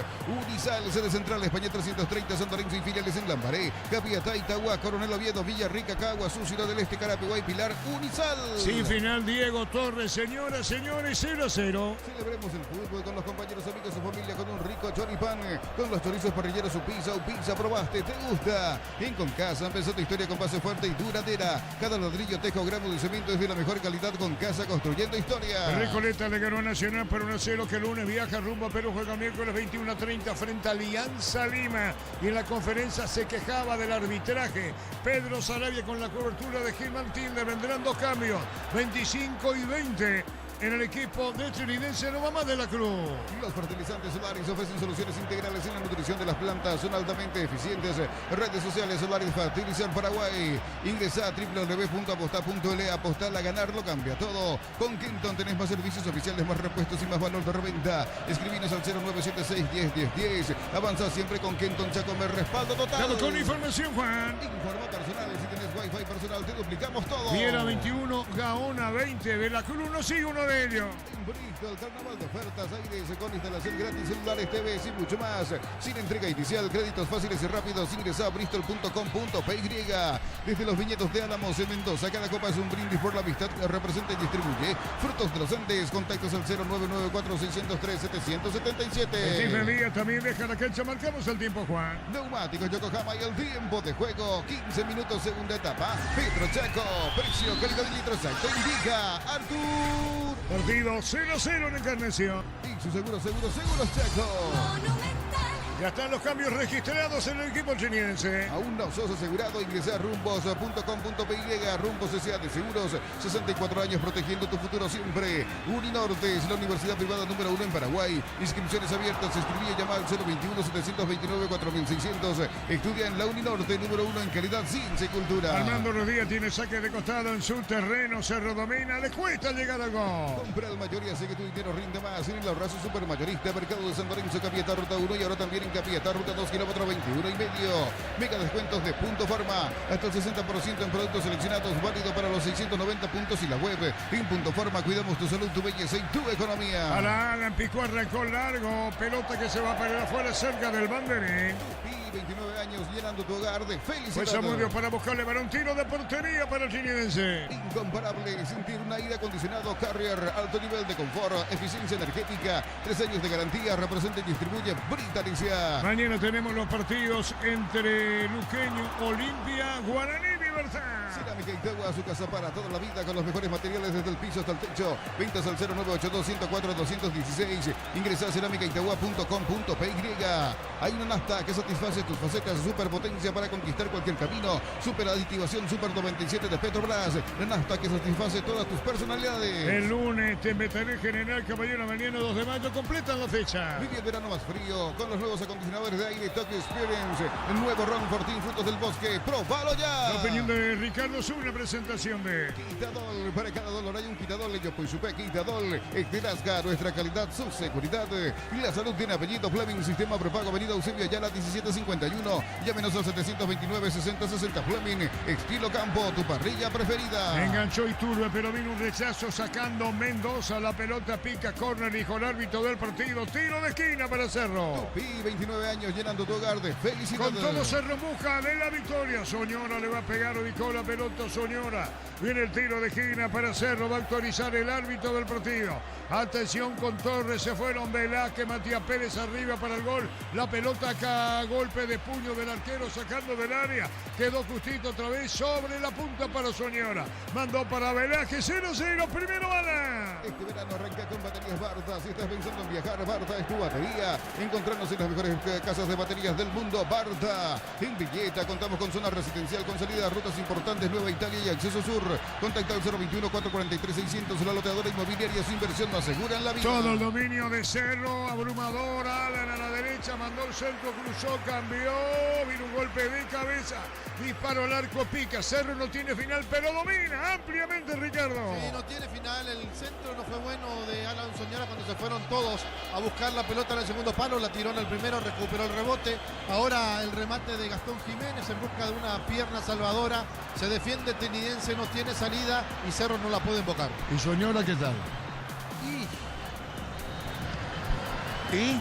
Unisal, sede central, España 330, San Lorenzo y filiales en Lambaré, Capiatá, Itagua, Coronel Oviedo, Villarrica, Caguazú, Ciudad del Este, Carapihuay, Pilar. Unisal. Sí, final Diego Torres, señoras, señores, 0-0. Celebremos el fútbol con los compañeros, amigos o familia, con un rico choripán, con los chorizos parrilleros, su pizza, probaste, te gusta. En Concasa empezó tu historia con base fuerte y duradera. Cada ladrillo, tejo, gramo de cemento es de la mejor calidad. Con Casa, construyendo historia. Recoleta le ganó a Nacional por 1-0, que el lunes viaja rumbo a Perú, juega miércoles 21:30 frente a Alianza Lima. Y en la conferencia se quejaba del arbitraje Pedro Sarabia con la cobertura de Gil Martín. Le vendrán dos cambios, 25 y 20. En el equipo de Trinidense no va más de la Cruz. Los fertilizantes Solaris ofrecen soluciones integrales en la nutrición de las plantas. Son altamente eficientes. Redes sociales Solaris Fertilizan Paraguay. Ingresa a www.aposta.le. Apostar a ganar lo cambia todo. Con Kenton tenés más servicios oficiales, más repuestos y más valor de reventa. Escribinos al 0976-101010. Avanza siempre con Kenton Chacomer. Respaldo total. Estamos con información, Juan. Informa personal. Si tenés wifi personal, te duplicamos todo. Viera 21, Gaona 20. De la Cruz no sigue uno de ellos. En Bristol, carnaval de ofertas, aires con instalación gratis, celulares, TVs y mucho más. Sin entrega inicial, créditos fáciles y rápidos. Ingresa a bristol.com.py. Desde los viñedos de Álamos en Mendoza, cada copa es un brindis por la amistad que representa y distribuye Frutos de los Andes. Contactos al 0994-603-777. Stephen Díaz también deja la cancha. Marcamos el tiempo, Juan. Neumáticos Yokohama y el tiempo de juego. 15 minutos, segunda etapa. Petro Chaco, precio, calidad de litro exacto. Indica Artur. Partido 0-0 en Encarnación. Y su seguros Chaco. Ya están los cambios registrados en el equipo trinidense. Aún no sos asegurado, ingresa a rumbos.com.py. Rumbos S.A. de Seguros, 64 años protegiendo tu futuro siempre. Uninorte es la universidad privada número 1 en Paraguay. Inscripciones abiertas, escribí y llama al 021-729-4600. Estudia en la Uninorte, número 1 en calidad, ciencia y cultura. Armando Rodríguez tiene saque de costado en su terreno, Cerro domina, le cuesta llegar al gol. Compra de mayoría, sé que tu dinero rinde más en el Abrazo Supermayorista, Mercado de San Lorenzo, Capiatá, Ruta 1 y ahora también en Hincapié, esta ruta 2 kilómetros 21,5. Mega descuentos de Punto Farma. Hasta el 60% en productos seleccionados, válido para los 690 puntos y la web. En Punto Farma cuidamos tu salud, tu belleza y tu economía. Alan picó, arrancó largo. Pelota que se va para afuera cerca del banderín. Y 29 años llenando tu hogar de felicidad. Pues Zamudio para buscarle para un tiro de portería para el chinidense. Incomparable, sentir un aire acondicionado Carrier, alto nivel de confort, eficiencia energética, 3 años de garantía, representa y distribuye Britanicia. Mañana tenemos los partidos entre Luqueño, Olimpia, Guaraní, Libertad. Cerámica Itagua, su casa para toda la vida con los mejores materiales desde el piso hasta el techo. Ventas al 0982-104-216. Ingresa a cerámicaitagua.com.py. Hay una nafta que satisface tus facetas, superpotencia para conquistar cualquier camino. Super aditivación Super 97 de Petrobras. La nafta que satisface todas tus personalidades. El lunes te meteré General Caballero, mañana 2 de mayo, completan la fecha. Vive el verano más frío con los nuevos acondicionadores de aire Tokyo Experience. El nuevo Ron Fortín Frutos del Bosque. ¡Próbalo ya! La opinión de Ricardo Sur, una presentación de Quitadol. Para cada dólar hay un Quitadol. Yo pues supe Quitadol. Estelasca, nuestra calidad, su seguridad. Y la salud tiene apellido Fleming. Sistema prepago Avenida Eusebio Ayala 1751. Llámenos al 729-6060 Fleming. Estilo Campo, tu parrilla preferida. Enganchó Iturbe, pero vino un rechazo sacando Mendoza. La pelota pica, córner, dijo el árbitro del partido. Tiro de esquina para Cerro. Tupi, 29 años llenando tu hogar de felicidad. Con todo Cerro Muja de la victoria. Soñora le va a pegar, ubicó la pelota Soñora. Viene el tiro de esquina para Cerro. Va a autorizar el árbitro del partido. Atención con Torres. Se fueron Velázquez, Matías Pérez arriba para el gol. La pelota acá, golpe de puño del arquero sacando del área. Quedó justito otra vez sobre la punta para Soñora. Mandó para Velázquez, 0-0, primero bala. Este verano arranca con baterías Barta. Si estás pensando en viajar, Barta es tu batería. Encontrarnos en las mejores casas de baterías del mundo, Barta. En Villeta contamos con zona residencial con salida a rutas importantes, Nueva Italia y Acceso Sur. Contacta al 021-443-600. La loteadora inmobiliaria, su inversión más segura en la vida. Todo el dominio de Cerro, abrumador. Alan a la derecha, mandó el centro, cruzó, cambió. Vino un golpe de cabeza. Disparo al arco, pica. Cerro no tiene final, pero domina ampliamente, Ricardo. Sí, no tiene final. El centro no fue bueno de Alan Soñora cuando se fueron todos a buscar la pelota en el segundo palo. La tiró en el primero, recuperó el rebote. Ahora el remate de Gastón Jiménez en busca de una pierna salvadora. Se defiende Tenidense, no tiene salida y Cerro no la puede invocar. ¿Y Soñora qué tal? Y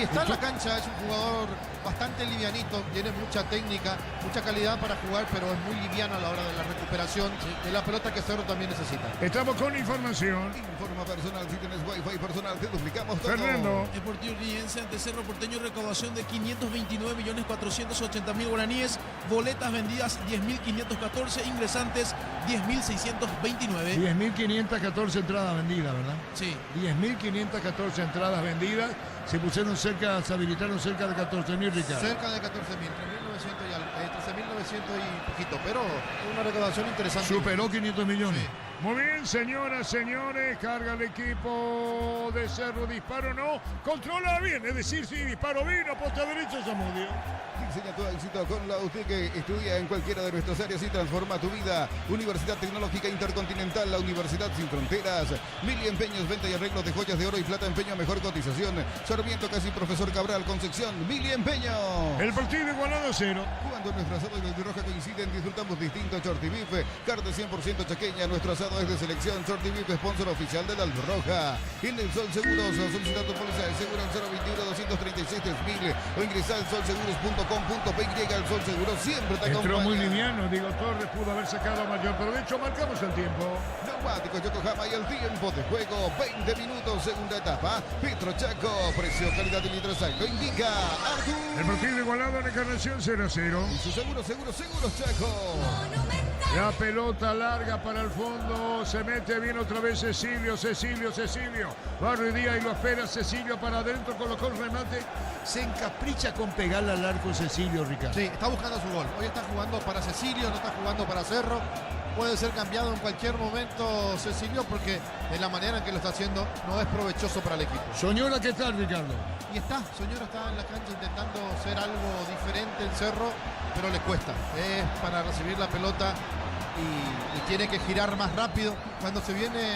está en la cancha, es un jugador bastante livianito, tiene mucha técnica, mucha calidad para jugar, pero es muy liviano a la hora de la recuperación de la pelota que Cerro también necesita. Estamos con información. Informa personal, si tienes wifi personal, te duplicamos todo. Fernando. Deportivo Riense ante Cerro Porteño, recaudación de 529.480.000 guaraníes, boletas vendidas 10.514, ingresantes 10.629. 10.514 entradas vendidas, ¿verdad? Sí. 10.514 entradas vendidas. Se pusieron cerca, se habilitaron cerca de 14.000, Ricardo. Cerca de 14.000, 13.900 y poquito, pero una recaudación interesante. Superó 500 millones. Sí. Muy bien, señoras, señores, carga el equipo de Cerro, disparo no, controla bien, es decir, sí, disparo vino, posta derecha, Zamudio. Diseña tu éxito con la UTEC, que estudia en cualquiera de nuestras áreas y transforma tu vida. Universidad Tecnológica Intercontinental, la Universidad Sin Fronteras. Mili Empeños, venta y arreglos de joyas de oro y plata, empeño a mejor cotización. Sarmiento, casi Profesor Cabral, Concepción, Mili Empeño. El partido igualado a 0. Cuando nuestro asado y el de Roja coinciden, disfrutamos distinto Shorty Beef, carne 100% chaqueña. Nuestro asado es de selección. Shorty Beef, sponsor oficial del Aldo Roja. En el Sol Seguros, solicita tu póliza de seguro al 021-236-3000 o ingresa al solseguros.com.py. El Sol Seguros siempre te acompaña. Entró muy liviano, Diego Torres pudo haber sacado mayor provecho, marcamos el tiempo. Neumáticos Yokohama y el tiempo de juego, 20 minutos, segunda etapa. Petro Chaco, precio, calidad y litros lo indica Artur. El partido igualado en Encarnación 0-0. Y su seguros Chaco. La pelota larga para el fondo, se mete bien otra vez Cecilio. Barrio Díaz y lo espera Cecilio para adentro, colocó el remate. Se encapricha con pegarle al arco Cecilio, Ricardo. Sí, está buscando su gol. Hoy está jugando para Cecilio, no está jugando para Cerro. Puede ser cambiado en cualquier momento Cecilio porque de la manera en que lo está haciendo no es provechoso para el equipo. Soñora, ¿qué tal, Ricardo? Y Soñora está en la cancha intentando ser algo diferente en Cerro, pero le cuesta. Es para recibir la pelota y tiene que girar más rápido cuando se viene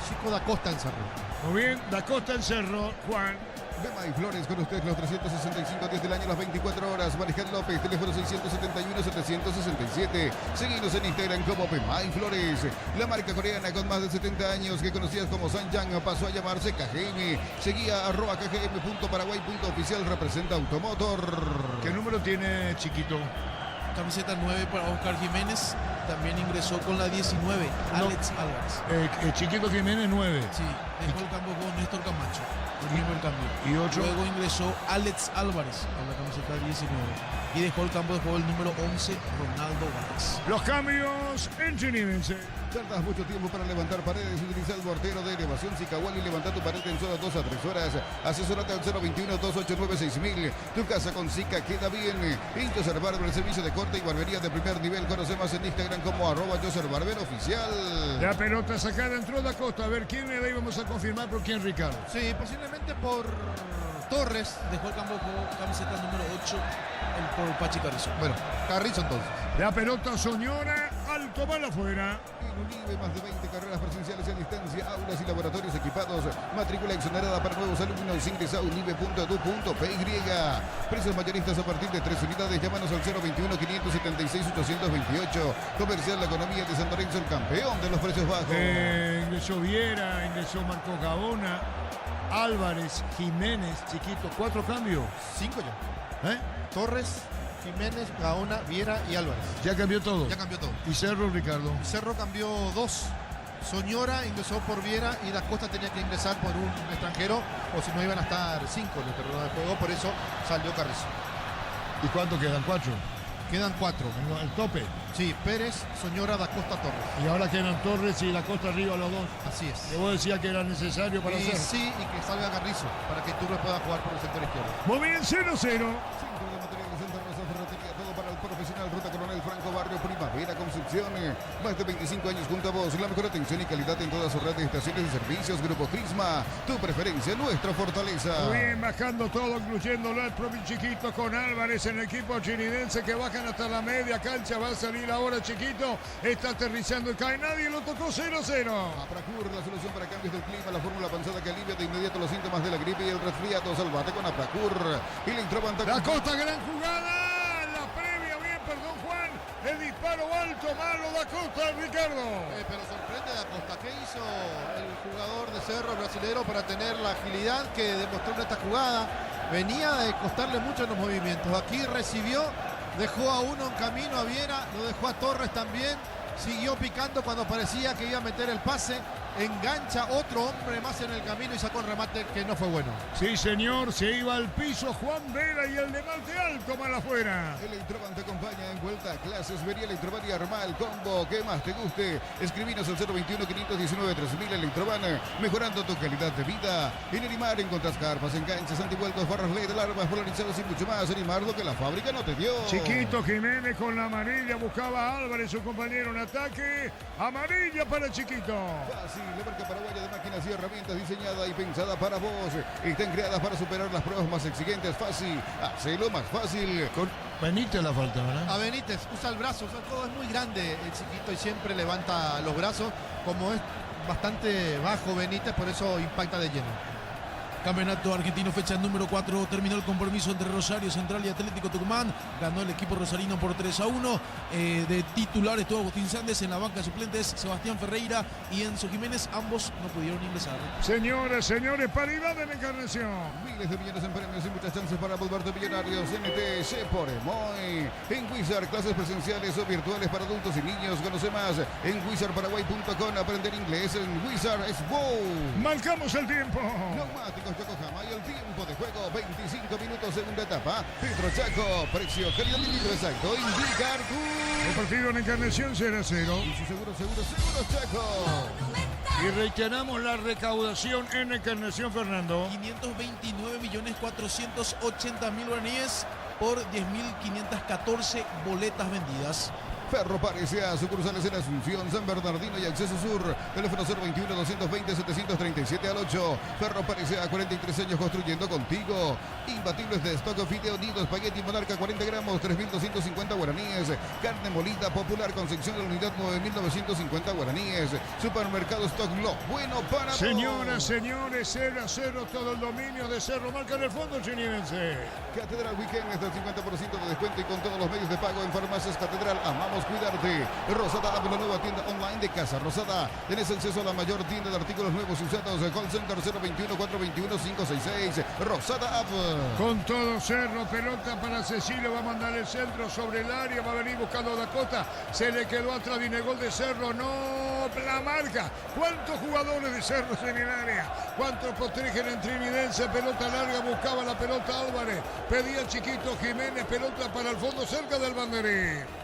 Chico da Costa en Cerro. Muy bien, da Costa en Cerro, Juan. Bema y Flores con usted los 365 días del año, las 24 horas. Marijal López, teléfono 671-767. Seguinos en Instagram como Bema y Flores. La marca coreana con más de 70 años que conocías como Sanjang pasó a llamarse KGM. Seguía @kgm.paraguay.oficial, representa Automotor. ¿Qué número tiene Chiquito? Camiseta 9 para Oscar Jiménez. También ingresó con la 19, Alex Álvarez. Chiquito Jiménez 9. Sí, dejó el campo con Néstor Camacho. El primer cambio. ¿Y otro? Luego ingresó Alex Álvarez a la camiseta 19. Y dejó el campo de juego el número 11, Ronaldo Vázquez. Los cambios en Chinidense. Tardas mucho tiempo para levantar paredes. Utiliza el mortero de elevación Sicawal y levanta tu pared en solo 2 a 3 horas. Asesórate al 021-289-6000. Tu casa con Sica queda bien. Joser Barber, el servicio de corte y barbería de primer nivel. Conoce más en Instagram como @Joser Barber Oficial. La pelota sacada entró da Costa. A ver quién le da y vamos a confirmar por quién, Ricardo. Sí, posiblemente por Torres. Dejó el campo con camiseta número 8 por Pachi Carrizo. Bueno, Carrizo entonces. La pelota soñora, alto bala afuera. En Unive, más de 20 carreras presenciales a distancia, aulas y laboratorios equipados. Matrícula exonerada para nuevos alumnos. Ingresa a unive.edu.py. Precios mayoristas a partir de 3 unidades. Llámanos al 021-576-828. Comercial La Economía de San Lorenzo, el campeón de los precios bajos. Ingresó Viera, ingresó Marco Gaona, Álvarez, Jiménez, Chiquito. 4 cambios. 5 ya. Torres, Jiménez, Gaona, Viera y Álvarez. Ya cambió todo. Ya cambió todo. ¿Y Cerro, Ricardo? Cerro cambió 2. Soñora ingresó por Viera y Da Costa tenía que ingresar por un extranjero, o si no iban a estar 5 en el terreno de juego, por eso salió Carrizo. ¿Y cuánto quedan? 4. Quedan 4. El tope. Sí, Pérez, Soñora, Da Costa, Torres. Y ahora quedan Torres y La Costa arriba los 2. Así es. Que vos decías que era necesario para hacer. Sí, y que salga Carrizo para que Turbe pueda jugar por el sector izquierdo. Muy bien, 0-0. Profesional, Ruta Coronel Franco, Barrio Primavera, Concepción. Más de 25 años junto a vos. La mejor atención y calidad en todas sus redes de estaciones y servicios. Grupo Crisma, tu preferencia, nuestra fortaleza. Muy bien, bajando todo, incluyéndolo al propio Chiquito con Álvarez en el equipo chinidense que bajan hasta la media cancha. Va a salir ahora Chiquito. Está aterrizando y cae. Nadie lo tocó. 0-0. Apracur, la solución para cambios del clima. La fórmula avanzada que alivia de inmediato los síntomas de la gripe y el resfriado. Salvate con Apracur. Y la introbanta. La Costa, gran jugada. Perdón, Juan, el disparo alto, malo Da Costa, Ricardo. Pero sorprende Da Costa. ¿Qué hizo el jugador de Cerro brasilero para tener la agilidad que demostró en esta jugada? Venía de costarle mucho en los movimientos. Aquí recibió, dejó a uno en camino, a Viera, lo dejó a Torres también. Siguió picando cuando parecía que iba a meter el pase. Engancha otro hombre más en el camino y sacó el remate que no fue bueno. Sí, señor, se iba al piso Juan Vera y el de Malte Alto mal afuera. Electroban te acompaña en vuelta a clases. Vería Electroban y arma el combo que más te guste. Escribinos al 021-519-3000. Electroban, mejorando tu calidad de vida. En Elimar encontrás carpas, enganches, antivuelcos, barras LED, alarmas polarizadas y mucho más. Elimar, lo que la fábrica no te dio. Chiquito Jiménez con la amarilla buscaba a Álvarez, su compañero en ataque. Amarilla para Chiquito. Fácil. La marca paraguaya de máquinas y herramientas diseñada y pensada para vos. Están creadas para superar las pruebas más exigentes. Fácil, hacelo más fácil. Con Benítez la falta, ¿verdad? A Benítez, usa el brazo, usa todo, es muy grande el Chiquito y siempre levanta los brazos. Como es bastante bajo Benítez, por eso impacta de lleno. Campeonato argentino, fecha número 4. Terminó el compromiso entre Rosario Central y Atlético Tucumán. Ganó el equipo rosarino por 3-1. De titular estuvo Agustín Sández, en la banca de suplentes Sebastián Ferreira y Enzo Jiménez. Ambos no pudieron ingresar. Señoras, señores, paridad de la Encarnación. Miles de millones en premios y muchas chances para volverte millonarios. NTC por Emoy. En Wizard, clases presenciales o virtuales para adultos y niños. Conoce más en wizardparaguay.com. Aprender inglés en Wizard es wow. Marcamos el tiempo. Neumáticos Yokohama y el tiempo de juego 25 minutos, segunda etapa. Pedro Chaco, precio, calidad y libro exacto. Indicar el partido en Encarnación 0-0. Y su seguro Chaco. Y reiteramos la recaudación en Encarnación, Fernando. 529.480.000 guaraníes por 10.514 boletas vendidas. Ferro Parecea, sucursales en Asunción, San Bernardino y Acceso Sur. Teléfono 021-220-737 al 8. Ferro Parecea, 43 años construyendo contigo. Imbatibles de stock, fideo unido, espagueti Monarca, 40 gramos, 3.250 guaraníes. Carne molida popular con sección de la unidad, 9.950 guaraníes. Supermercado Stock, lo bueno para Señoras, señores, 0-0 todo el dominio de Cerro. Marca en el fondo chinivense. Catedral Weekend es del 50% de descuento y con todos los medios de pago en Farmacias Catedral. Amamos cuidarte. Rosada App, la nueva tienda online de Casa Rosada. Tenés acceso a la mayor tienda de artículos nuevos y usados. Call Center 021-421-566. Rosada App. Con todo Cerro, pelota para Cecilio, va a mandar el centro sobre el área, va a venir buscando Dakota, se le quedó atrás, viene gol de Cerro, no la marca. ¿Cuántos jugadores de Cerro en el área? ¿Cuántos protegen en Trinidense? Pelota larga, buscaba la pelota Álvarez, pedía Chiquito Jiménez, pelota para el fondo cerca del banderín.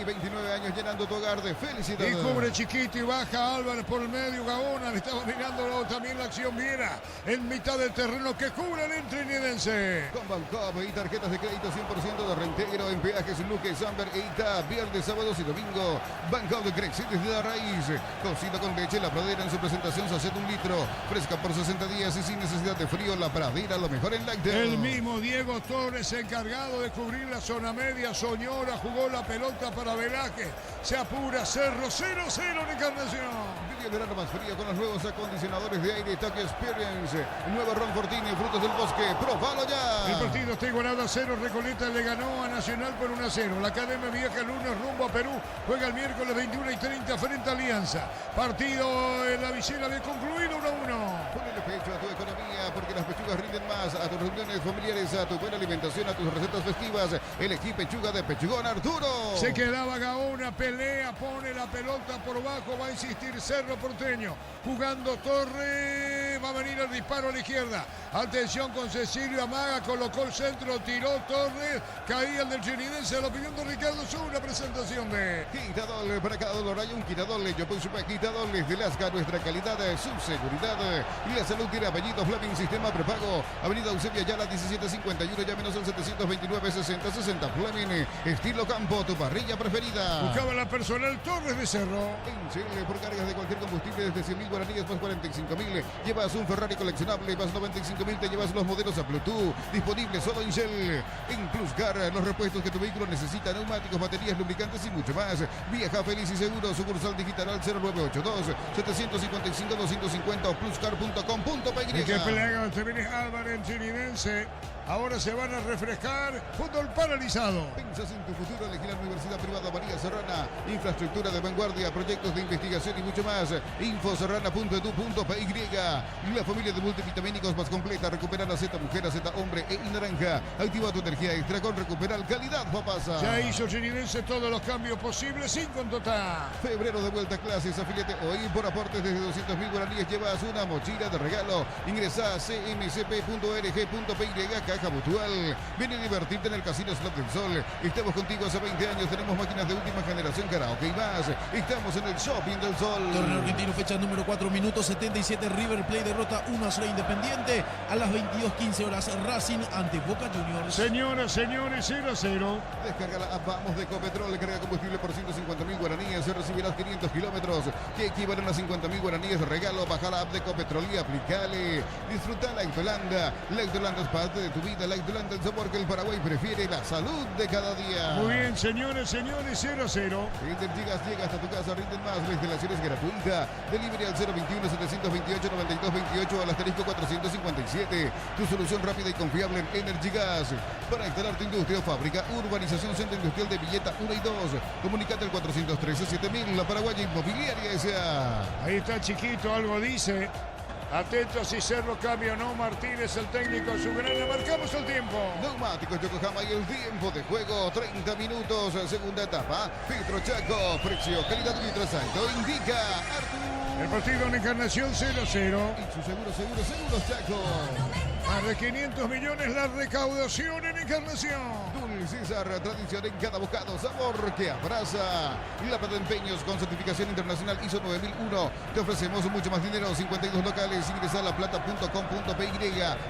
29 años llenando tu hogar de felicidad. Y cubre Chiquito y baja Álvarez por el medio. Gaona le estaba mirando también la acción Viera en mitad del terreno que cubre el Trinidense. Con Bancop y tarjetas de crédito 100% de reintegro en peajes Luque, Samber e Ita. Viernes, sábados y domingo. Bancop de Crexit desde la raíz. Cocido con leche, la pradera en su presentación se hace 1 litro. Fresca por 60 días y sin necesidad de frío. La pradera, lo mejor en lácteo. El mismo Diego Torres, encargado de cubrir la zona media. Soñora jugó la pelota para Velázquez, se apura Cerro, 0-0 en Encarnación. Vive el verano más frío con los nuevos acondicionadores de aire Tokyo Experience. El nuevo Ron Fortini, frutos del bosque, probalo ya. El partido está igualado a 0, Recoleta le ganó a Nacional por 1-0. La Academia viaja el lunes rumbo a Perú, juega el miércoles 21:30 frente a Alianza. Partido en la visera de concluido 1-1. Ponle pecho a tu economía porque las pechugas rinden más, a tus reuniones familiares, a tu buena alimentación, a tus recetas festivas. Elegí pechuga de Pechugón Arturo. Se quedaba Gaona, pelea, pone la pelota por bajo, va a insistir Cerro Porteño, jugando Torres, va a venir el disparo a la izquierda, atención con Cecilio, amaga, colocó el centro, tiró Torres, caía el del Trinidense, a la opinión de Ricardo Sur, una presentación de Quitadol, para cada dolor hay un Quitadol, yo puedo super Quitadol desde Lasca, nuestra calidad, su seguridad y la salud tiene apellido Fleming, sistema prepago, avenida Eusebio Ayala 1751, llámenos al 729-6060, Fleming, estilo campo, tu parrilla preferida. Buscaba la personal Torres de Cerro. En Chile, por cargas de cualquier combustible desde 100.000 guaraníes más 45.000, llevas un Ferrari coleccionable, más 95.000, te llevas los modelos a Bluetooth, disponible solo en Shell. En Pluscar, los repuestos que tu vehículo necesita, neumáticos, baterías, lubricantes y mucho más. Viaja feliz y seguro, sucursal digital al 0982-755-250 o pluscar.com.py. Y que pelea Álvarez en Trinidense. Ahora se van a refrescar. Fútbol paralizado. Piensas en tu futuro, elegí la Universidad Privada María Serrana. Infraestructura de vanguardia, proyectos de investigación y mucho más. Infoserrana.edu.py. La familia de multivitamínicos más completa. Recupera la Z mujer, Z hombre e naranja. Activa tu energía extra con Recuperal Calidad Papasa. Ya hizo Trinidense todos los cambios posibles sin contestar. Febrero de vuelta a clases. Afíliate hoy por aportes desde 200.000 guaraníes. Llevas una mochila de regalo. Ingresa a cmcp.org.py. Caja Mutual. Ven a divertirte en el Casino Slot del Sol. Estamos contigo hace 20 años. Tenemos máquinas de última generación, karaoke y más. Estamos en el Shopping del Sol. Torneo argentino, fecha número 4, minutos 77. River Plate derrota 1-0 Independiente. A las 22:15 horas Racing ante Boca Juniors. Señoras, señores, 0-0. Descarga la app Vamos de Ecopetrol. Carga combustible por 150.000 guaraníes. Recibirás 500 kilómetros que equivalen a 50.000 guaraníes de regalo. Baja la app de Ecopetrol y aplicale. Disfruta la Ectolanda. La Ectolanda es parte de tu vida. La Ectolanda, el sabor que el Paraguay prefiere. La salud de cada día. Muy bien, señores, 0-0. Rinden Gigas, llega hasta tu casa. Rinden más. La instalación es gratuita. Delivery al 021-728-9228 al asterisco 457. Tu solución rápida y confiable en Energy Gas. Para instalar tu industria o fábrica, urbanización Centro Industrial de Villeta 1 y 2. Comunicate al 413-7000. La Paraguaya Inmobiliaria S.A. Ahí está Chiquito, algo dice. Atentos si Cerro cambia o no. Martínez, el técnico, su grana. Marcamos el tiempo. Neumáticos Yokohama y el tiempo de juego. 30 minutos, segunda etapa. Petro Chaco, precio, calidad y trasalto. Indica Artur. El partido en Encarnación 0-0. Y su seguro Chaco. Más de 500 millones la recaudación en Encarnación. El César, tradición en cada bocado, sabor que abraza. La Plata Empeños con certificación internacional ISO 9001. Te ofrecemos mucho más dinero, 52 locales. Ingresa a laplata.com.py.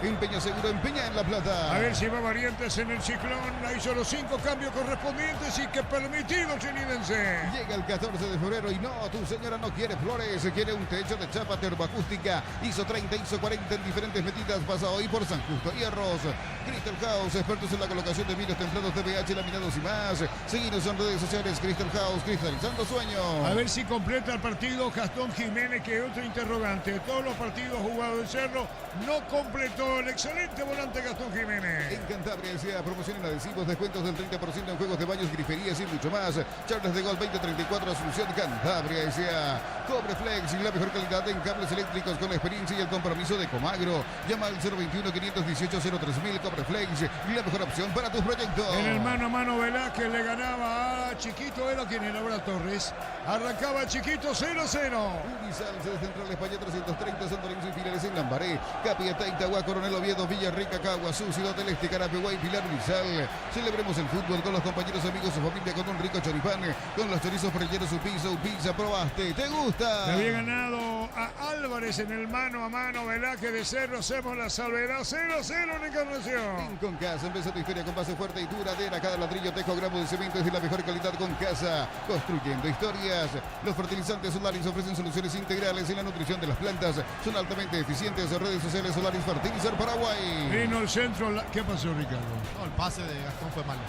Empeño seguro, empeña en La Plata. A ver si va variantes en el ciclón. Hizo los 5 cambios correspondientes y que permitido chinidense. Llega el 14 de febrero y no, tu señora no quiere flores, quiere un techo de chapa termoacústica. ISO 30, ISO 40 en diferentes medidas. Pasa hoy por San Justo y Arroz. Crystal House, expertos en la colocación de vinos templados, TBH, laminados y más. Seguinos en redes sociales, Crystal House, cristalizando sueños. A ver si completa el partido Gastón Jiménez, que otro interrogante. Todos los partidos jugados en Cerro no completó el excelente volante Gastón Jiménez. En Cantabria sea promoción en adhesivos, descuentos del 30% en juegos de baños, griferías y mucho más. Charlas de Gol 2034, Asunción Cantabria sea Cobre Flex y la mejor calidad en cables eléctricos con la experiencia y el compromiso de Comagro. Llama al 021 518 03000. Cobre Flex, la mejor opción para tus proyectos. En el mano a mano Velázquez le ganaba a Chiquito, era quien era ahora Torres. Arrancaba Chiquito 0-0. Unisal, sede central España 330, San Lorenzo y filiales en Lambaré, Capiatá, Itagua, Coronel Oviedo, Villarrica, Caguazú, Ciudad del Este, Carapeguá y Pilar Unisal. Celebremos el fútbol con los compañeros, amigos, su familia, con un rico choripán, con los chorizos parrilleros, su pizza, probaste, ¿te gusta? Le había ganado a Álvarez en el mano a mano Velázquez de Cerro. Hacemos la salvedad 0-0 en Encarnación. Con Casa, empieza tu historia con base fuerte y duradera. Cada ladrillo, tejo, gramo de cemento es de la mejor calidad con Casa. Construyendo historias. Los fertilizantes Solaris ofrecen soluciones integrales en la nutrición de las plantas. Son altamente eficientes. Redes sociales Solaris Fertilizar Paraguay. Vino el centro. ¿Qué pasó, Ricardo? No, el pase de Gastón fue malo.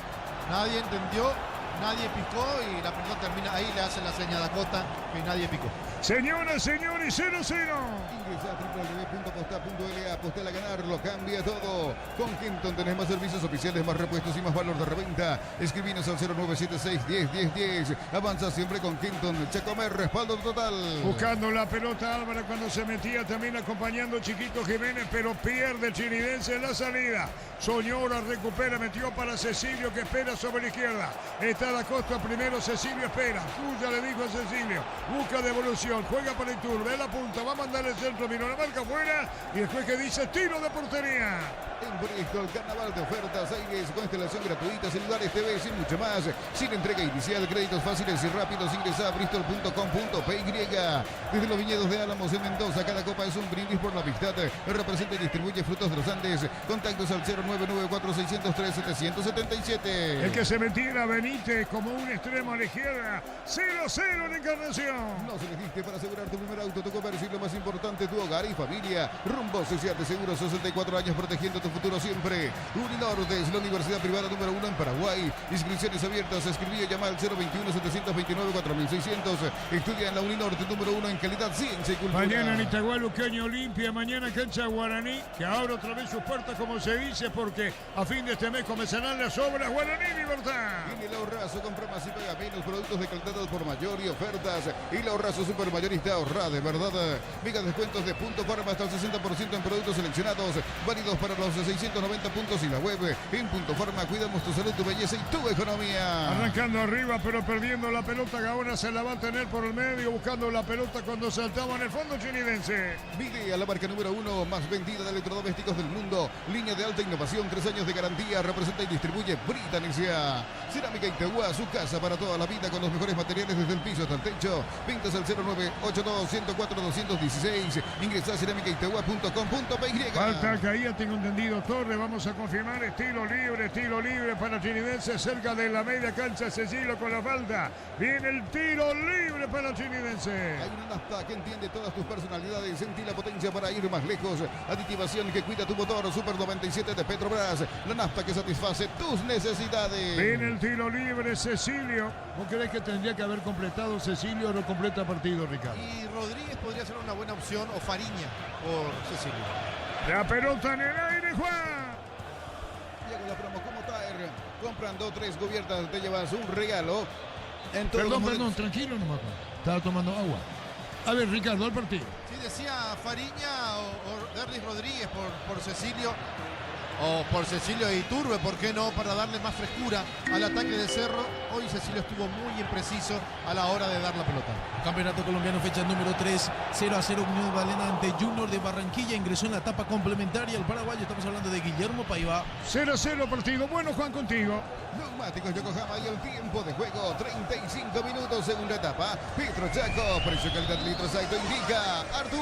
Nadie entendió, nadie picó y la pelota termina ahí, le hace la seña a Dakota y nadie picó. Señoras, señores, 0-0. Ingresa a www.posta.la, Postal a ganar, lo cambia todo. Con Kenton tenés más servicios oficiales, más repuestos y más valor de reventa. Escribinos al 0976 10 Avanza siempre con Kenton. Chacomer, respaldo total. Buscando la pelota Álvarez cuando se metía, también acompañando Chiquito Jiménez, pero pierde el chinidense en la salida. Soñora recupera, metió para Cecilio, que espera sobre la izquierda. Está Da Costa primero, Cecilio espera. Suya le dijo a Cecilio. Busca devolución. Juega para Itur, ve la punta, va a mandar el centro, vino la marca afuera y después que dice tiro de portería. En Bristol, carnaval de ofertas, aires con instalación gratuita, celulares, TV y mucho más. Sin entrega inicial, créditos fáciles y rápidos, ingresa a bristol.com.py. Desde los viñedos de Álamos en Mendoza, cada copa es un brindis por la amistad. Representa y distribuye Frutos de los Andes. Contactos al 0994 603 777. El que se metiera Benítez como un extremo a la izquierda. 0-0 en Encarnación. No se les diste para asegurar tu primer auto, tu comercio y lo más importante, tu hogar y familia. Rumbo Social de Seguros, 64 años protegiendo tu futuro siempre. Uninorte es la universidad privada número 1 en Paraguay. Inscripciones abiertas. Escribí o llama al 021 729 4600. Estudia en la Uninorte número 1 en calidad, ciencia y cultura. Mañana en Itagua, Luqueño Olimpia. Mañana cancha Guaraní, que abre otra vez sus puertas, como se dice, porque a fin de este mes comenzarán las obras Guaraní Libertad. En el ahorrazo, compra más y paga menos. Productos de calidad por mayor y ofertas. Y el ahorrazo super mayorista ahorra de verdad. Mega descuentos de Punto Farma hasta el 60% en productos seleccionados. Válidos para los 690 puntos y la web. En Punto Farma cuidamos tu salud, tu belleza y tu economía. Arrancando arriba, pero perdiendo la pelota. Gaona se la va a tener por el medio, buscando la pelota cuando saltaba en el fondo chinidense. Videa, la marca número 1 más vendida de electrodomésticos del mundo. Línea de alta innovación, 3 años de garantía. Representa y distribuye Britannia. Cerámica Itagua, su casa para toda la vida con los mejores materiales desde el piso hasta el techo. Ventas al 0982 104 216. Ingresa a cerámicaitagua.com.py. Falta caída, tengo entendido, Torre. Vamos a confirmar estilo libre para Chinidense cerca de la media cancha. Cecilio con la falta. Viene el tiro libre para Chinidense. Hay una nafta que entiende todas tus personalidades. Sentí la potencia para ir más lejos. Aditivación que cuida tu motor. Super 97 de Petrobras. La nafta que satisface tus necesidades. Viene el tiro libre, Cecilio. ¿Vos crees que tendría que haber completado Cecilio o no completa partido, Ricardo? Y Rodríguez podría ser una buena opción, o Fariña por Cecilio. La pelota en el aire, Juan. Llega la promo como Tire. Comprando 3 cubiertas te llevas un regalo. Perdón, tranquilo nomás. Estaba tomando agua. A ver, Ricardo, al partido. Sí, decía Fariña o Derlis Rodríguez por Cecilio. o por Cecilio Iturbe, ¿por qué no? Para darle más frescura al ataque de Cerro. Hoy Cecilio estuvo muy impreciso a la hora de dar la pelota. Campeonato colombiano, fecha número 3, 0-0 Unión Magdalena ante Junior de Barranquilla. Ingresó en la etapa complementaria el paraguayo. Estamos hablando de Guillermo Paiva. 0-0 partido. Bueno, Juan, contigo. Neumáticos Yokohama y el tiempo de juego, 35 minutos, segunda etapa. Petro Chaco, precio calidad litros Saito indica. Artur.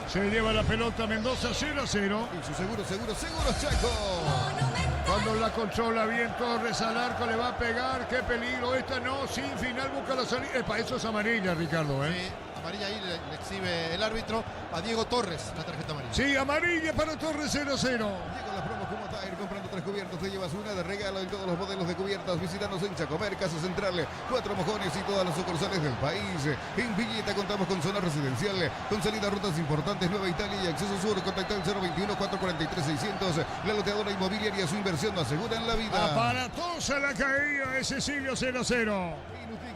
Se lleva la pelota Mendoza, 0-0. Y su seguro Chaco. Cuando la controla bien Torres al arco, le va a pegar. Qué peligro. Esta no, sin final busca la salida. Epa, eso es amarilla, Ricardo, ¿eh? Sí, amarilla ahí le exhibe el árbitro a Diego Torres la tarjeta amarilla. Sí, amarilla para Torres, 0-0. Llega la promo como Tire, comprando 3 cubiertos, te llevas una de regalo en todos los modelos de cubiertas. Visítanos en Chacomer, Casa Central, 4 Mojones y todas las sucursales del país. En Villeta contamos con zona residencial, con salida a rutas importantes, Nueva Italia y acceso sur. Contacta al 021-443-600. La loteadora inmobiliaria, su inversión no asegura en la vida. Aparatosa la caída de Cecilio, 0-0.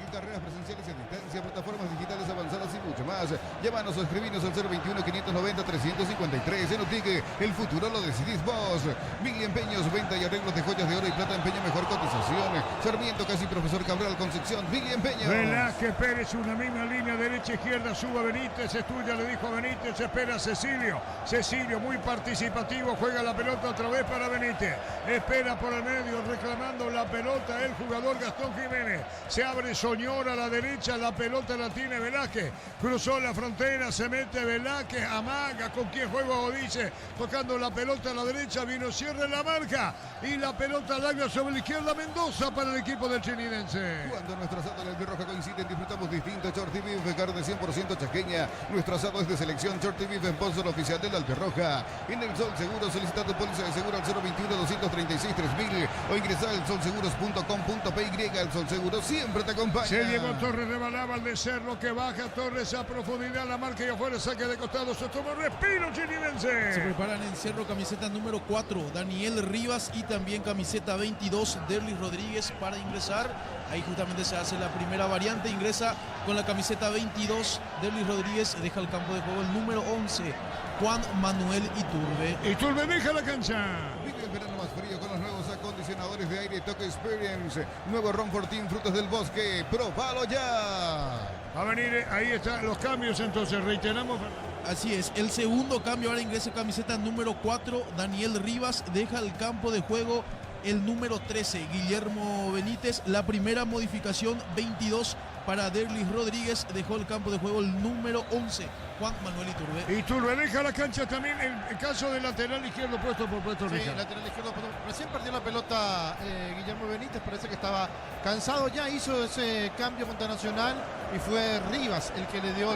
Carreras presenciales y a distancia, plataformas digitales avanzadas y mucho más. Llámanos o escribinos al 021-590-353. En Utique, el futuro lo decidís vos. Mil Empeños, venta y arreglos de joyas de oro y plata, empeño mejor cotización. Sarmiento, casi Profesor Cabral, Concepción, Mil Empeños. Velázquez Pérez, una misma línea derecha-izquierda, suba Benítez, es tuya, le dijo a Benítez, espera Cecilio. Cecilio, muy participativo, juega la pelota otra vez para Benítez. Espera por el medio, reclamando la pelota el jugador Gastón Jiménez. Se abre Soñor a la derecha, la pelota la tiene Velázquez, cruzó la frontera, se mete Velázquez, amaga con quien juega Odice, tocando la pelota a la derecha, vino cierre la marca y la pelota larga sobre la izquierda, Mendoza para el equipo del Chinidense. Cuando nuestro asado en el Roja coinciden, disfrutamos distinto. Shorty Beef, carne 100% chaqueña. Nuestro asado es de selección. Shorty Beef, sponsor oficial del Albirroja. En el Sol Seguro, solicita tu póliza de seguro al 021-236-3000 o ingresa al solseguros.com.py. El Sol Seguro siempre te acompaña. Se llevó Torres, rebalaba al de Cerro, que baja Torres a profundidad, la marca y afuera, saque de costado, se toma respiro Chinidense. Se preparan en Cerro camiseta número 4, Daniel Rivas, y también camiseta 22, Derlis Rodríguez, para ingresar. Ahí justamente se hace la primera variante, ingresa con la camiseta 22, Derlis Rodríguez, deja el campo de juego el número 11, Juan Manuel Iturbe. Iturbe deja la cancha. Vive el verano más frío con los nuevos acondicionadores de aire Toque Experience. Nuevo Ron Fortín, frutos del bosque. ¡Probalo ya! Va a venir, ahí están los cambios, entonces reiteramos. Así es, el segundo cambio, ahora ingresa camiseta número 4, Daniel Rivas, deja el campo de juego el número 13, Guillermo Benítez. La primera modificación, 22 para Derlis Rodríguez, dejó el campo de juego el número 11, Juan Manuel Iturbe. Iturbe deja la cancha también, el caso del lateral izquierdo puesto por Puerto Rico. Sí, lateral izquierdo. Recién perdió la pelota Guillermo Benítez, parece que estaba cansado, ya hizo ese cambio contra Nacional y fue Rivas el que le dio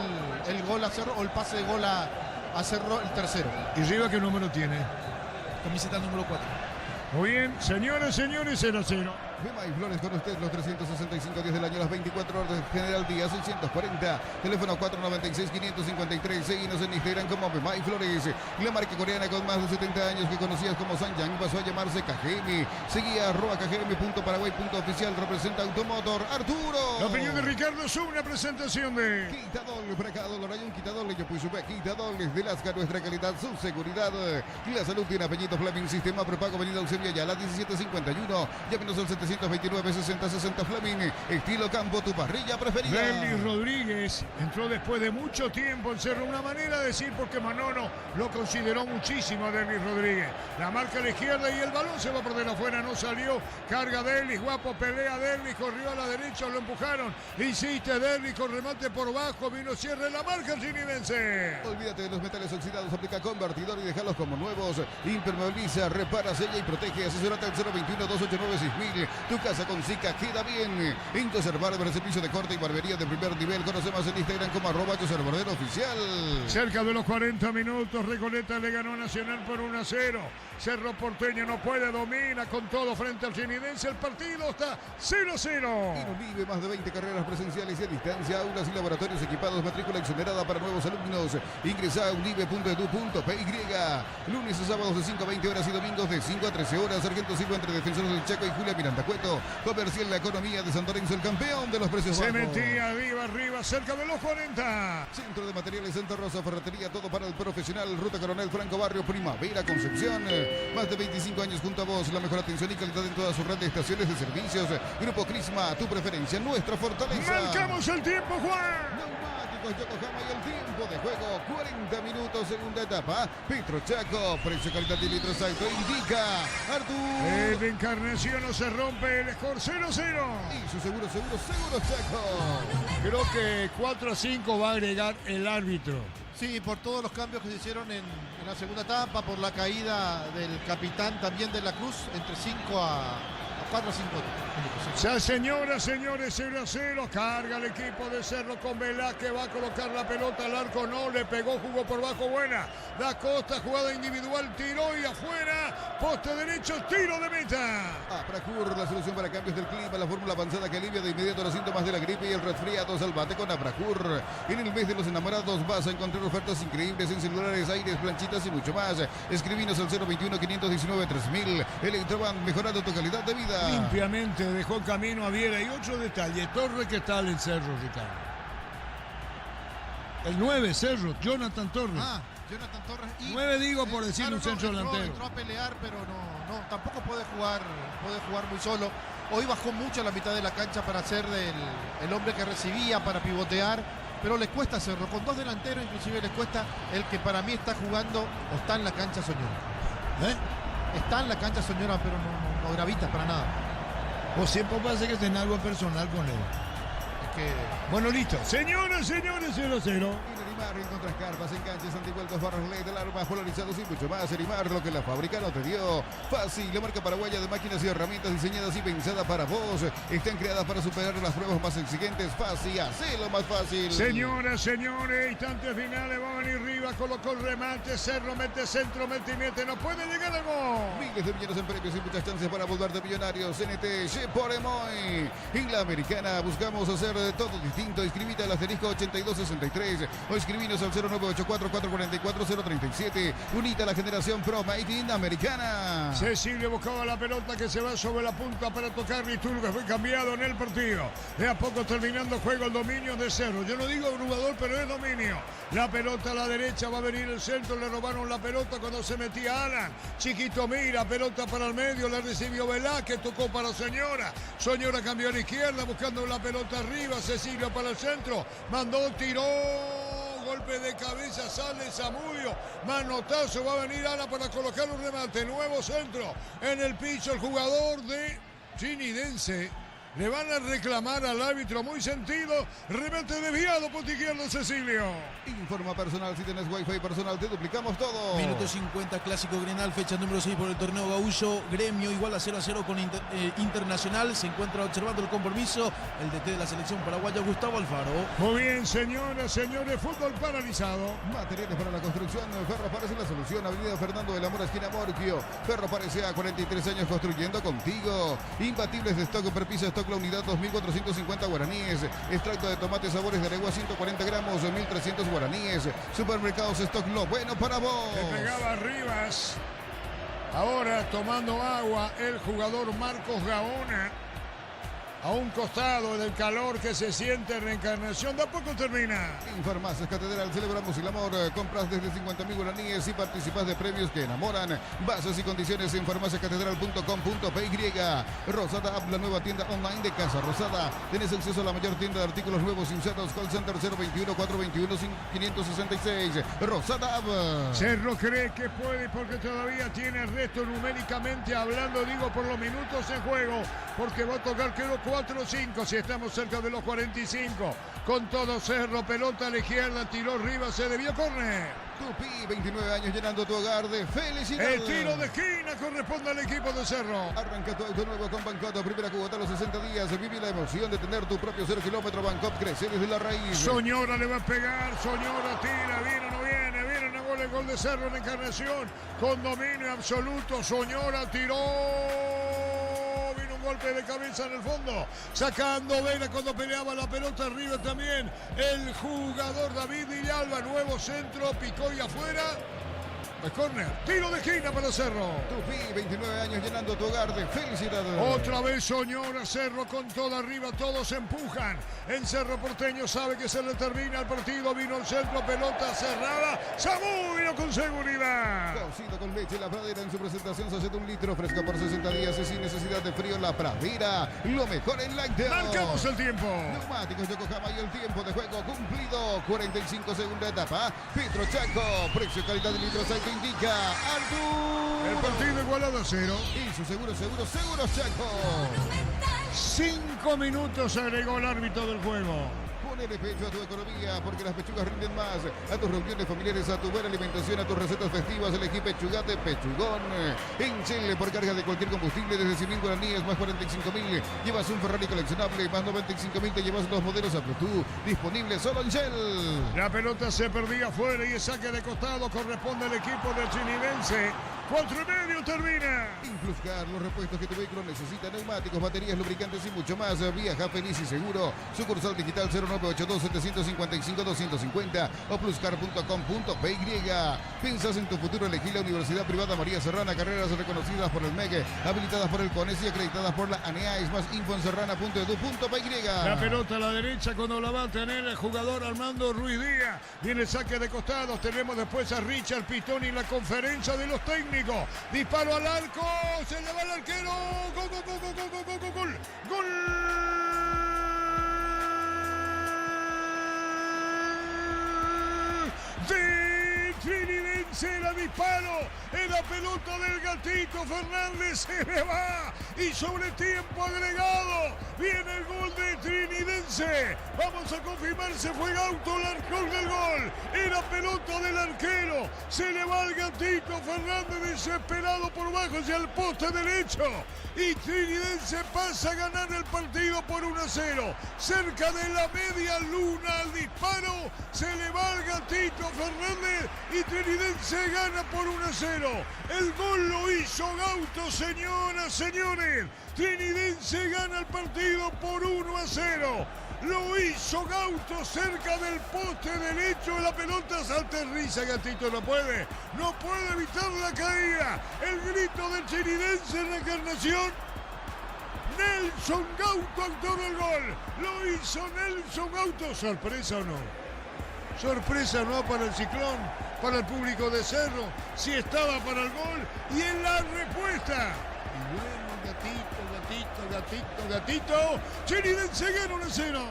el gol a Cerro, o el pase de gol a Cerro, el tercero. ¿Y Rivas qué número tiene? Camiseta número 4. Muy bien, señores, 0-0. Gema y Flores con usted los 365 días del año, las 24 horas, General Díaz 640, teléfono 496-553, seguinos en Instagram como Gema y Flores. La marca coreana con más de 70 años que conocías como Sanyang pasó a llamarse KGM. Seguía @kgm.paraguay.oficial, representa Automotor Arturo. La opinión de Ricardo es una presentación de Quitadol, Bracadol, hay un Quitadol, yo fui super Quitadol, de Lasca, nuestra calidad, su seguridad. La salud tiene apellido Fleming, sistema prepago, avenida Eusebio ya la 1751, llámenos al 729-6060 Fleming, estilo campo, tu parrilla preferida. Derlis Rodríguez entró después de mucho tiempo en Cerro, una manera de decir porque Manono lo consideró muchísimo a Derlis Rodríguez. La marca a la izquierda y el balón se va por de afuera, no salió, carga Derlis, guapo, pelea Derlis, corrió a la derecha, lo empujaron, insiste Derlis con remate por bajo, vino cierre la marca el Chinidense. Olvídate de los metales oxidados, aplica convertidor y déjalos como nuevos, impermeabiliza, repara, sella y protege, asesorate al 021-289-6000. Tu casa con Zika queda bien. Incoser Barber, servicio de corte y barbería de primer nivel. Conoce más en Instagram como @CoserBarbero_oficial. Cerca de los 40 minutos, Recoleta le ganó a Nacional por 1-0. Cerro Porteño no puede, domina con todo frente al Chinidense. El partido está 0-0. Vive más de 20 carreras presenciales y a distancia, aulas y laboratorios equipados, matrícula exonerada para nuevos alumnos. Ingresa a unive.edu.py. Lunes a sábados de 5 a 20 horas y domingos de 5 a 13 horas. Sargento Silva entre Defensores del Chaco y Julia Miranda. Tienda Cueto, Comercial La Economía de San Lorenzo, el campeón de los precios Se bajos. metía arriba, cerca de los 40. Centro de Materiales Santa Rosa, ferretería, todo para el profesional. Ruta Coronel Franco, Barrio Primavera, Concepción. Más de 25 años junto a vos. La mejor atención y calidad en todas sus red de estaciones de servicios. Grupo Crisma, tu preferencia, nuestra fortaleza. Marcamos el tiempo, Juan. Yokohama y el tiempo de juego, 40 minutos, segunda etapa. Petro Chaco, precio, calidad y litros alto, indica Artur. El Encarnación no se rompe, el score 0-0. Y su seguro Chaco. Creo que 4-5 va a agregar el árbitro. Sí, por todos los cambios que se hicieron en la segunda etapa, por la caída del capitán también de la Cruz, entre 5 a 4 a 5. Ya, señoras, señores, 0-0. Carga el equipo de Cerro con Velázquez. Va a colocar la pelota al arco. No le pegó, jugó por bajo. Buena. Da Costa, jugada individual. Tiró y afuera. Poste derecho, tiro de meta. Apracur, la solución para cambios del clima. La fórmula avanzada que alivia de inmediato los síntomas de la gripe y el resfriado. Salvate con Apracur. En el mes de los enamorados vas a encontrar ofertas increíbles en celulares, aires, planchitas y mucho más. Escribinos al 021-519-3000. Electroban, mejorando tu calidad de vida. Limpiamente dejó el camino a Viera y otro detalle. Torres, que está en el Cerro, Ricardo. El 9, Cerro, Jonathan Torres. Jonathan Torres. 9 digo por decir un centro delantero. Entró a pelear, pero no, tampoco puede jugar muy solo. Hoy bajó mucho a la mitad de la cancha para ser el hombre que recibía, para pivotear, pero le cuesta hacerlo. Con dos delanteros inclusive le cuesta. El que para mí está jugando o está en la cancha Soñora. Está en la cancha Soñora, pero no gravita para nada. O siempre parece que tiene algo personal con él. Es que... Bueno, listo. Señoras, señores, 0-0. Erimar, encontras carpas, enganches, antivueltos, barras LED, alarmas, polarizados y mucho más. Erimar, lo que la fábrica no te dio. Fácil, la marca paraguaya de máquinas y herramientas diseñadas y pensadas para vos. Están creadas para superar las pruebas más exigentes. Fácil, hacelo más fácil. Señoras, señores, instantes finales. Va a venir Rivas, colocó el remate. Cerro, mete centro, mete y mete. No puede llegar al gol. Miles de millones en premios y muchas chances para volverte millonarios. NT, por Emoy. En la Americana buscamos hacer todo distinto. Inscribite al asterisco 8263 o escribinos al 0984-444-037. Unita a la generación Pro Made in Americana. Cecilio buscaba la pelota que se va sobre la punta para tocar. Riturga fue cambiado en el partido. De a poco terminando juego, el dominio de Cerro. Yo no digo abrumador, pero es dominio. La pelota a la derecha, va a venir el centro. Le robaron la pelota cuando se metía Alan. Chiquito mira, pelota para el medio. La recibió Velázquez, tocó para Soñora. Soñora cambió a la izquierda buscando la pelota arriba. Cecilio para el centro. Mandó, tiró. Golpe de cabeza, sale Zamudio. Manotazo, va a venir Ana para colocar un remate. Nuevo centro en el piso. El jugador de Chinidense. Le van a reclamar al árbitro, muy sentido. Remate desviado, por izquierdo, Cecilio. Informa personal, si tenés wifi personal, te duplicamos todo. Minuto 50, clásico Grenal, fecha número 6 por el torneo Gaúcho. Gremio igual a 0-0 con Internacional. Se encuentra observando el compromiso el DT de la selección paraguaya, Gustavo Alfaro. Muy bien, señoras, señores, fútbol paralizado. Materiales para la construcción, Ferro parece la solución. Avenida Fernando de la Mora, esquina Morquio. Ferro parece a 43 años construyendo contigo. Imbatibles de stock, perpiso stock, la unidad 2.450 guaraníes. Extracto de tomate, sabores de aregua, 140 gramos, 1.300 guaraníes. Supermercados stock, lo bueno para vos. Le pegaba Rivas. Ahora tomando agua el jugador Marcos Gaona. A un costado del calor que se siente en Reencarnación. De a poco termina. En Farmacias Catedral celebramos el amor. Compras desde 50.000 guaraníes y participas de premios que enamoran. Bases y condiciones en farmaciacatedral.com.py. Rosada App, la nueva tienda online de Casa Rosada. Tienes acceso a la mayor tienda de artículos nuevos y usados. Call Center 021-421-566. Rosada App. Cerro cree que puede porque todavía tiene el resto numéricamente hablando. Digo por los minutos en juego. Porque va a tocar, quedó 4-5 si estamos cerca de los 45. Con todo Cerro, pelota a la izquierda, tiró Rivas, se debió córner. Tupi, 29 años llenando tu hogar de felicidad. El tiro de esquina corresponde al equipo de Cerro. Arranca tu auto nuevo con Bancoto. Primera Cubota a los 60 días. Vive la emoción de tener tu propio 0 kilómetro. Bancop crece desde la raíz. Soñora le va a pegar. Soñora tira. Viene o no viene. Viene a gol, el gol de Cerro en Encarnación. Con dominio absoluto. Soñora tiró. Golpe de cabeza en el fondo, sacando Vela cuando peleaba la pelota arriba también el jugador David Villalba, nuevo centro, picó y afuera. Es córner. Tiro de esquina para Cerro. Tupi, 29 años llenando tu hogar de felicidad. Otra vez Soñora, Cerro con todo arriba, todos empujan. En Cerro Porteño sabe que se le termina el partido. Vino el centro, pelota cerrada. Zamudio con seguridad. Cocido con leche La Pradera en su presentación. Se hace de 1 litro fresca por 60 días y sin necesidad de frío. La Pradera, lo mejor en lácteos. Marcamos el tiempo. Neumáticos Yokohama y el tiempo de juego cumplido. 45 segunda etapa. Petro Chaco, precio calidad de litros que indica Artur. El partido igualado a 0. Y su seguro Chaco. 5 minutos agregó el árbitro del juego. Ponele pecho a tu economía porque las pechugas rinden más. A tus reuniones familiares, a tu buena alimentación, a tus recetas festivas, elegí Pechugate Pechugón. En Chile, por carga de cualquier combustible, desde 100.000 guaraníes más 45.000. Llevas un Ferrari coleccionable más 95.000. Te llevas los modelos a Bluetooth. Disponibles solo en Shell. La pelota se perdía afuera y el saque de costado corresponde al equipo del chinidense. 4:30 termina. Impluscar, los repuestos que tu vehículo necesita, neumáticos, baterías, lubricantes y mucho más. Viaja feliz y seguro. Sucursal digital 0982-755-250 o pluscar.com.py. Piensas en tu futuro, elegí la Universidad Privada María Serrana. Carreras reconocidas por el MEG, habilitadas por el CONES y acreditadas por la ANEAIS. Más info en serrana.edu.py. La pelota a la derecha cuando la va a tener el jugador Armando Ruiz Díaz. Viene el saque de costados. Tenemos después a Richard Pitoni en la conferencia de los técnicos. Disparo al arco. Se le va el arquero. Gol, gol, gol, gol, gol, gol, gol, gol. Gol. De Trinidense, la disparo en la pelota del Gatito Fernández, se le va y sobre tiempo agregado viene el gol de Trinidense. Vamos a confirmar, se fue Gauto, el arquero del gol, era pelota del arquero, se le va al Gatito Fernández desesperado por bajo hacia el poste derecho y Trinidense pasa a ganar el partido por 1-0. Cerca de la media luna al disparo, se le va al Gatito Fernández y Trinidense gana por 1-0. El gol lo hizo Gauto, señoras, señores. Trinidense gana el partido por 1-0. Lo hizo Gauto cerca del poste derecho. La pelota aterriza, Gatito no puede evitar la caída. El grito del Trinidense en la Encarnación. Nelson Gauto, autor del gol. Lo hizo Nelson Gauto. ¿Sorpresa o no? Sorpresa no para el Ciclón, para el público de Cerro. Si estaba para el gol y en la respuesta. Y bueno, Gatito. Trinidense gana 1-0.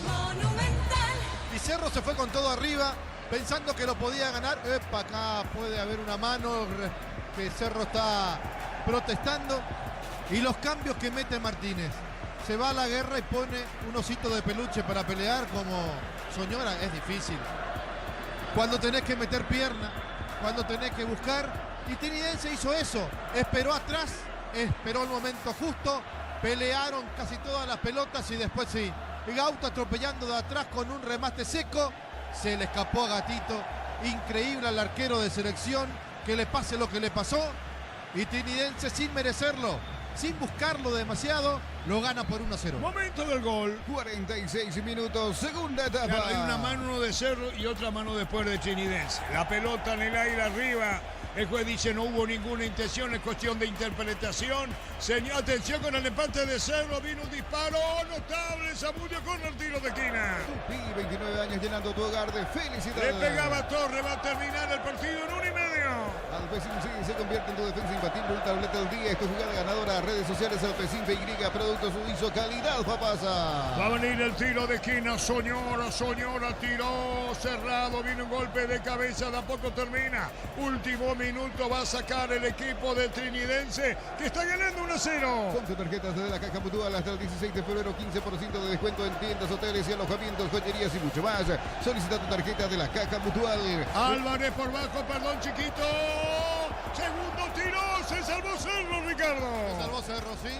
Monumental. Y Cerro se fue con todo arriba, pensando que lo podía ganar. Epa, acá puede haber una mano que Cerro está protestando. Y los cambios que mete Martínez. Se va a la guerra y pone un osito de peluche para pelear como Soñora. Es difícil. Cuando tenés que meter pierna, cuando tenés que buscar. Y Trinidense hizo eso. Esperó atrás, esperó el momento justo. Pelearon casi todas las pelotas y después sí. Gauto atropellando de atrás con un remate seco. Se le escapó a Gatito. Increíble al arquero de selección que le pase lo que le pasó. Y Trinidense sin merecerlo, sin buscarlo demasiado, lo gana por 1-0. Momento del gol. 46 minutos, segunda etapa. Claro, hay una mano de Cerro y otra mano después de Trinidense. La pelota en el aire arriba. El juez dice no hubo ninguna intención, es cuestión de interpretación. Señor, atención con el empate de Cerro, vino un disparo notable, Zamudio con el tiro de esquina. Tupi, 29 años llenando tu hogar de felicidad. Le pegaba Torre, va a terminar el partido en 1:30. Alpecin sí se convierte en tu defensa imbatible, un tableta del día, esta jugada ganadora, redes sociales Alpecin PY, productos suizo, calidad papasa. Va a venir el tiro de esquina, Soñora tiró, cerrado, viene un golpe de cabeza, de a poco termina. Último minuto va a sacar el equipo de Trinidense que está ganando 1-0. Con tus tarjetas de la Caja Mutual hasta el 16 de febrero, 15% de descuento en tiendas, hoteles y alojamientos, joyerías y mucho más. Solicita tu tarjeta de la Caja Mutual. Álvarez por bajo, perdón, chiquito. Segundo tiro, se salvó Cerro, Ricardo. Se salvó Cerro, sí.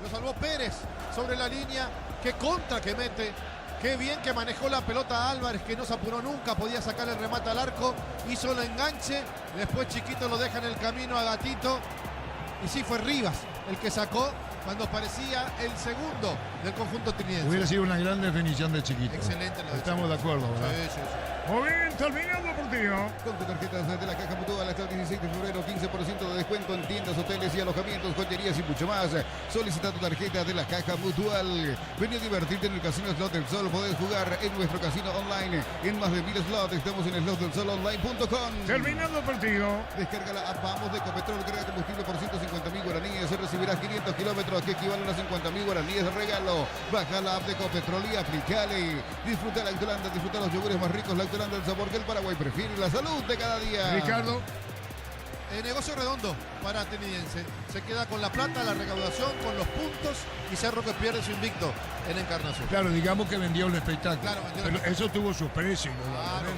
Lo salvó Pérez sobre la línea. Qué contra que mete. Qué bien que manejó la pelota Álvarez, que no se apuró nunca, podía sacar el remate al arco, hizo el enganche, después Chiquito lo deja en el camino a Gatito. Y sí, fue Rivas el que sacó cuando parecía el segundo del conjunto trinidense. Hubiera sido una gran definición de Chiquito. Excelente. Estamos de acuerdo, ¿verdad? Sí. Muy bien, terminando el partido. Con tus tarjetas de la Caja Mutual hasta el 16 de febrero, 15% de descuento en tiendas, hoteles y alojamientos, joyerías y mucho más. Solicita tu tarjeta de la Caja Mutual. Vení a divertirte en el Casino Slot del Sol. Podés jugar en nuestro casino online en más de 1000 slots. Estamos en slotdelsolonline.com. Terminando el partido. Descarga la app Vamos de Ecopetrol, crea combustible por 150.000 guaraníes. Recibirás 500 kilómetros que equivalen a 50.000 guaraníes de regalo. Baja la app de Ecopetrol y aplicale. Disfruta la Lactolanda, disfruta los yogures más ricos. Lactolanda, el sabor que el Paraguay prefiere y la salud de cada día. Ricardo. Negocio redondo para Trinidense. Se queda con la plata, la recaudación, con los puntos y Cerro que pierde su invicto en Encarnación. Claro, digamos que vendió el espectáculo. Claro, vendió el Pero espectáculo. eso tuvo su precio. Claro.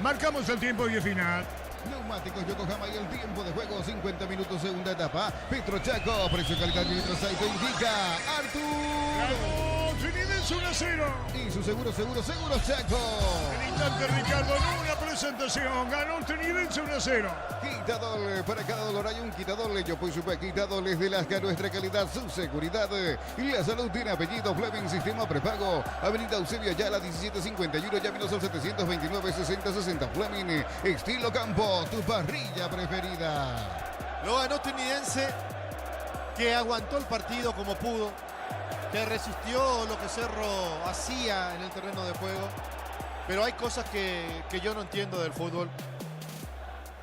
Marcamos el tiempo y el final. Neumáticos Yokohama y el tiempo de juego, 50 minutos, segunda etapa. Petro Chaco, precio, calidad y Vitrosaito indica Artur. Trinidense 1-0. Y su seguro Chaco. El instante Ricardo en una presentación. Ganó Trinidense 1-0. Quitador, para cada dolor hay un quitador. Yo pues supe quitadores de Lasca, nuestra calidad, su seguridad. Y la salud tiene apellido Fleming, sistema prepago. Avenida Eusebio Ayala, 1751, llámenos al 729-6060. Fleming, estilo campo, tu parrilla preferida. Lo ganó Trinidense, que aguantó el partido como pudo, que resistió lo que Cerro hacía en el terreno de juego. Pero hay cosas que yo no entiendo del fútbol.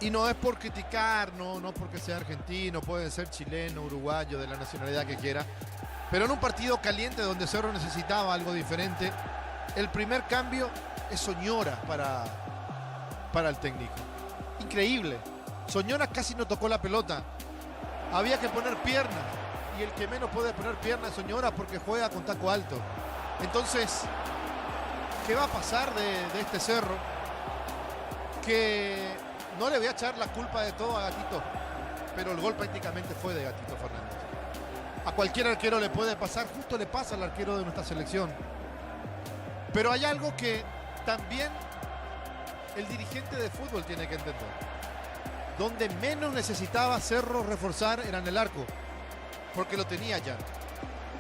Y no es por criticar, no porque sea argentino, puede ser chileno, uruguayo, de la nacionalidad que quiera. Pero en un partido caliente donde Cerro necesitaba algo diferente, el primer cambio es Soñora para el técnico. Increíble. Soñora casi no tocó la pelota. Había que poner pierna. Y el que menos puede poner pierna es Soñora porque juega con taco alto. Entonces, ¿qué va a pasar de este Cerro? Que no le voy a echar la culpa de todo a Gatito, pero el gol prácticamente fue de Gatito Fernández. A cualquier arquero le puede pasar, justo le pasa al arquero de nuestra selección. Pero hay algo que también el dirigente de fútbol tiene que entender. Donde menos necesitaba Cerro reforzar era en el arco, porque lo tenía Jan.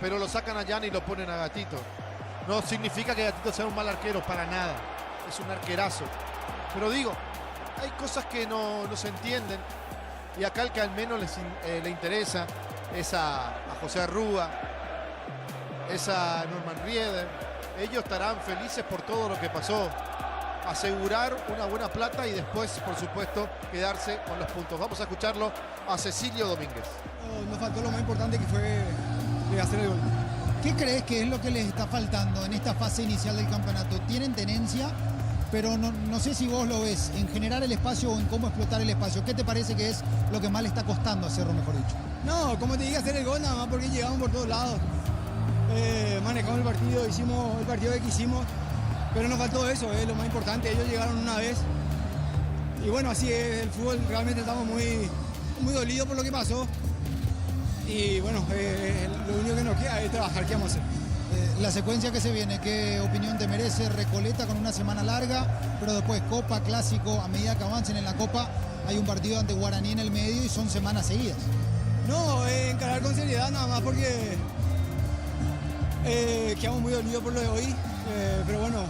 Pero lo sacan a Jan y lo ponen a Gatito. No significa que Gatito sea un mal arquero, para nada. Es un arquerazo. Pero digo, hay cosas que no se entienden. Y acá el que al menos le interesa es a José Arrúa, es a Norman Rieder. Ellos estarán felices por todo lo que pasó. Asegurar una buena plata y después, por supuesto, quedarse con los puntos. Vamos a escucharlo a Cecilio Domínguez. Nos faltó lo más importante, que fue hacer el gol. ¿Qué crees que es lo que les está faltando en esta fase inicial del campeonato? Tienen tenencia, pero no sé si vos lo ves en generar el espacio o en cómo explotar el espacio. ¿Qué te parece que es lo que más le está costando a Cerro, mejor dicho? No, como te dije, hacer el gol nada más porque llegamos por todos lados. Manejamos el partido, hicimos el partido que quisimos, pero nos faltó eso, lo más importante. Ellos llegaron una vez y bueno, así es el fútbol. Realmente estamos muy dolidos por lo que pasó y bueno, lo único que nos queda es trabajar. ¿Qué vamos a hacer? La secuencia que se viene, ¿qué opinión te merece? Recoleta con una semana larga, pero después Copa, Clásico, a medida que avancen en la Copa hay un partido ante Guaraní en el medio y son semanas seguidas. No, encarar con seriedad nada más porque quedamos muy dolidos por lo de hoy, pero bueno,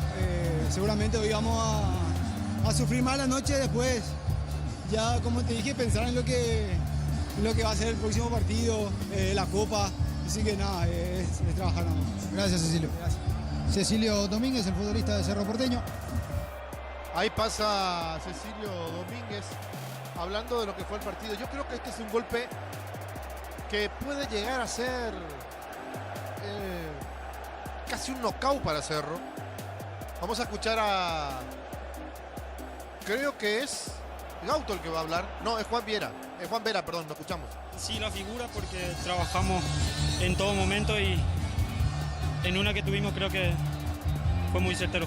seguramente hoy vamos a sufrir más la noche. Después ya, como te dije, pensar en lo que va a ser el próximo partido, la Copa. Así que nada, es trabajar nada más. Gracias, Cecilio. Gracias. Cecilio Domínguez, el futbolista de Cerro Porteño. Ahí pasa Cecilio Domínguez hablando de lo que fue el partido. Yo creo que este es un golpe que puede llegar a ser casi un knockout para Cerro. Vamos a escuchar creo que es Gauto el que va a hablar. No, es Juan Vera. Es Juan Vera, perdón, lo escuchamos. Sí, la figura, porque trabajamos en todo momento y en una que tuvimos creo que fue muy certero.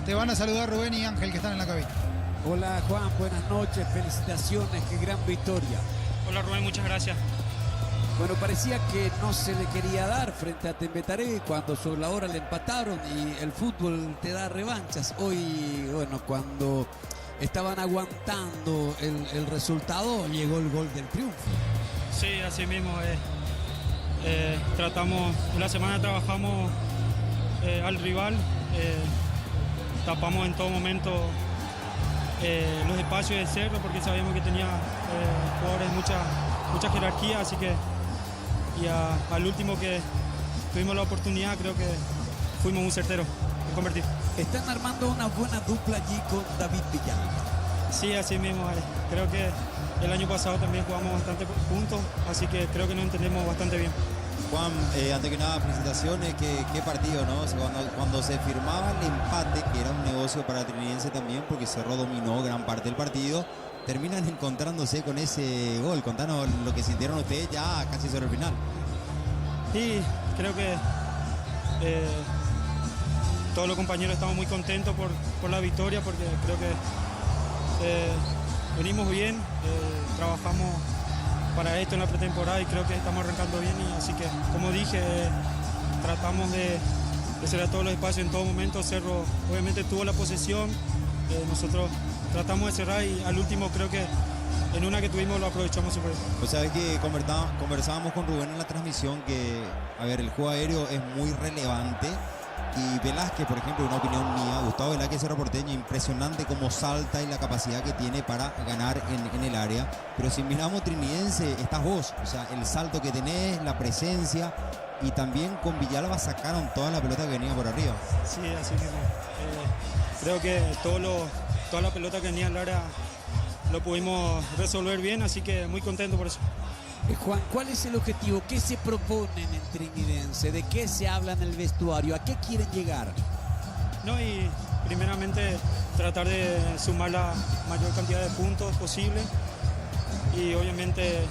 Te van a saludar Rubén y Ángel, que están en la cabina. Hola Juan, buenas noches, felicitaciones, qué gran victoria. Hola Rubén, muchas gracias. Bueno, parecía que no se le quería dar frente a Tembetaré cuando sobre la hora le empataron y el fútbol te da revanchas. Hoy, bueno, cuando estaban aguantando el resultado, llegó el gol del triunfo. Sí, así mismo. Tratamos, en la semana trabajamos al rival, tapamos en todo momento los espacios del Cerro porque sabíamos que tenía jugadores mucha jerarquía, así que al último que tuvimos la oportunidad creo que fuimos muy certeros en convertir. Están armando una buena dupla allí con David Villalta. Sí, así mismo. Creo que el año pasado también jugamos bastante juntos, así que creo que nos entendemos bastante bien. Juan, antes que nada, felicitaciones, qué partido, ¿no? Cuando se firmaba el empate, que era un negocio para Trinidense también, porque Cerro dominó gran parte del partido, terminan encontrándose con ese gol. Contanos lo que sintieron ustedes ya casi sobre el final. Sí, creo que todos los compañeros estamos muy contentos por la victoria, porque creo que venimos bien, trabajamos para esto en la pretemporada y creo que estamos arrancando bien, y así que, como dije, tratamos de cerrar todos los espacios en todo momento. Cerro obviamente tuvo la posesión, nosotros tratamos de cerrar y al último creo que en una que tuvimos lo aprovechamos súper bien. O sea, que conversábamos con Rubén en la transmisión que, a ver, el juego aéreo es muy relevante. Y Velázquez, por ejemplo, una opinión mía, Gustavo Velázquez, Cerro Porteño, impresionante cómo salta y la capacidad que tiene para ganar en el área. Pero si miramos Trinidense, estás vos, o sea, el salto que tenés, la presencia, y también con Villalba sacaron toda la pelota que venía por arriba. Sí, así mismo. Creo que toda la pelota que venía al área lo pudimos resolver bien, así que muy contento por eso. Juan, ¿cuál es el objetivo? ¿Qué se proponen en Trinidense? ¿De qué se habla en el vestuario? ¿A qué quieren llegar? No, y primeramente tratar de sumar la mayor cantidad de puntos posible y obviamente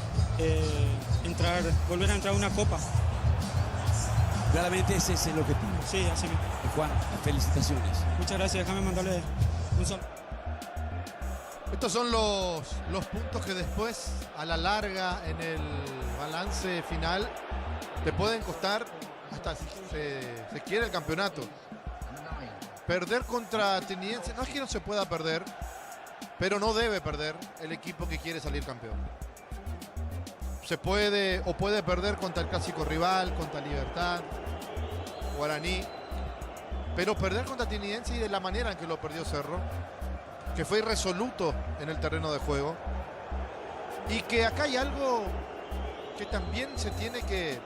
volver a entrar a una copa. Claramente ese es el objetivo. Sí, así mismo. Juan, felicitaciones. Muchas gracias, déjame mandarle un saludo. Estos son los puntos que después, a la larga, en el balance final, te pueden costar hasta si se quiere el campeonato. Perder contra Trinidense, no es que no se pueda perder, pero no debe perder el equipo que quiere salir campeón. Se puede o puede perder contra el clásico rival, contra Libertad, Guaraní, pero perder contra Trinidense y de la manera en que lo perdió Cerro, que fue irresoluto en el terreno de juego, y que acá hay algo que también se tiene que